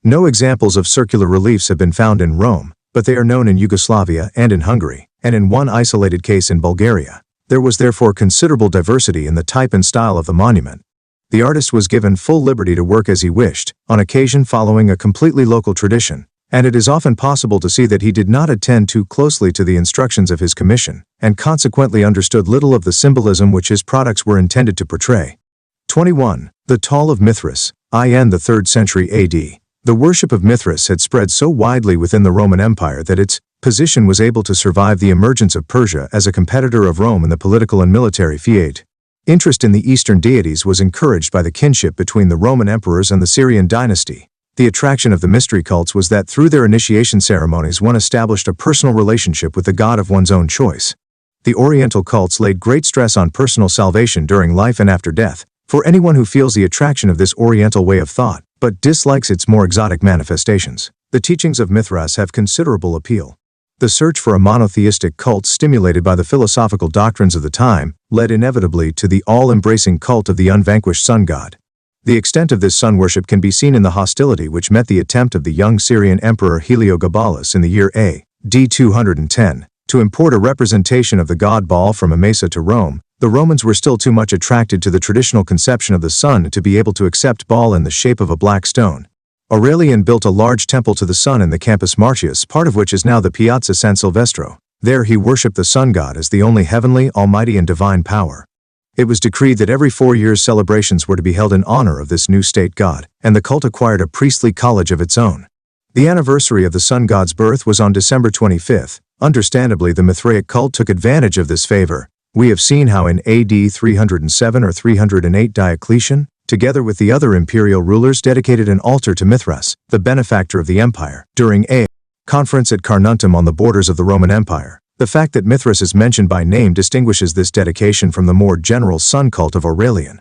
No examples of circular reliefs have been found in Rome, but they are known in Yugoslavia and in Hungary, and in one isolated case in Bulgaria. There was therefore considerable diversity in the type and style of the monument. The artist was given full liberty to work as he wished, on occasion following a completely local tradition, and it is often possible to see that he did not attend too closely to the instructions of his commission, and consequently understood little of the symbolism which his products were intended to portray. 21. The Tall of Mithras, in the 3rd century AD. The worship of Mithras had spread so widely within the Roman Empire that its position was able to survive the emergence of Persia as a competitor of Rome in the political and military field. Interest in the Eastern deities was encouraged by the kinship between the Roman emperors and the Syrian dynasty. The attraction of the mystery cults was that through their initiation ceremonies one established a personal relationship with the god of one's own choice. The Oriental cults laid great stress on personal salvation during life and after death, for anyone who feels the attraction of this Oriental way of thought, but dislikes its more exotic manifestations. The teachings of Mithras have considerable appeal. The search for a monotheistic cult stimulated by the philosophical doctrines of the time led inevitably to the all-embracing cult of the unvanquished sun god. The extent of this sun worship can be seen in the hostility which met the attempt of the young Syrian emperor Heliogabalus in the year A.D. 210 to import a representation of the god Baal from Emesa to Rome. The Romans were still too much attracted to the traditional conception of the sun to be able to accept Baal in the shape of a black stone. Aurelian built a large temple to the sun in the Campus Martius, part of which is now the Piazza San Silvestro. There he worshipped the sun god as the only heavenly, almighty and divine power. It was decreed that every 4 years celebrations were to be held in honor of this new state god, and the cult acquired a priestly college of its own. The anniversary of the sun god's birth was on December 25th. Understandably, the Mithraic cult took advantage of this favor. We have seen how in AD 307 or 308 Diocletian, together with the other imperial rulers, dedicated an altar to Mithras, the benefactor of the empire, during a conference at Carnuntum on the borders of the Roman Empire. The fact that Mithras is mentioned by name distinguishes this dedication from the more general sun cult of Aurelian.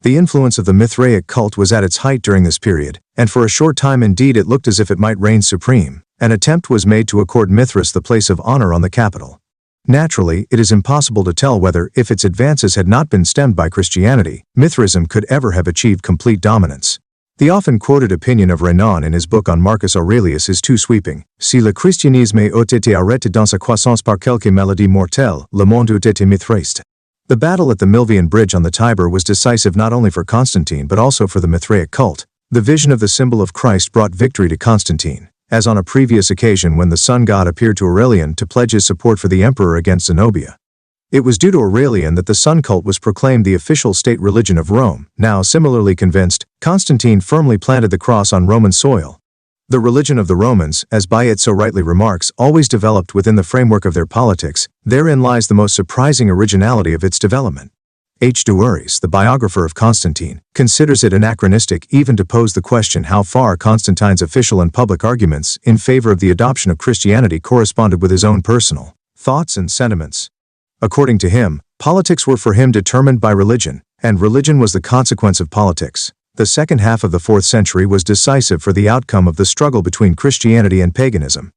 The influence of the Mithraic cult was at its height during this period, and for a short time indeed it looked as if it might reign supreme. An attempt was made to accord Mithras the place of honor on the capital. Naturally, it is impossible to tell whether, if its advances had not been stemmed by Christianity, Mithraism could ever have achieved complete dominance. The often quoted opinion of Renan in his book on Marcus Aurelius is too sweeping. Si le christianisme eût été arrêté dans sa croissance par quelque maladie mortelle, le monde eût été mithraiste. The battle at the Milvian Bridge on the Tiber was decisive not only for Constantine but also for the Mithraic cult. The vision of the symbol of Christ brought victory to Constantine, as on a previous occasion when the sun god appeared to Aurelian to pledge his support for the emperor against Zenobia. It was due to Aurelian that the sun cult was proclaimed the official state religion of Rome. Now, similarly convinced, Constantine firmly planted the cross on Roman soil. The religion of the Romans, as Bayet so rightly remarks, always developed within the framework of their politics. Therein lies the most surprising originality of its development. H. Dueris, the biographer of Constantine, considers it anachronistic even to pose the question how far Constantine's official and public arguments in favor of the adoption of Christianity corresponded with his own personal thoughts and sentiments. According to him, politics were for him determined by religion, and religion was the consequence of politics. The second half of the 4th century was decisive for the outcome of the struggle between Christianity and paganism.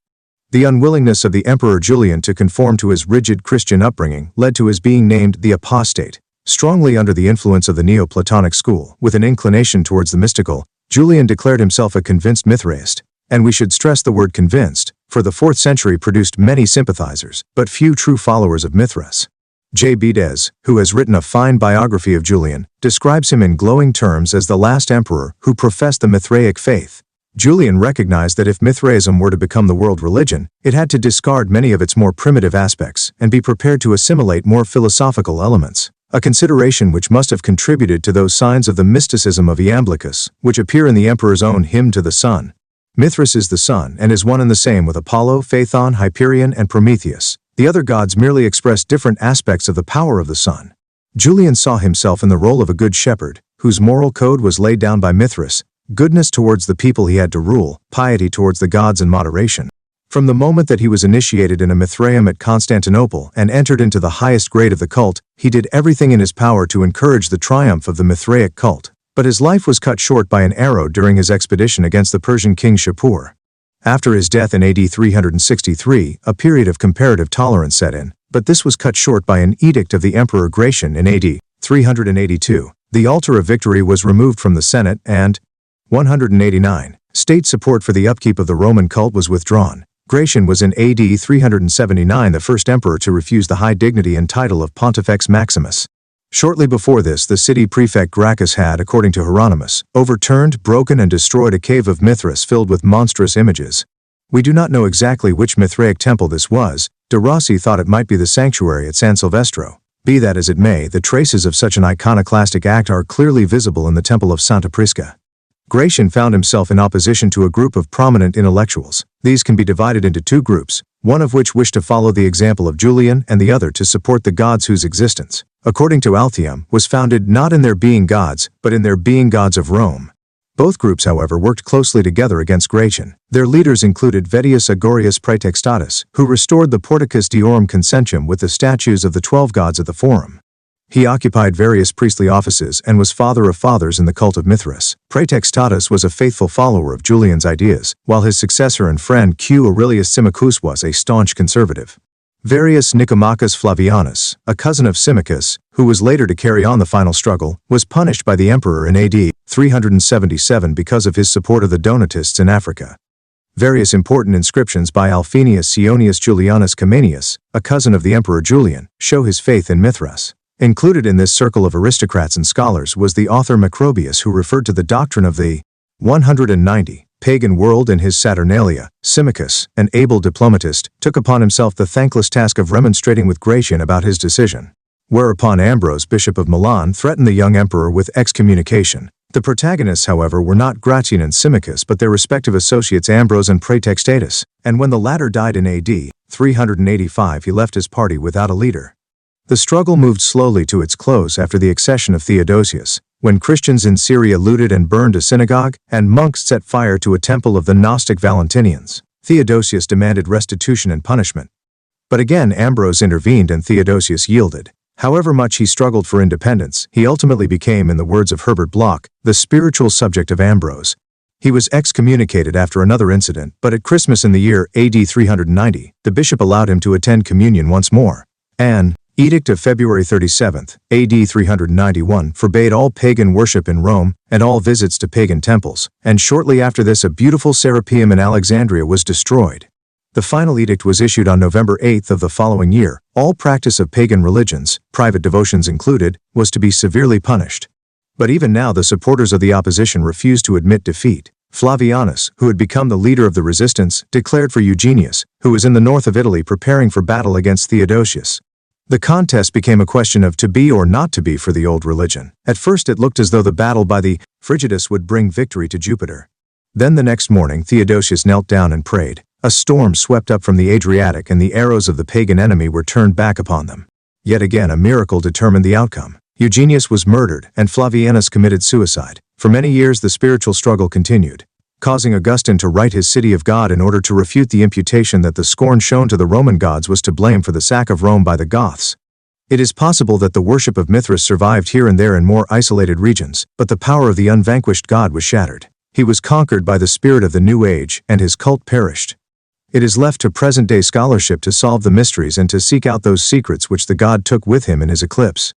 The unwillingness of the Emperor Julian to conform to his rigid Christian upbringing led to his being named the apostate. Strongly under the influence of the Neoplatonic school, with an inclination towards the mystical, Julian declared himself a convinced Mithraist. And we should stress the word convinced, for the 4th century produced many sympathizers, but few true followers of Mithras. J. Bides, who has written a fine biography of Julian, describes him in glowing terms as the last emperor who professed the Mithraic faith. Julian recognized that if Mithraism were to become the world religion, it had to discard many of its more primitive aspects and be prepared to assimilate more philosophical elements. A consideration which must have contributed to those signs of the mysticism of Iamblichus, which appear in the emperor's own hymn to the sun. Mithras is the sun and is one and the same with Apollo, Phaethon, Hyperion, and Prometheus. The other gods merely express different aspects of the power of the sun. Julian saw himself in the role of a good shepherd, whose moral code was laid down by Mithras: goodness towards the people he had to rule, piety towards the gods, and moderation. From the moment that he was initiated in a Mithraeum at Constantinople and entered into the highest grade of the cult, he did everything in his power to encourage the triumph of the Mithraic cult. But his life was cut short by an arrow during his expedition against the Persian king Shapur. After his death in AD 363, a period of comparative tolerance set in, but this was cut short by an edict of the Emperor Gratian in AD 382. The altar of victory was removed from the Senate and 189. State support for the upkeep of the Roman cult was withdrawn. Gratian was in AD 379 the first emperor to refuse the high dignity and title of Pontifex Maximus. Shortly before this, the city prefect Gracchus had, according to Hieronymus, overturned, broken and destroyed a cave of Mithras filled with monstrous images. We do not know exactly which Mithraic temple this was. De Rossi thought it might be the sanctuary at San Silvestro. Be that as it may, the traces of such an iconoclastic act are clearly visible in the temple of Santa Prisca. Gratian found himself in opposition to a group of prominent intellectuals. These can be divided into two groups, one of which wished to follow the example of Julian and the other to support the gods whose existence, according to Altheum, was founded not in their being gods, but in their being gods of Rome. Both groups, however, worked closely together against Gratian. Their leaders included Vettius Agorius Praetextatus, who restored the Porticus Diorum Consentium with the statues of the 12 gods at the Forum. He occupied various priestly offices and was father of fathers in the cult of Mithras. Praetextatus was a faithful follower of Julian's ideas, while his successor and friend Q. Aurelius Symmachus was a staunch conservative. Varius Nicomachus Flavianus, a cousin of Symmachus, who was later to carry on the final struggle, was punished by the emperor in AD 377 because of his support of the Donatists in Africa. Various important inscriptions by Alphenius Sionius Julianus Comenius, a cousin of the emperor Julian, show his faith in Mithras. Included in this circle of aristocrats and scholars was the author Macrobius, who referred to the doctrine of the 190 pagan world in his Saturnalia. Symmachus, an able diplomatist, took upon himself the thankless task of remonstrating with Gratian about his decision. Whereupon Ambrose, bishop of Milan, threatened the young emperor with excommunication. The protagonists, however, were not Gratian and Symmachus but their respective associates Ambrose and Praetextatus, and when the latter died in AD 385 he left his party without a leader. The struggle moved slowly to its close after the accession of Theodosius, when Christians in Syria looted and burned a synagogue, and monks set fire to a temple of the Gnostic Valentinians. Theodosius demanded restitution and punishment. But again Ambrose intervened and Theodosius yielded. However much he struggled for independence, he ultimately became, in the words of Herbert Bloch, the spiritual subject of Ambrose. He was excommunicated after another incident, but at Christmas in the year AD 390, the bishop allowed him to attend communion once more. An edict of February 37, AD 391 forbade all pagan worship in Rome and all visits to pagan temples, and shortly after this a beautiful Serapeum in Alexandria was destroyed. The final edict was issued on November 8 of the following year. All practice of pagan religions, private devotions included, was to be severely punished. But even now the supporters of the opposition refused to admit defeat. Flavianus, who had become the leader of the resistance, declared for Eugenius, who was in the north of Italy preparing for battle against Theodosius. The contest became a question of to be or not to be for the old religion. At first it looked as though the battle by the Frigidus would bring victory to Jupiter. Then the next morning Theodosius knelt down and prayed. A storm swept up from the Adriatic and the arrows of the pagan enemy were turned back upon them. Yet again a miracle determined the outcome. Eugenius was murdered and Flavianus committed suicide. For many years the spiritual struggle continued, causing Augustine to write his City of God in order to refute the imputation that the scorn shown to the Roman gods was to blame for the sack of Rome by the Goths. It is possible that the worship of Mithras survived here and there in more isolated regions, but the power of the unvanquished god was shattered. He was conquered by the spirit of the New Age, and his cult perished. It is left to present-day scholarship to solve the mysteries and to seek out those secrets which the god took with him in his eclipse.